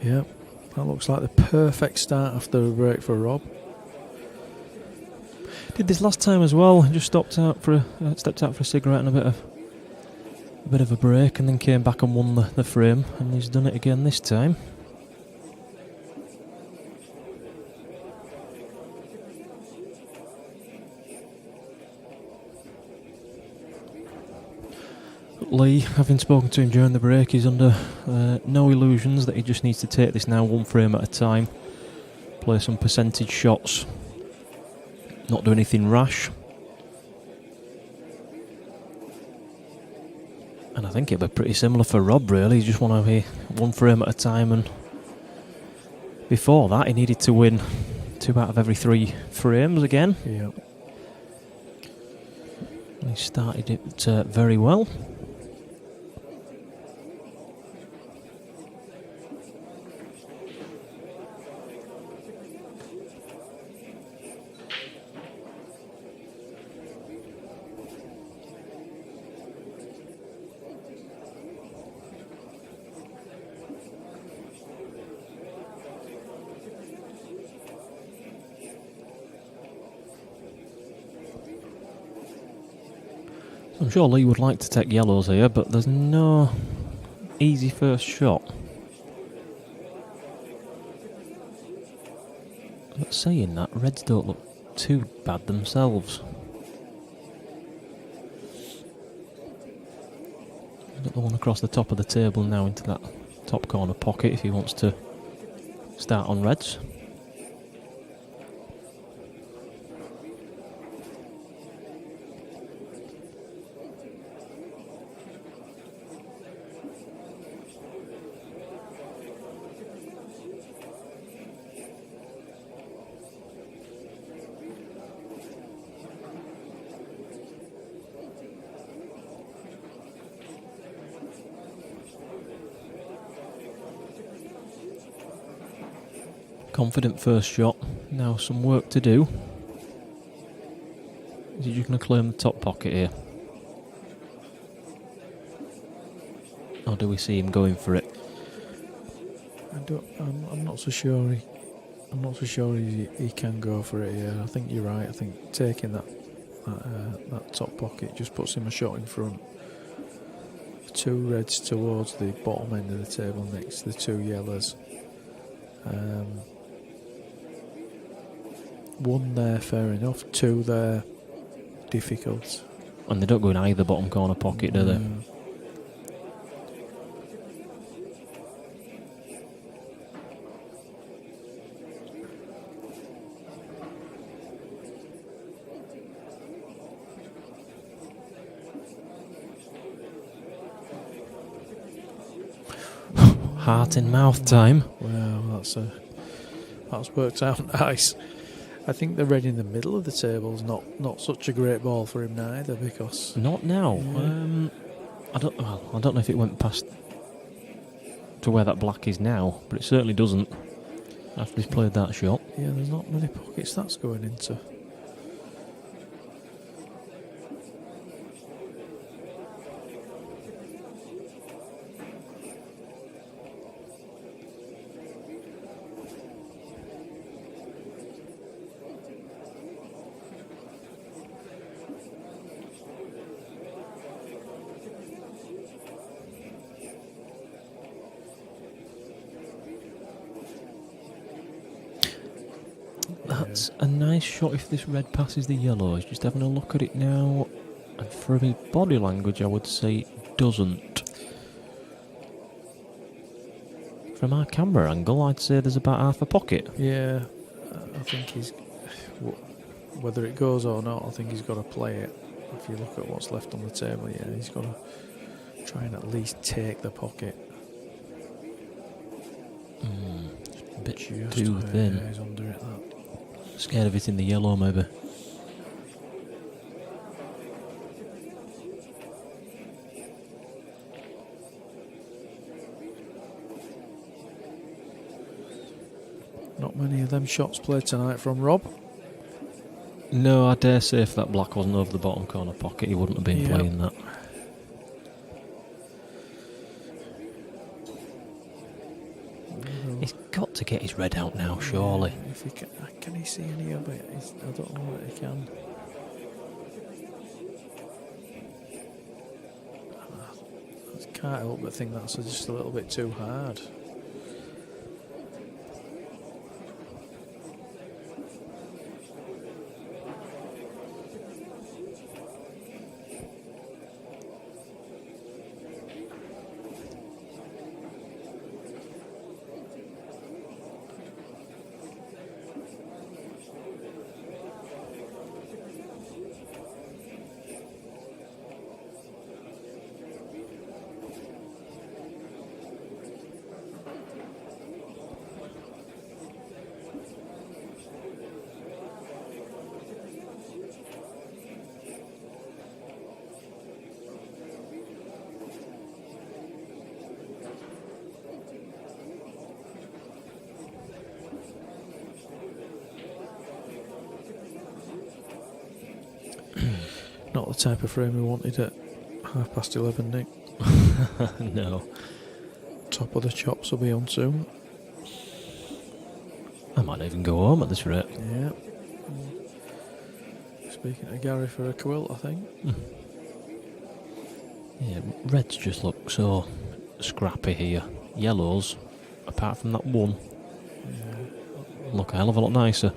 Yep, that looks like the perfect start after a break for Rob. Did this last time as well. Just stepped out for a cigarette and a bit of a break, and then came back and won the frame. And he's done it again this time. Lee, having spoken to him during the break, he's under no illusions that he just needs to take this now 1 frame at a time, play some percentage shots, not do anything rash. And I think it'll be pretty similar for Rob, really. He just want to be 1 frame at a time, and before that he needed to win 2 out of every 3 frames again. Yep. He started it very well. I'm sure Lee would like to take yellows here, but there's no easy first shot. But saying that, reds don't look too bad themselves. Got the one across the top of the table now into that top corner pocket if he wants to start on reds. Confident first shot, now some work to do. Is he just going to claim the top pocket here? Or do we see him going for it? I'm not so sure. I'm not so sure he can go for it here. I think you're right. I think taking that top pocket just puts him a shot in front. 2 reds towards the bottom end of the table next to the 2 yellows. 1 there, fair enough. 2 there, difficult. And they don't go in either bottom corner pocket, do they? Heart in mouth time. Wow, that's worked out nice. I think the red in the middle of the table's not such a great ball for him neither, because Not now. Yeah. I don't know if it went past to where that black is now, but it certainly doesn't after he's played that shot. yeah, there's not many pockets that's going into. That's a nice shot if this red passes the yellow. He's just having a look at it now, and from his body language, I would say it doesn't. From our camera angle, I'd say there's about half a pocket. Yeah, I think he's... Whether it goes or not, I think he's got to play it. If you look at what's left on the table, yeah, he's got to try and at least take the pocket. A bit Just too thin. Yeah, he's under it, that. Scared of it in the yellow, maybe. Not many of them shots played tonight from Rob. No, I dare say if that black wasn't over the bottom corner pocket, he wouldn't have been Yep. playing that. He's got to get his red out now, surely. If he can he see any of it? I don't know that he can. I can't help but think that's just a little bit too hard. Not the type of frame we wanted at 11:30, Nick. No. Top of the chops will be on soon. I might even go home at this rate. Yeah. Speaking to Gary for a quilt, I think. Yeah, reds just look so scrappy here. Yellows, apart from that one, look a hell of a lot nicer.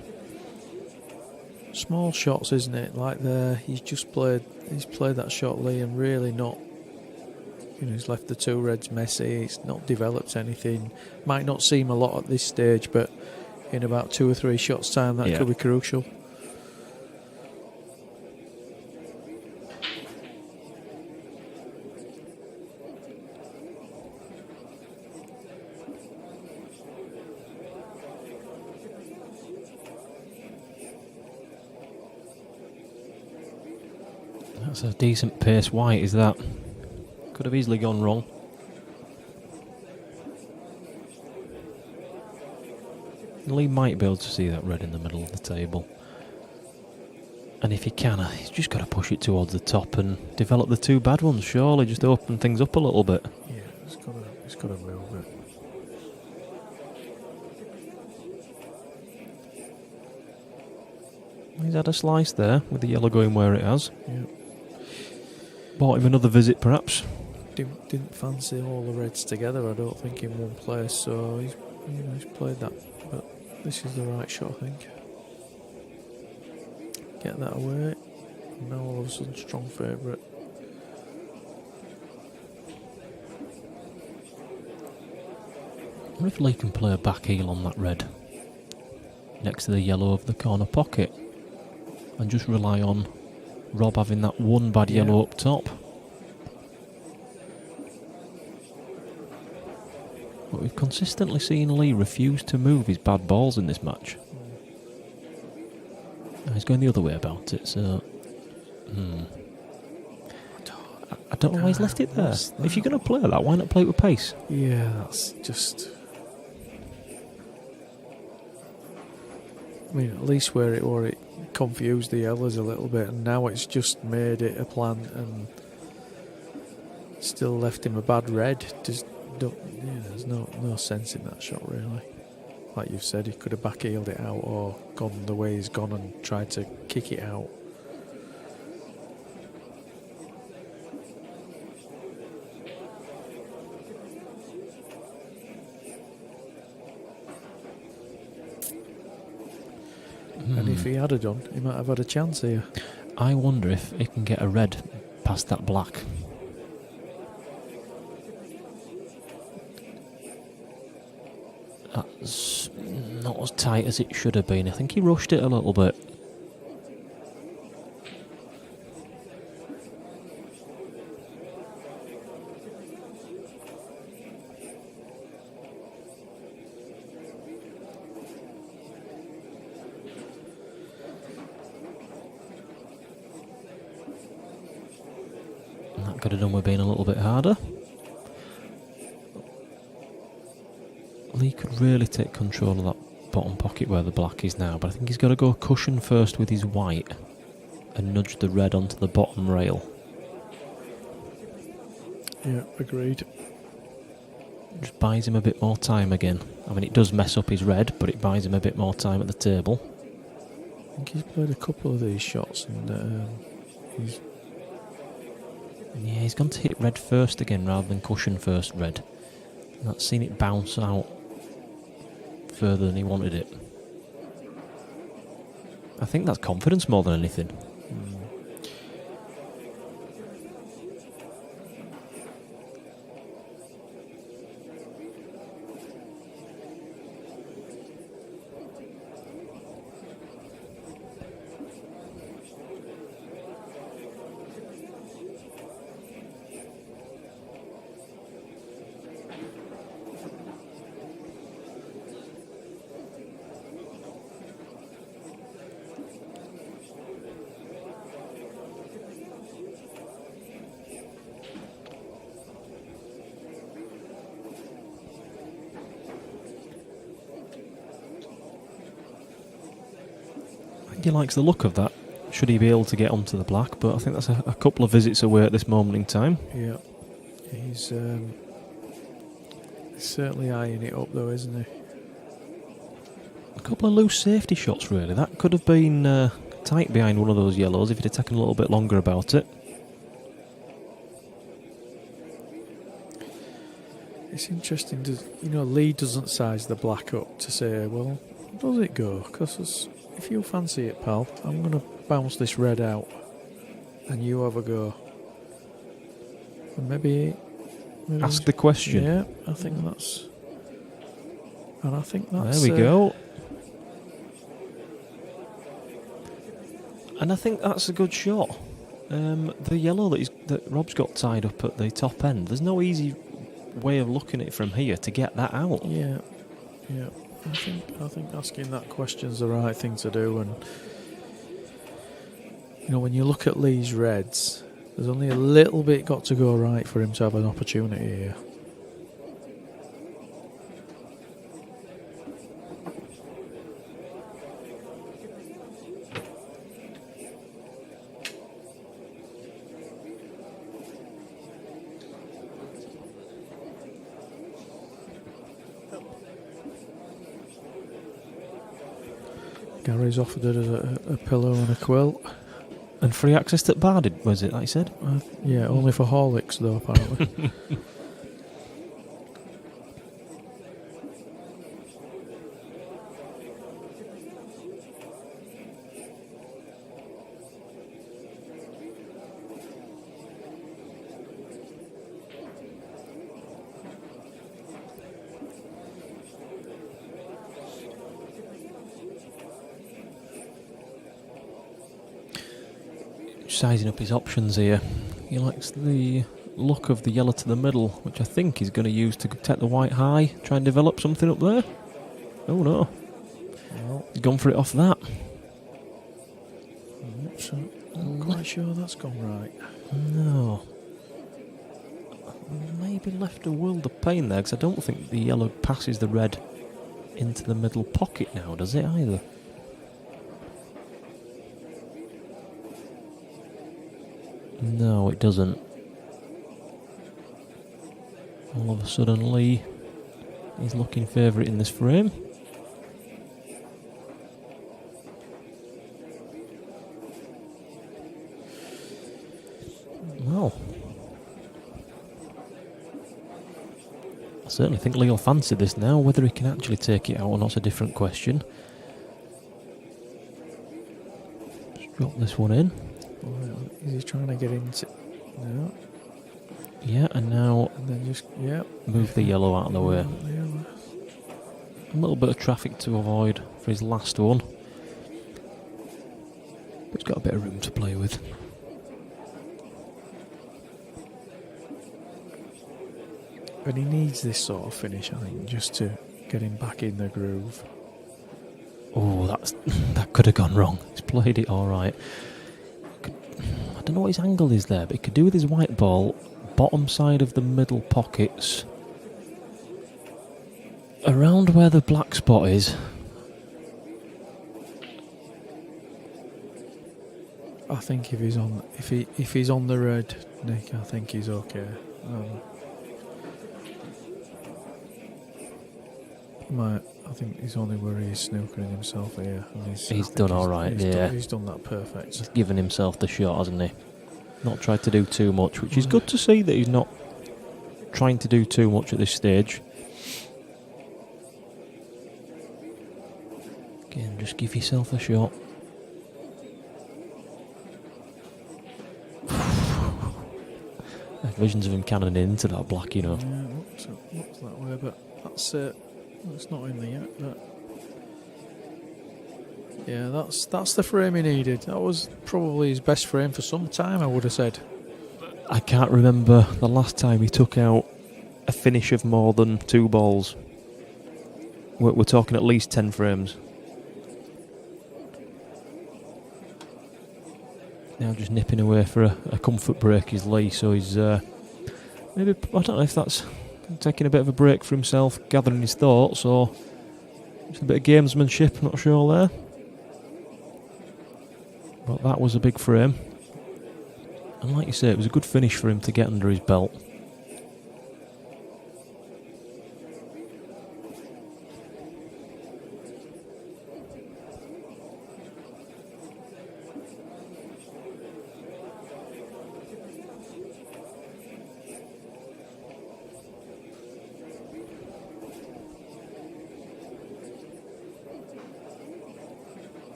Small shots, isn't it? Like there, he's played that shot, Lee, and really not. He's left the two reds messy. He's not developed anything. Might not seem a lot at this stage, but in about 2 or 3 shots' time, that could be crucial. That's a decent pace white, is that? Could have easily gone wrong. Lee might be able to see that red in the middle of the table. And if he can, he's just got to push it towards the top and develop the two bad ones, surely. Just open things up a little bit. Yeah, it's got to move it. He's had a slice there, with the yellow going where it has. Yeah. Bought him another visit, perhaps. Didn't fancy all the reds together, I don't think, in one place, so he's played that. But this is the right shot, I think. Get that away. Now all of a sudden, strong favourite. I wonder if Lee can play a back heel on that red next to the yellow of the corner pocket and just rely on Rob having that one bad yellow up top. But we've consistently seen Lee refuse to move his bad balls in this match. He's going the other way about it, so... I don't know why he's left it there. If you're going to play that, why not play it with pace? Yeah, that's just... I mean, at least where it confused the yellows a little bit, and now it's just made it a plant and still left him a bad red. Just don't, there's no sense in that shot, really. Like you've said, he could have back-heeled it out or gone the way he's gone and tried to kick it out. And if he had done, he might have had a chance here. I wonder if he can get a red past that black. That's not as tight as it should have been. I think he rushed it a little bit. That could have done with being a little bit harder. Lee could really take control of that bottom pocket where the black is now, but I think he's got to go cushion first with his white and nudge the red onto the bottom rail. Yeah, agreed. Just buys him a bit more time again. I mean, it does mess up his red, but it buys him a bit more time at the table. I think he's played a couple of these shots and he's gone to hit red first again rather than cushion first red. And that's seen it bounce out further than he wanted it. I think that's confidence more than anything. He likes the look of that, should he be able to get onto the black, but I think that's a couple of visits away at this moment in time. Yeah, he's certainly eyeing it up though, isn't he? A couple of loose safety shots really. That could have been tight behind one of those yellows if he'd have taken a little bit longer about it. It's interesting, Lee doesn't size the black up to say, well, does it go? Because if you fancy it, pal, I'm going to bounce this red out and you have a go. And maybe Ask the question. Yeah, I think that's... And I think that's... There we go. And I think that's a good shot. The yellow that Rob's got tied up at the top end, there's no easy way of looking at it from here to get that out. Yeah. I think asking that question's the right thing to do, and when you look at Lee's reds, there's only a little bit got to go right for him to have an opportunity here. Gary's offered it a pillow and a quilt. And free access to Barded, was it, like you said? Yeah, only for Horlicks though, apparently. Sizing up his options here. He likes the look of the yellow to the middle, which I think he's going to use to take the white high, try and develop something up there. Oh no. Well, He's gone for it off that. Not quite sure that's gone right. No. Maybe left a world of pain there, because I don't think the yellow passes the red into the middle pocket now, does it either? No, it doesn't. All of a sudden, Lee is looking favourite in this frame. Well, I certainly think Lee will fancy this now. Whether he can actually take it out or not's a different question. Just drop this one in. Is he trying to get into... No. Yeah, and now And then just... move the yellow out of the way. The yellow. A little bit of traffic to avoid for his last one. But he's got a bit of room to play with. And he needs this sort of finish, I think, just to get him back in the groove. Oh, that could have gone wrong. He's played it all right. I don't know what his angle is there, but he could do with his white ball, bottom side of the middle pockets, around where the black spot is. I think if he's on the red, Nick, I think he's okay. I think he's only where he's snookering himself here. And He's done all right, yeah. He's done that perfect. He's given himself the shot, hasn't he? Not tried to do too much, which is good to see that he's not trying to do too much at this stage. Again, just give yourself a shot. I have visions of him cannoning into that black, you know. Yeah, looks that way, but that's not in there yet. But yeah, that's the frame he needed. That was probably his best frame for some time, I would have said. I can't remember the last time he took out a finish of more than 2 balls. We're talking at least 10 frames. Now just nipping away for a comfort break is Lee, so he's maybe, I don't know if that's taking a bit of a break for himself, gathering his thoughts, or just a bit of gamesmanship, not sure there. But that was a big frame. And like you say, it was a good finish for him to get under his belt.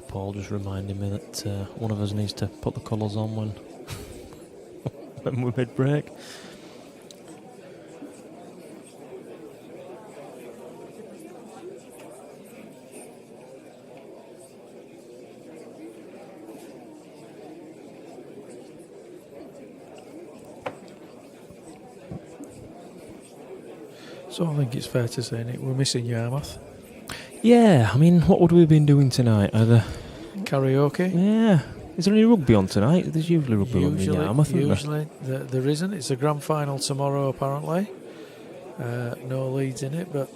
Paul just reminding me that one of us needs to put the colours on when we're mid-break. So I think it's fair to say, Nick, we're missing Yarmouth. Yeah, I mean, what would we have been doing tonight? Either Karaoke? Yeah. Is there any rugby on tonight? There's usually rugby on in Yarmouth, isn't there? Usually there isn't. It's a grand final tomorrow, apparently. No leads in it, but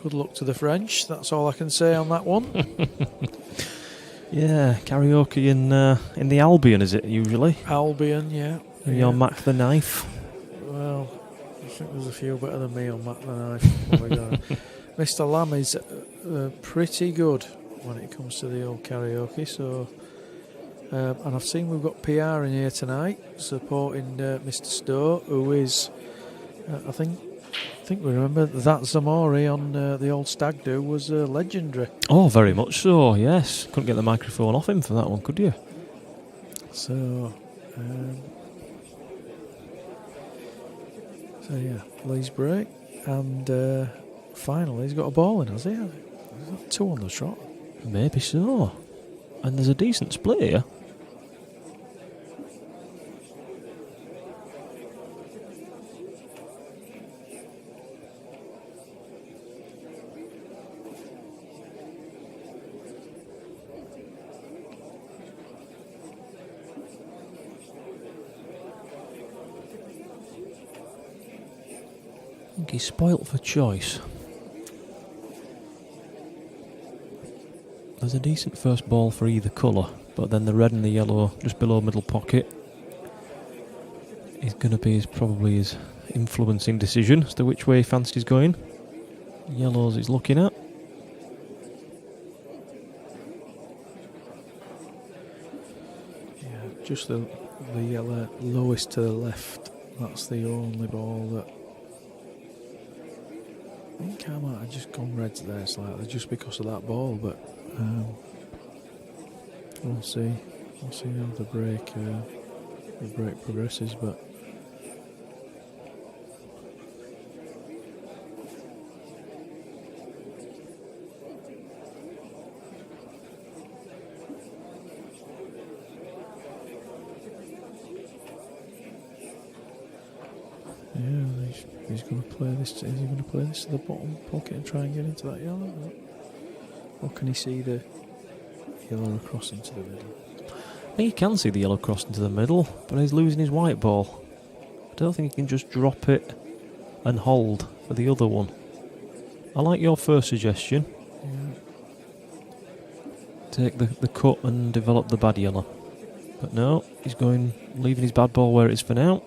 good luck to the French. That's all I can say on that one. Yeah, karaoke in the Albion, is it usually? Albion, yeah. And you're Mac the Knife. Well, I think there's a few better than me on Mac the Knife. Mr. Lamb is pretty good when it comes to the old karaoke. So, and I've seen we've got PR in here tonight supporting Mr. Stowe, who is, I think we remember that Zamori on the old Stag Do was legendary. Oh, very much so. Yes, couldn't get the microphone off him for that one, could you? So yeah, Lee's break, and finally he's got a ball in, has he? He's got 2 on the trot. Maybe so. And there's a decent split here. think he's spoilt for choice. There's a decent first ball for either colour, but then the red and the yellow just below middle pocket is going to be probably his influencing decision as to which way he fancies going. Yellows he's looking at. Yeah, just the yellow lowest to the left. That's the only ball that. I think I might have just gone reds there slightly just because of that ball, but we'll see. We'll see how the break progresses, but. He's going to play this. Is he going to play this to the bottom pocket and try and get into that yellow? Or can he see the yellow across into the middle? I think he can see the yellow cross into the middle, but he's losing his white ball. I don't think he can just drop it and hold for the other one. I like your first suggestion. Yeah. Take the cut and develop the bad yellow. But no, he's leaving his bad ball where it is for now.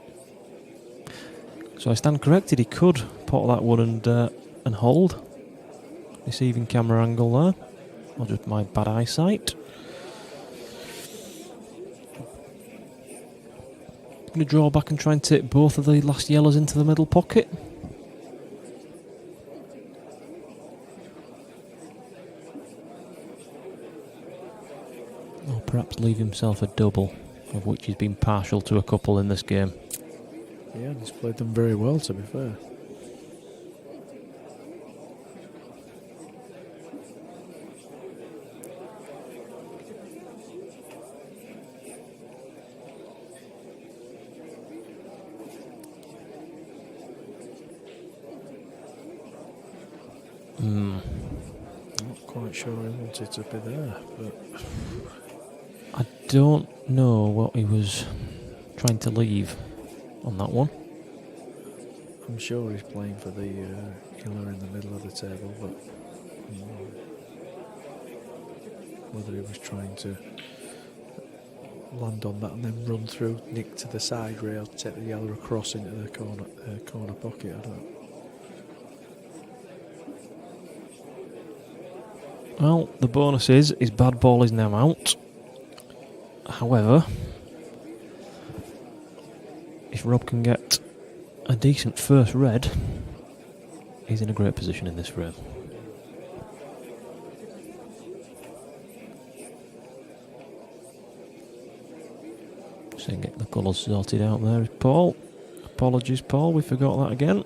So I stand corrected, he could pot that one and hold. Receiving camera angle there. Or just my bad eyesight. Going to draw back and try and take both of the last yellows into the middle pocket. Or perhaps leave himself a double, of which he's been partial to a couple in this game. Yeah, he's played them very well, to be fair. Not quite sure he wanted to be there, but I don't know what he was trying to leave on that one. I'm sure he's playing for the yellow in the middle of the table, but whether he was trying to land on that and then run through, nick to the side rail, take the yellow across into the corner pocket, I don't know. Well, the bonus is his bad ball is now out. However, if Rob can get a decent first red, he's in a great position in this frame. So get the colours sorted out there, Paul. Apologies, Paul, we forgot that again.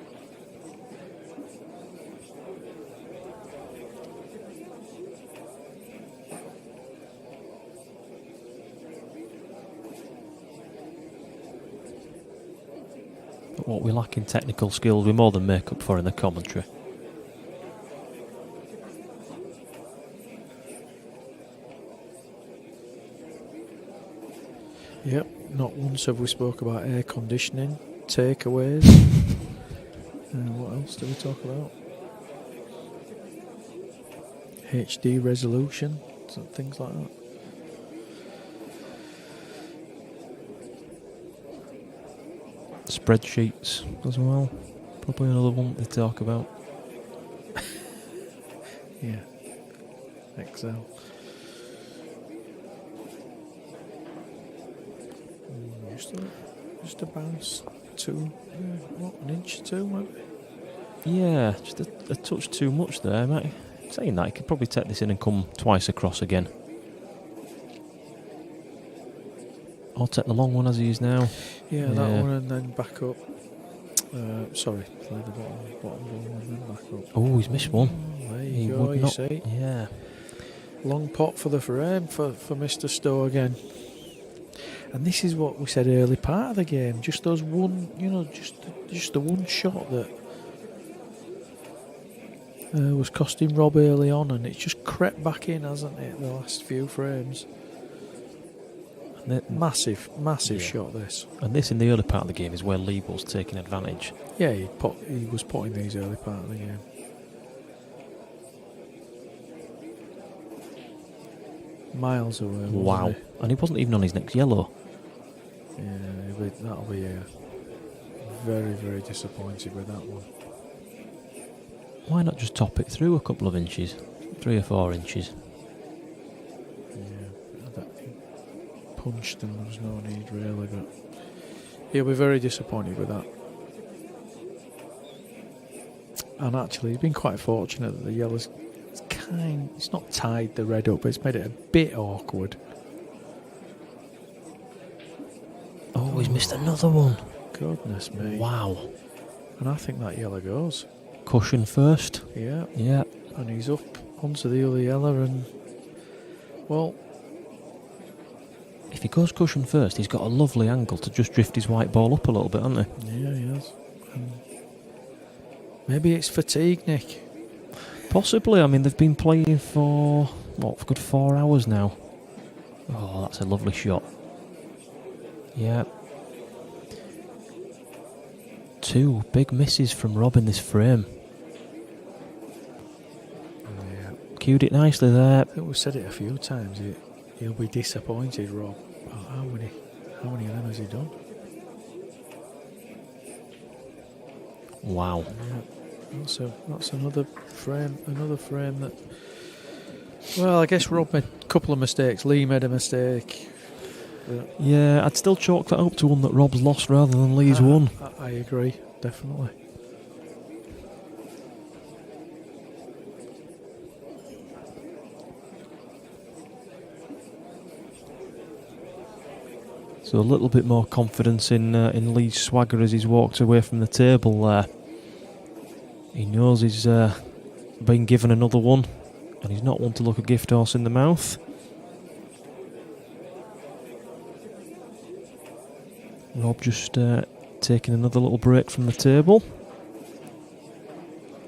But what we lack in technical skills, we more than make up for in the commentary. Yep, not once have we spoke about air conditioning, takeaways. What else do we talk about? HD resolution, things like that. Spreadsheets as well. Probably another one to talk about. Yeah, Excel. Just a bounce an inch or two, maybe. Yeah, just a touch too much there, mate. Saying that, he could probably take this in and come twice across again. Or take the long one as he is now. Yeah, that one and then back up. Sorry, play the bottom ball and then back up. Oh, he's missed one. There He you go, would you not, see. Yeah. Long pot for the frame for Mr. Stowe again. And this is what we said early part of the game. Just those one, just the one shot that was costing Rob early on, and it's just crept back in, hasn't it? The last few frames. Massive Yeah. shot this. And this in the early part of the game is where Liebel's taking advantage. Yeah, he was put in these early part of the game. Miles away. Wasn't Wow. he? And he wasn't even on his next yellow. Yeah, that'll be very, very disappointed with that one. Why not just top it through a couple of inches? 3 or 4 inches. Yeah, he punched and there was no need really, but he'll be very disappointed with that. And actually, he's been quite fortunate that the yellow's it's not tied the red up, but it's made it a bit awkward. Oh, he's missed another one. Goodness me. Wow. And I think that yellow goes. Cushion first. Yeah. Yeah. And he's up onto the other yellow and, well, If he goes cushion first, he's got a lovely angle to just drift his white ball up a little bit, hasn't he? yeah, he has. And maybe it's fatigue, Nick. Possibly. I mean, they've been playing for, a good 4 hours now. Oh, that's a lovely shot. Yeah. 2 big misses from Rob in this frame. Yeah. Cued it nicely there. I think we've said it a few times. He'll be disappointed, Rob. Oh, how many of them has he done? Wow. Yeah. That's another frame that. Well, I guess Rob made a couple of mistakes. Lee made a mistake. Yeah, I'd still chalk that up to one that Rob's lost rather than Lee's won. I agree, definitely. So a little bit more confidence in Lee's swagger as he's walked away from the table there. He knows he's been given another one, and he's not one to look a gift horse in the mouth. Rob just taking another little break from the table.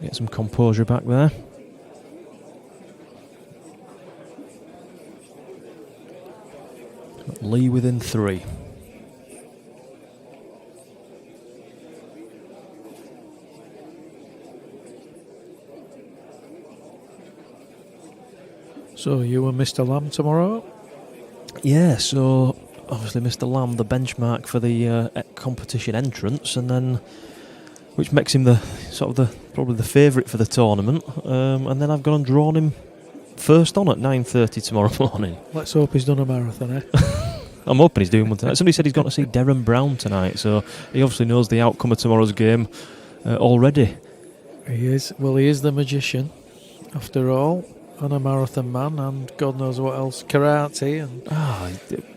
Get some composure back there. Lee within 3. So you and Mr. Lamb tomorrow? Yeah, so obviously Mr. Lamb, the benchmark for the competition entrance, and then which makes him probably the favourite for the tournament. And then I've gone and drawn him first on at 9:30 tomorrow morning. Let's hope he's done a marathon, eh? I'm hoping he's doing one tonight. Somebody said he's going to see Darren Brown tonight, so he obviously knows the outcome of tomorrow's game already. He is. Well, he is the magician, after all, and a marathon man, and God knows what else, karate, and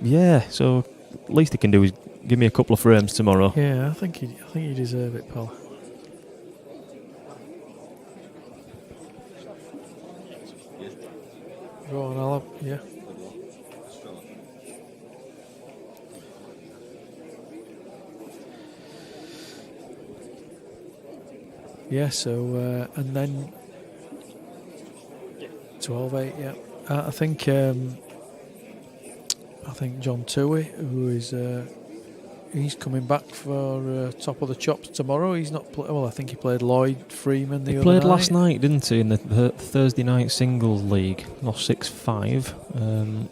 Yeah. So least he can do is give me a couple of frames tomorrow. yeah, I think you deserve it, pal. Go on, Alan. Yeah. Yeah, so, and then 12-8, yeah. I think John Toohey, who is, he's coming back for Top of the Chops tomorrow. He's not, I think he played Lloyd Freeman the other night. He played last night, didn't he, in the Thursday night singles league. Lost 6-5,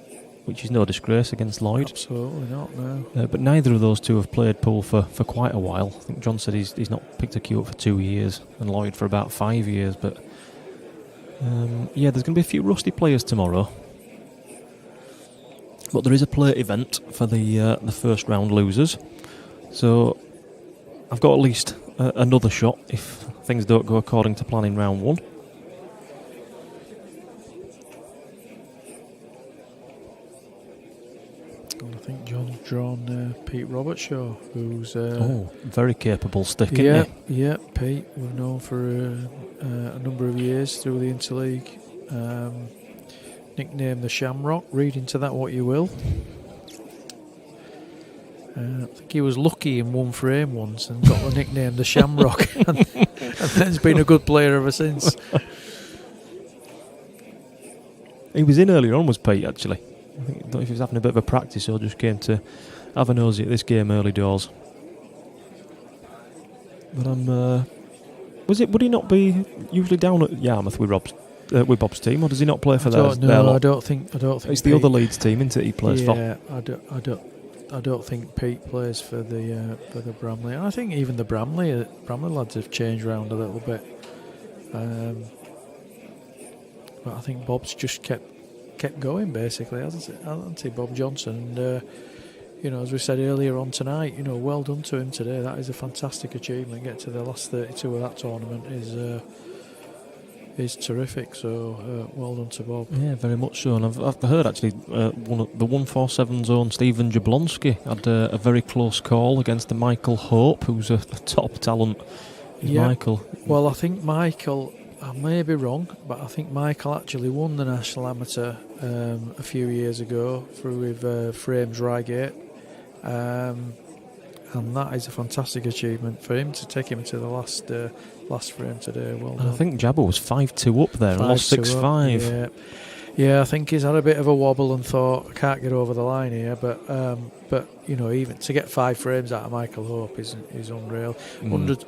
which is no disgrace against Lloyd. Absolutely not, no. But neither of those two have played pool for quite a while. I think John said he's not picked a cue up for 2 years, and Lloyd for about 5 years. But yeah, there's going to be a few rusty players tomorrow. But there is a play event for the first round losers. So I've got at least another shot if things don't go according to plan in round 1. And I think John's drawn Pete Robertshaw, who's... very capable stick, yeah, isn't he? yeah, Pete, we've known for a number of years through the Interleague. Nicknamed the Shamrock, read into that what you will. I think he was lucky in one frame once and got the nickname the Shamrock, and then's been a good player ever since. He was in earlier on, was Pete, actually. I don't know if he was having a bit of a practice or just came to have a nosy at this game early doors. But would he not be usually down at Yarmouth with Bob's team, or does he not play for theirs? No, I don't think. It's the other Leeds team, isn't it? He plays for. Yeah, I don't think Pete plays for the Bramley. And I think even the Bramley lads have changed around a little bit. But I think Bob's just kept going basically, hasn't he, Bob Johnson? And as we said earlier on tonight, well done to him today. That is a fantastic achievement. Get to the last 32 of that tournament is terrific. So well done to Bob. Yeah, very much so. And I've heard actually one of the 147's own Stephen Jablonski had a very close call against the Michael Hope, who's a top talent. Yeah. Michael. Well, I think Michael, I may be wrong, but I think Michael actually won the National Amateur a few years ago through with Frames Reigate. And that is a fantastic achievement for him to take him to the last frame today. Well done. I think Jabba was 5-2 up there and lost 6-5. Yeah, I think he's had a bit of a wobble and thought, I can't get over the line here. But even to get 5 frames out of Michael Hope is unreal.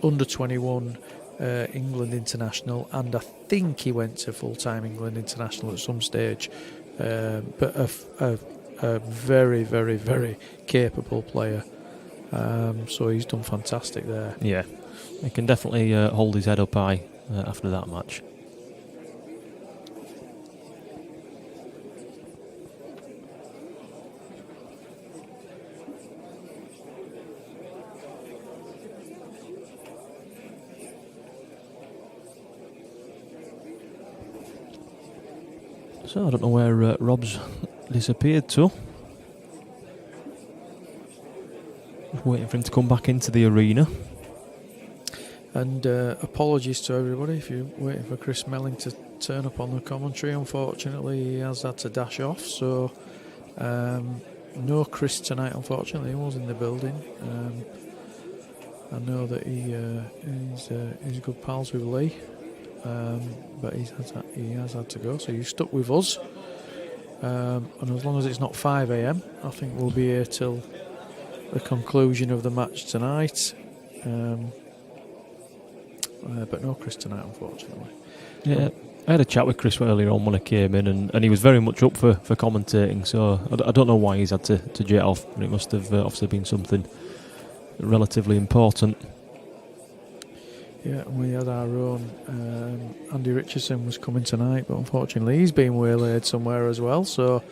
Under 21 England international, and I think he went to full-time England international at some stage. But a very, very, very capable player. So he's done fantastic there. Yeah, he can definitely hold his head up high after that match. So I don't know where Rob's disappeared to. Just waiting for him to come back into the arena. And apologies to everybody if you're waiting for Chris Melling to turn up on the commentary. Unfortunately, he has had to dash off. So no Chris tonight, unfortunately. He was in the building. I know that he's good pals with Lee. But he has had to go, so you stuck with us, and as long as it's not 5 a.m, I think we'll be here till the conclusion of the match tonight. But no Chris tonight, unfortunately. Yeah, I had a chat with Chris earlier on when I came in, and he was very much up for commentating, so I don't know why he's had to jet off, but it must have obviously been something relatively important. Yeah, and we had our own Andy Richardson was coming tonight, but unfortunately he's been waylaid somewhere as well. So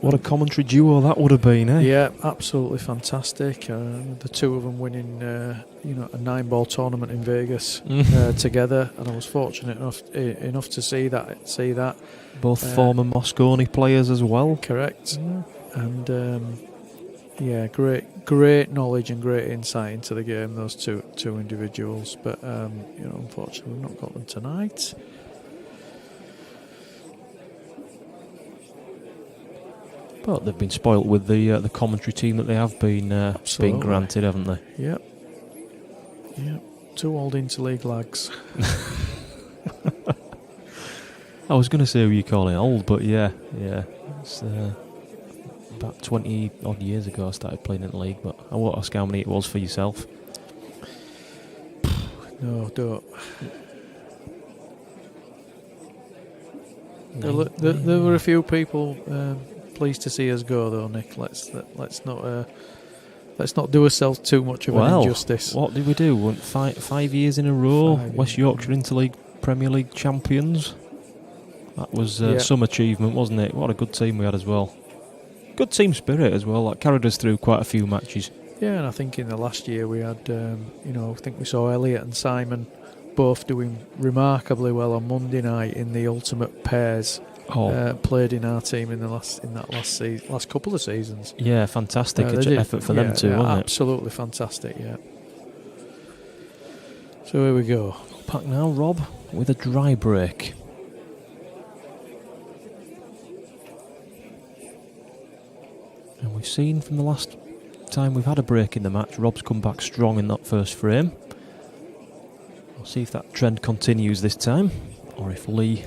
what a commentary duo that would have been, eh? Yeah, absolutely fantastic. The two of them winning, a 9-ball tournament in Vegas together, and I was fortunate enough to see that. Both former Moscone players as well. Correct, and. Great knowledge and great insight into the game, those two individuals. But unfortunately, we've not got them tonight. But they've been spoilt with the commentary team that they have been granted, haven't they? Yep. 2 old interleague lags. I was going to say who you calling old, but yeah. It's, about 20 odd years ago I started playing in the league, but I won't ask how many it was for yourself. No, don't. There were a few people pleased to see us go, though, Nick. Let's not do ourselves too much of an injustice. What did we do? Went 5 years in a row, West Yorkshire Interleague Premier League champions. That was some achievement, wasn't it? What a good team we had as well. Good team spirit as well. That carried us through quite a few matches. Yeah, and I think in the last year we had, I think we saw Elliot and Simon both doing remarkably well on Monday night in the ultimate pairs. Played in our team in that last couple of seasons. Yeah, fantastic effort for them too, wasn't it? Absolutely fantastic. Yeah. So here we go. Back now, Rob, with a dry break. And we've seen from the last time we've had a break in the match, Rob's come back strong in that first frame. We'll see if that trend continues this time, or if Lee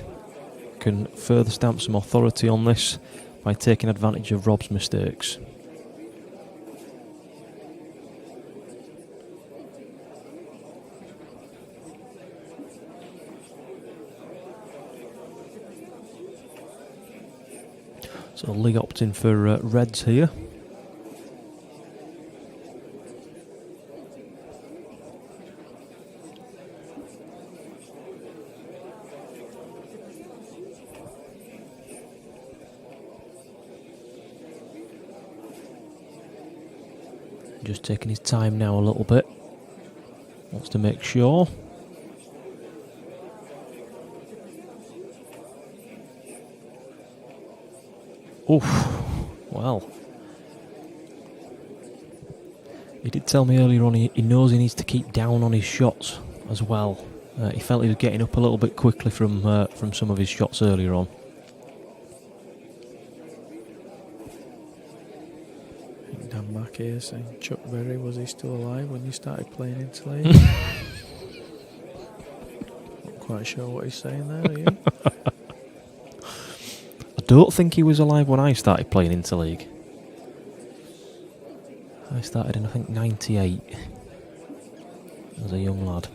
can further stamp some authority on this by taking advantage of Rob's mistakes. So Lee opting for reds here. Just taking his time now a little bit. Wants to make sure. Oof. Well. He did tell me earlier on he knows he needs to keep down on his shots as well. He felt he was getting up a little bit quickly from some of his shots earlier on. Dan Mack here saying, Chuck Berry, was he still alive when you started playing Interleague? Not quite sure what he's saying there, are you? I don't think he was alive when I started playing Interleague. I started in, I think, 98 as a young lad.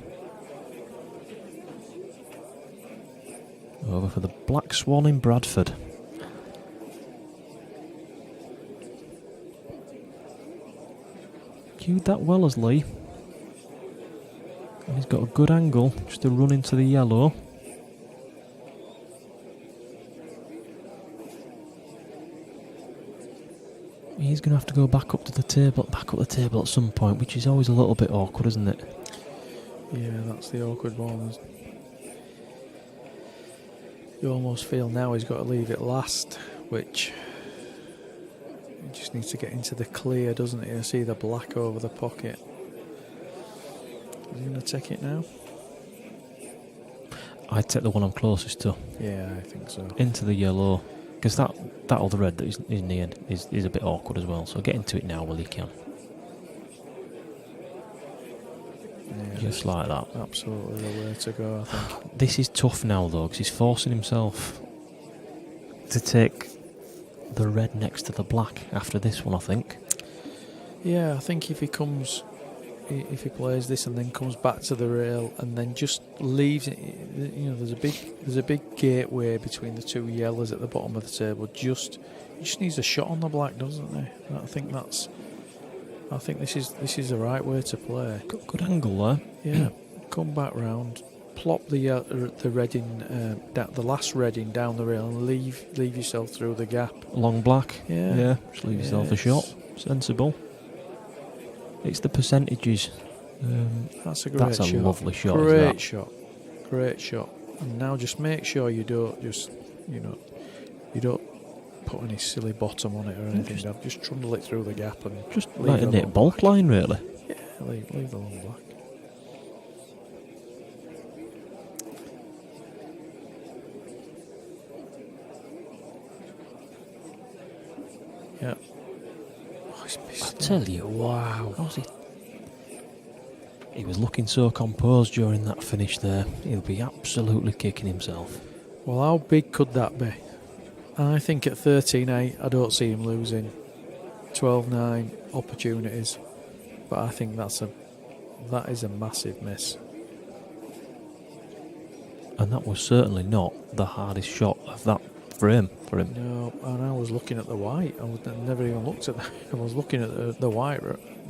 Over for the Black Swan in Bradford. Cued that well as Lee. And he's got a good angle just to run into the yellow. He's going to have to go back up the table at some point, which is always a little bit awkward, isn't it? Yeah, that's the awkward one. You almost feel now he's got to leave it last, which he just needs to get into the clear, doesn't he? I see the black over the pocket. Is he going to take it now? I'd take the one I'm closest to. Yeah, I think so. Into the yellow. Because that other red that is near is a bit awkward as well. So get into it now while you can. Yeah, Just like that. Absolutely the way to go, I think. This is tough now though, because he's forcing himself to take the red next to the black after this one, I think. Yeah, I think if he plays this and then comes back to the rail and then just leaves it, you know, there's a big gateway between the two yellows at the bottom of the table. He just needs a shot on the black, doesn't he? I think this is the right way to play. Good angle there. Yeah, come back round, plop the red in, the last red in down the rail, and leave yourself through the gap. Long black. Yeah, just leave yourself a shot. Sensible. It's the percentages. That's a great shot. That's a lovely shot. Great shot. And now just make sure you don't put any silly bottom on it or anything. Just trundle it through the gap and just like a knit bolt line, really. Yeah, leave the long black. Yeah. Oh, he's missed. I tell you, wow. He was looking so composed during that finish there. He'll be absolutely kicking himself. Well, how big could that be? I think at 13-8, I don't see him losing 12-9 opportunities. But I think that is a massive miss. And that was certainly not the hardest shot of that frame for him. No, and I was looking at the white. I never even looked at that. I was looking at the white,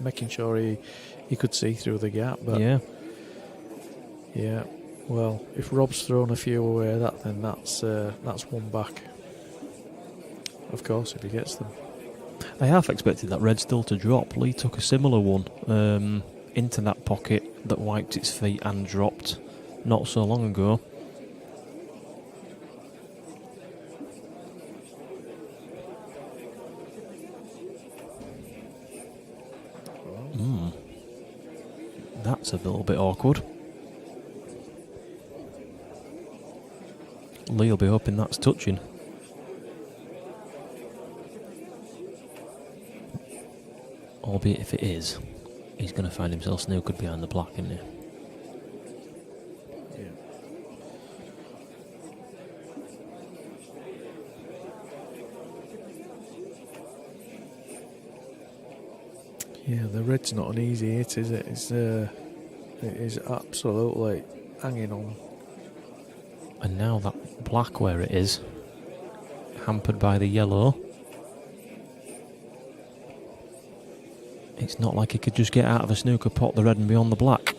making sure he could see through the gap. But yeah. Well, if Rob's thrown a few away, then that's one back. Of course, if he gets them. I half expected that red still to drop. Lee took a similar one into that pocket that wiped its feet and dropped not so long ago. That's a little bit awkward. Lee will be hoping that's touching. Albeit if it is, he's going to find himself snookered behind the black, isn't he? Yeah. Yeah, the red's not an easy hit, is it? It is absolutely hanging on. And now that black where it is, hampered by the yellow. It's not like he could just get out of a snooker pot the red and beyond the black.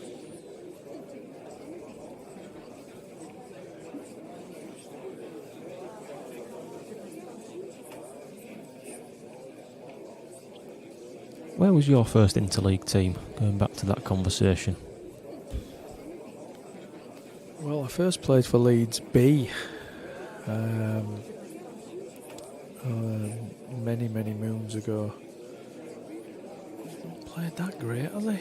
Where was your first interleague team, going back to that conversation? Well, I first played for Leeds B many moons ago. Played that great, has he?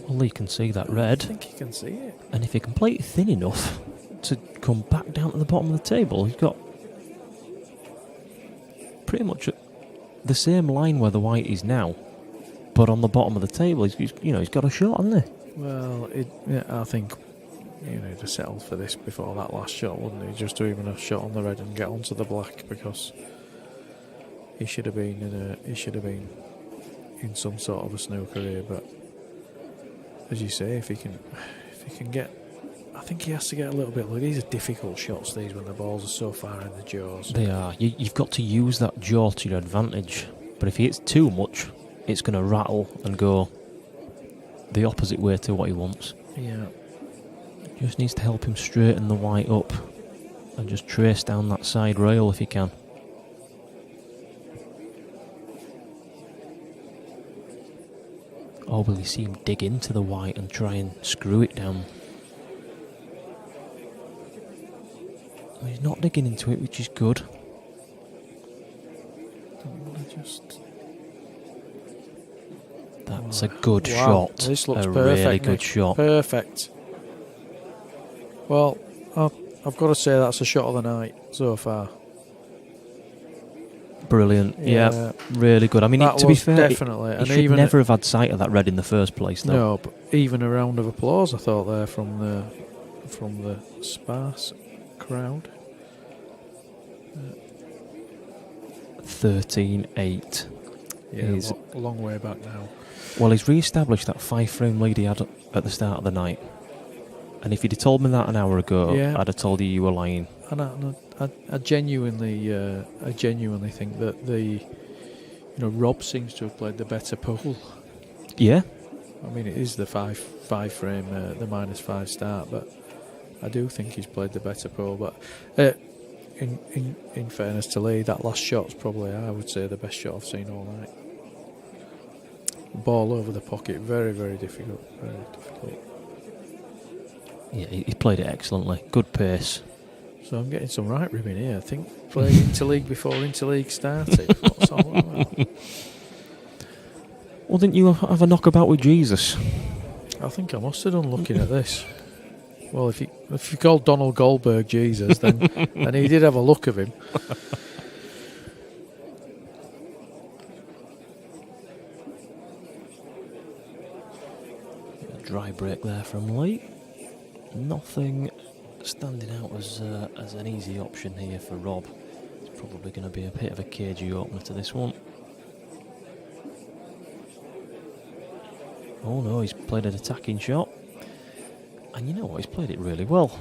Well, he can see that I red. think he can see it. And if he can play it thin enough to come back down to the bottom of the table, he's got pretty much the same line where the white is now, but on the bottom of the table, he's got a shot, hasn't he? Well, I think he'd have settled for this before that last shot, wouldn't he? Just to even a shot on the red and get onto the black, because he should have been in some sort of a snooker here. But as you say, if he can get, I think he has to get a little bit. Look, these are difficult shots, these, when the balls are so far in the jaws. They are. You've got to use that jaw to your advantage. But if he hits too much, it's going to rattle and go the opposite way to what he wants. Yeah. Just needs to help him straighten the white up and just trace down that side rail if he can. Or will you see him dig into the white and try and screw it down? Well, he's not digging into it, which is good. That's a good shot. This looks a perfect, really good Nick. shot. Perfect. Well, I've got to say that's a shot of the night so far. Brilliant. Yeah, really good. I mean, that to be was fair, definitely. he should never have had sight of that red in the first place, though. No, but even a round of applause I thought there from the sparse crowd. 13-8. Yeah, a long way back now. Well, he's re-established that 5-frame lead he had at the start of the night. And if you'd have told me that an hour ago, I'd have told you were lying. And I genuinely think that Rob seems to have played the better pool. Yeah. I mean, it is the five frame, the -5 start, but I do think he's played the better pool. But in fairness to Lee, that last shot's probably, I would say, the best shot I've seen all night. Ball over the pocket, very, very difficult. Very difficult. Yeah, he played it excellently. Good pace. So I'm getting some right ribbing here. I think played interleague before interleague started. What's all about? Well, didn't you have a knockabout with Jesus? I think I must have done looking at this. Well, if you called Donald Goldberg Jesus, then he did have a look of him. A dry break there from Lee. Nothing standing out as an easy option here for Rob. It's probably going to be a bit of a cagey opener to this one. Oh no, he's played an attacking shot. And you know what, he's played it really well.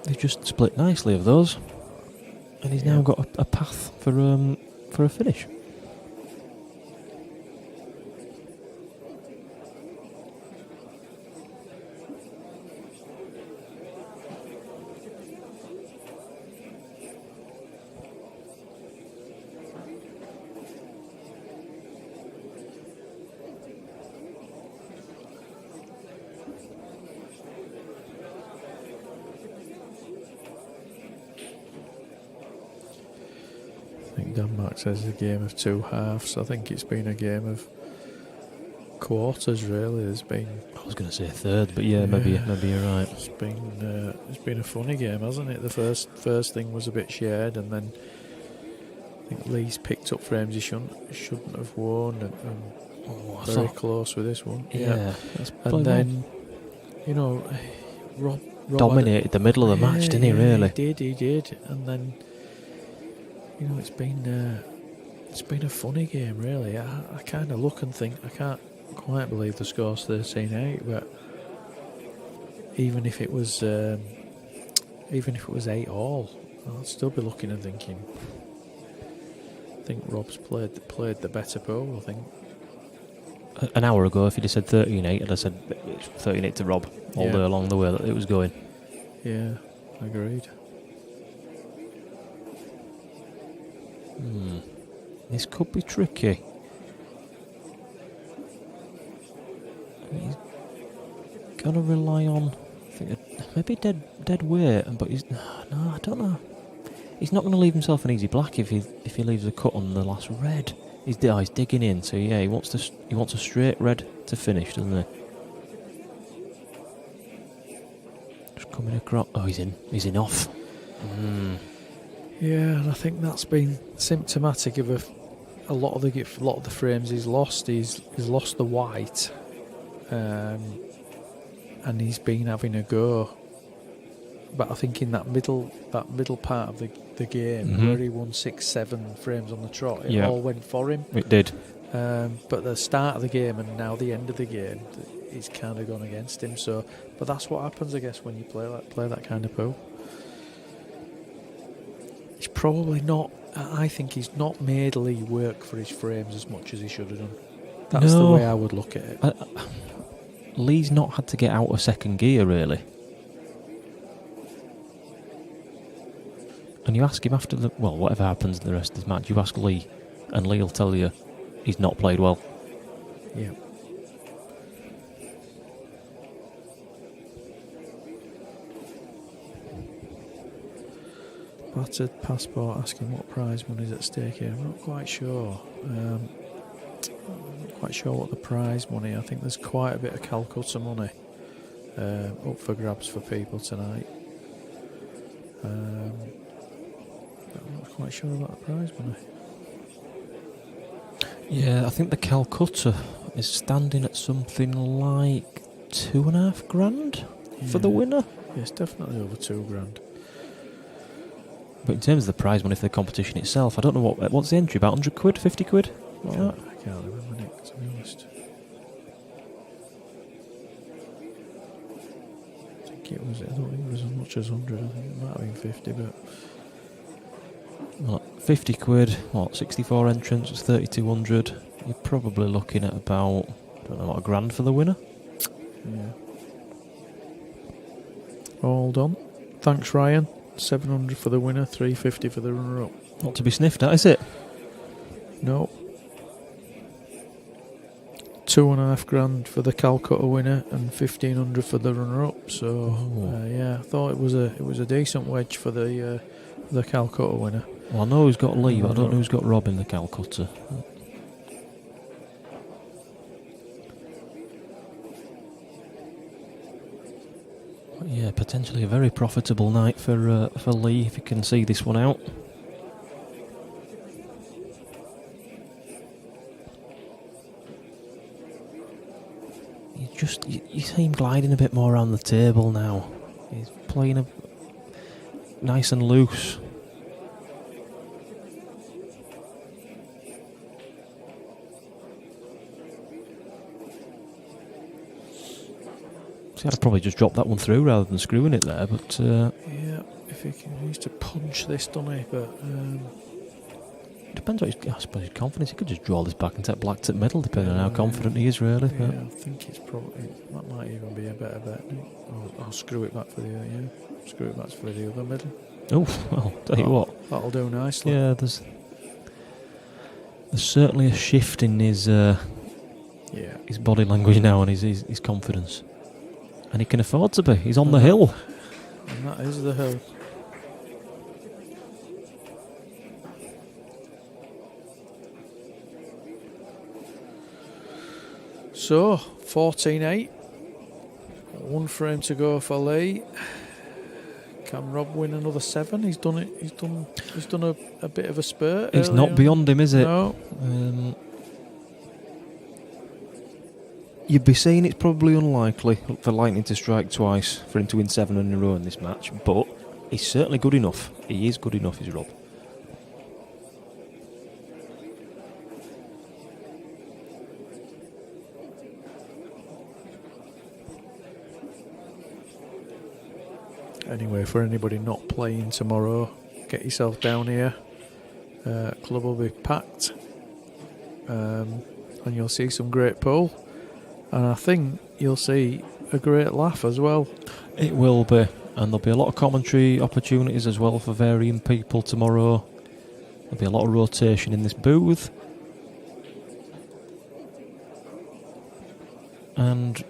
They've just split nicely of those. And he's now got a path for a finish. I think Denmark says it's a game of two halves. I think it's been a game of quarters, really. I was going to say third, but maybe you're right. It's been a funny game, hasn't it? The first thing was a bit shared, and then I think Lee's picked up frames he shouldn't have won, and very close with this one. Yeah. And then, Rob dominated the middle of the match, didn't he? Really? He did. And then, it's been a funny game, really. I kind of look and think I can't quite believe the score's 13-8, but even if it was 8-all, I'd still be looking and thinking. I think Rob's played the better pool. I think. An hour ago, if you'd have said 13-8, I'd have said it's 13-8 to Rob all day along the way that it was going. Yeah, agreed. This could be tricky. He's got to rely on, I think, maybe dead weight, but he's no, I don't know. He's not going to leave himself an easy black if he leaves a cut on the last red. He's digging in, so yeah, he wants a straight red to finish, doesn't he? Just coming across. Oh, he's in off. Yeah, and I think that's been symptomatic of a lot of the frames he's lost. He's lost the white, and he's been having a go. But I think in that middle part of the game where he won 6-7 frames on the trot, it all went for him. It did. But the start of the game and now the end of the game, it's kind of gone against him. So, but that's what happens, I guess, when you play that kind of pool. He's probably not. I think he's not made Lee work for his frames as much as he should have done. That's the way I would look at it. Lee's not had to get out of second gear, really. And you ask him after whatever happens in the rest of this match, you ask Lee, and Lee will tell you he's not played well. Yeah. Battered passport asking what prize money is at stake here. I'm not quite sure. I'm not quite sure what the prize money. I think there's quite a bit of Calcutta money up for grabs for people tonight. I'm not quite sure about the prize money. Yeah, I think the Calcutta is standing at something like $2,500 for the winner. Yes, definitely over $2,000. But in terms of the prize money for the competition itself, I don't know what's the entry, about 100 quid, 50 quid? I can't remember, Nick, to be honest. I don't think it was as much as 100. I think it might have been 50, but... Well, 50 quid, 64 entrants, it's 3,200. You're probably looking at about, $1,000 for the winner. Yeah. All done. Thanks, Ryan. 700 for the winner, 350 for the runner-up. Not to be sniffed at, is it? No. $2,500 for the Calcutta winner and 1,500 for the runner-up. So I thought it was a decent wedge for the Calcutta winner. Well, I know who's got Lee, but I don't know who's got Rob in the Calcutta. But yeah, potentially a very profitable night for Lee if he can see this one out. You see him gliding a bit more around the table now. He's playing nice and loose. See, I'd probably just drop that one through rather than screwing it there, but... yeah, if he needs to punch this, doesn't he? But... depends on I suppose his confidence. He could just draw this back and take black to the middle, depending on how confident he is, really. Yeah, I think it's probably... That might even be a better bet. I'll screw it back for the... screw it back for the other middle. Oh, well, tell you what. That'll do nicely. Yeah, there's certainly a shift in his body language now and his confidence. And he can afford to be. He's on the hill. And that is the hill. So, 14-8. One frame to go for Lee. Can Rob win another 7? He's done it. He's done a bit of a spurt. It's not beyond him, is it? No. You'd be saying it's probably unlikely for Lightning to strike twice for him to win 7 in a row in this match, but he's certainly good enough. He is good enough, is Rob. Anyway, for anybody not playing tomorrow, get yourself down here. Club will be packed, and you'll see some great pool. And I think you'll see a great laugh as well. It will be, and there'll be a lot of commentary opportunities as well for varying people tomorrow. There'll be a lot of rotation in this booth. And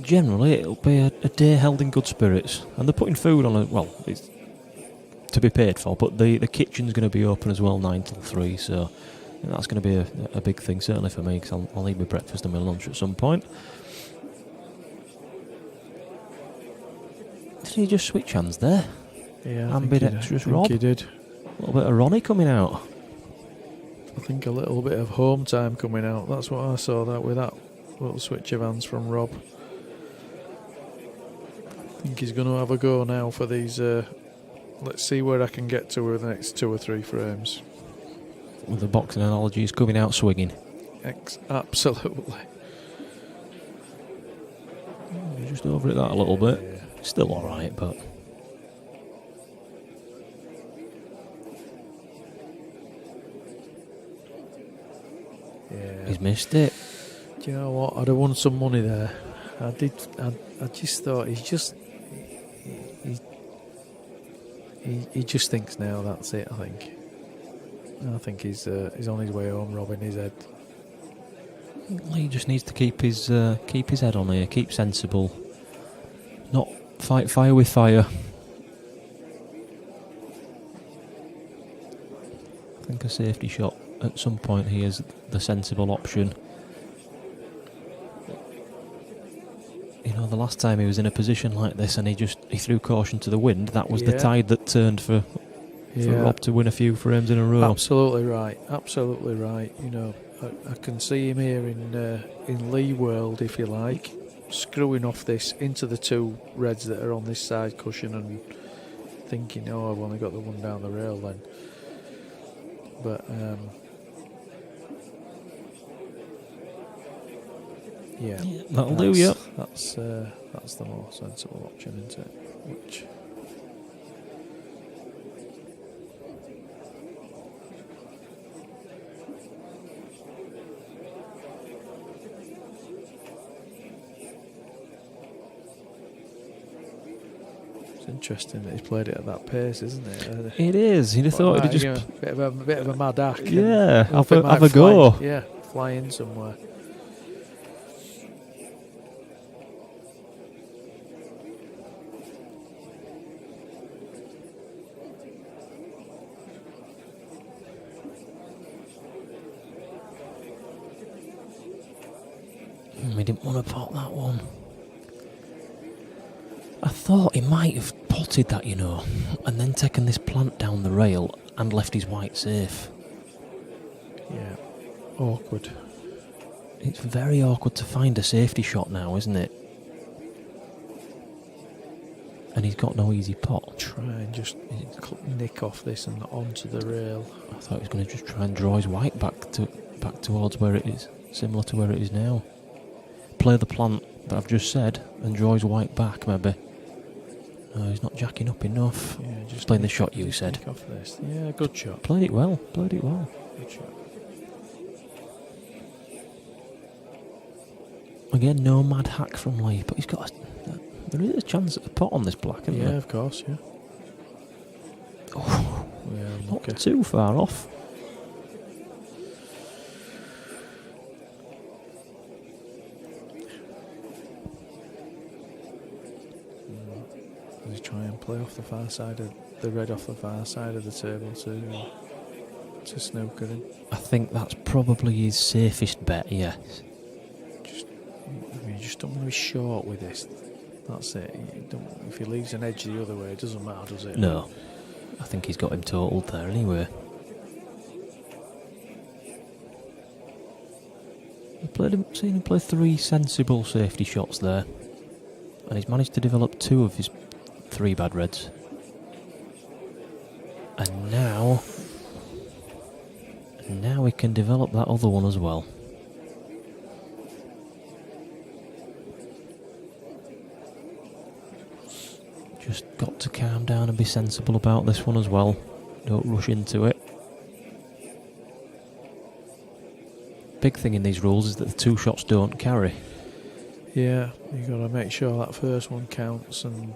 generally it'll be a day held in good spirits. And they're putting food on it's to be paid for, but the kitchen's going to be open as well 9 till 3, so that's going to be a big thing, certainly for me, because I'll need my breakfast and my lunch at some point. Did he just switch hands there? Yeah, ambidextrous Rob. He did. A little bit of Ronnie coming out. I think a little bit of home time coming out. That's what I saw with that little switch of hands from Rob. I think he's going to have a go now for these. Let's see where I can get to with the next 2 or 3 frames. With the boxing analogy, he's coming out swinging. Absolutely. Just over it that a little bit. Yeah. Still alright, but... Yeah. He's missed it. Do you know what? I'd have won some money there. I did. I just thought he just thinks now that's it. I think he's on his way home, Rob, in his head. He just needs to keep his head on here, keep sensible, not fight fire with fire. I think a safety shot at some point here is the sensible option. You know, the last time he was in a position like this and he threw caution to the wind, that was the tide that turned for Rob to win a few frames in a row. Absolutely right. You know, I can see him here in Lee World, if you like, screwing off this into the 2 reds that are on this side cushion and thinking, oh, I've only got the one down the rail then. But yeah, that'll do. Yeah, that's the more sensible option, isn't it? Which it's interesting that he's played it at that pace, isn't it? It is. You'd have thought he'd just a bit of a mad hack. Yeah, have a fly, go. Yeah, fly in somewhere. We didn't want to pot that one. I thought he might have potted that, you know, and then taken this plant down the rail and left his white safe. Yeah, awkward. It's very awkward to find a safety shot now, isn't it? And he's got no easy pot. Try and just nick off this and onto the rail. I thought he was going to just try and draw his white back towards where it is, similar to where it is now. Play the plant that I've just said and draw his white back, maybe. No, he's not jacking up enough. Yeah, just playing the shot you said. Nick off this. Yeah, good shot. Played it well. Good shot. Again, no mad hack from Lee, but he's got there is a chance at a pot on this black, isn't there? Yeah, of course, yeah. Oh, yeah, not too far off. Does he try and play off the far side of the red off the far side of the table to snooker him? I think that's probably his safest bet, yes. You just don't want to be short with this. That's it. If he leaves an edge the other way, it doesn't matter, does it? No. I think he's got him totaled there anyway. Seen him play 3 sensible safety shots there, and he's managed to develop 2 of his 3 bad reds. And now he can develop that other one as well. Just got to calm down and be sensible about this one as well. Don't rush into it. Big thing in these rules is that the 2 shots don't carry. Yeah, you've got to make sure that first one counts, and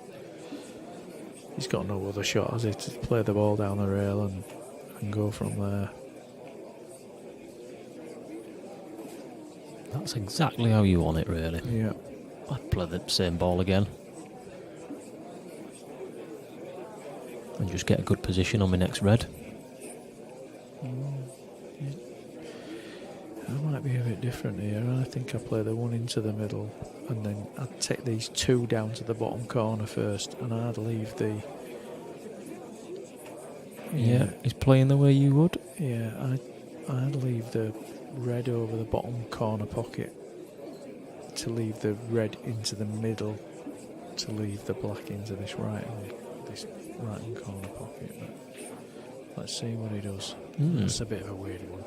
he's got no other shot, has he, to play the ball down the rail and go from there. That's exactly how you want it, really. Yeah. I'd play the same ball again. And just get a good position on my next red. I might be a bit different here. I think I play the one into the middle, and then I'd take these 2 down to the bottom corner first, and I'd leave the... Yeah, he's playing the way you would. Yeah, I'd leave the red over the bottom corner pocket, to leave the red into the middle, to leave the black into this right hand corner pocket. But let's see what he does. It's a bit of a weird one.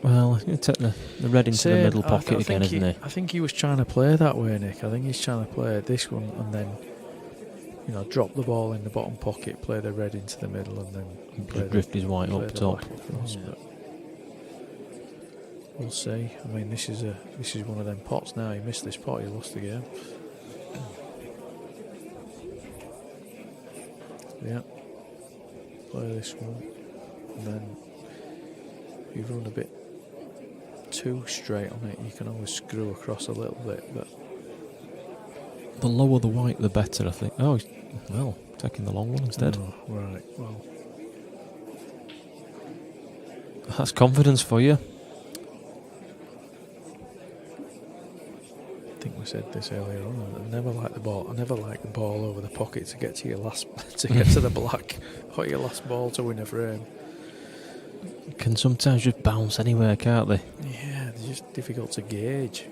Well, he'll take the red into the middle pocket again, isn't he? I think he was trying to play that way, Nick. I think he's trying to play this one and then, drop the ball in the bottom pocket, play the red into the middle, and then drift his white up top. But we'll see. I mean, this is one of them pots now. He missed this pot, he lost the game. Yeah. Play this one, and then if you run a bit too straight on it, you can always screw across a little bit, but the lower the white, the better, I think. Oh, well, taking the long one instead. Oh, right, well. That's confidence for you. I think we said this earlier on. I never like the ball. I never like the ball over the pocket to get to your last, to get to the black, or your last ball to win a frame. Can sometimes just bounce anywhere, can't they? Yeah, they're just difficult to gauge.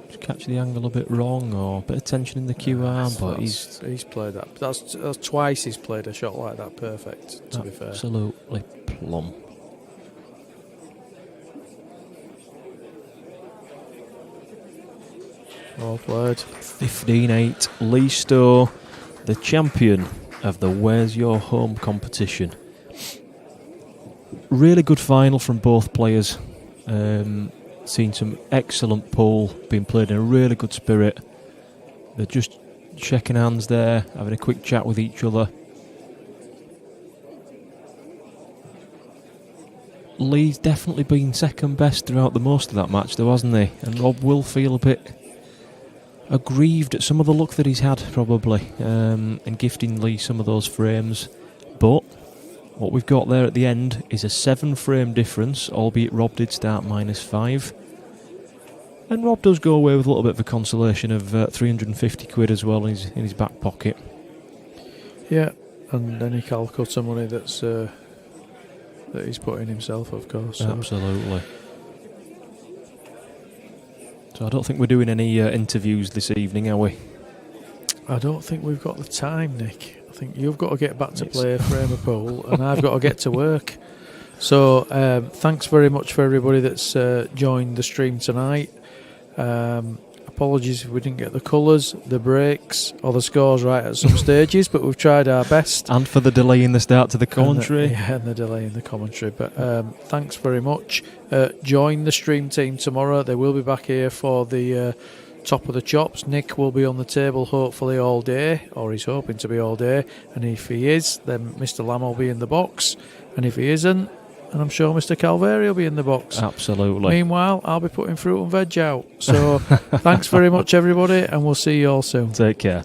Just catch the angle a bit wrong, or a bit of tension in the cue arm, but he's played that. That's twice he's played a shot like that perfect, to be fair. Absolutely plumb. Well played. 15-8, Lee Stowe, the champion of the Where's Your Home competition. Really good final from both players. Seen some excellent pool, being played in a really good spirit. They're just shaking hands there, having a quick chat with each other. Lee's definitely been second best throughout the most of that match though, hasn't he? And Rob will feel a bit aggrieved at some of the luck that he's had, probably, in gifting Lee some of those frames. But what we've got there at the end is a 7-frame difference, albeit Rob did start -5. And Rob does go away with a little bit of a consolation of 350 quid as well in his back pocket. Yeah, and any Calcutta money that's that he's put in himself, of course. So. Absolutely. So I don't think we're doing any interviews this evening, are we? I don't think we've got the time, Nick. I think you've got to get back to play a frame of pool, and I've got to get to work. So thanks very much for everybody that's joined the stream tonight. Apologies if we didn't get the colours, the breaks, or the scores right at some stages, but we've tried our best. And for the delay in the start to the commentary. And the delay in the commentary. But thanks very much. Join the stream team tomorrow. They will be back here for the top of the chops. Nick will be on the table hopefully all day, or he's hoping to be all day. And if he is, then Mr. Lamb will be in the box. And if he isn't, and I'm sure Mr. Calveri will be in the box. Absolutely. Meanwhile, I'll be putting fruit and veg out. So thanks very much, everybody, and we'll see you all soon. Take care.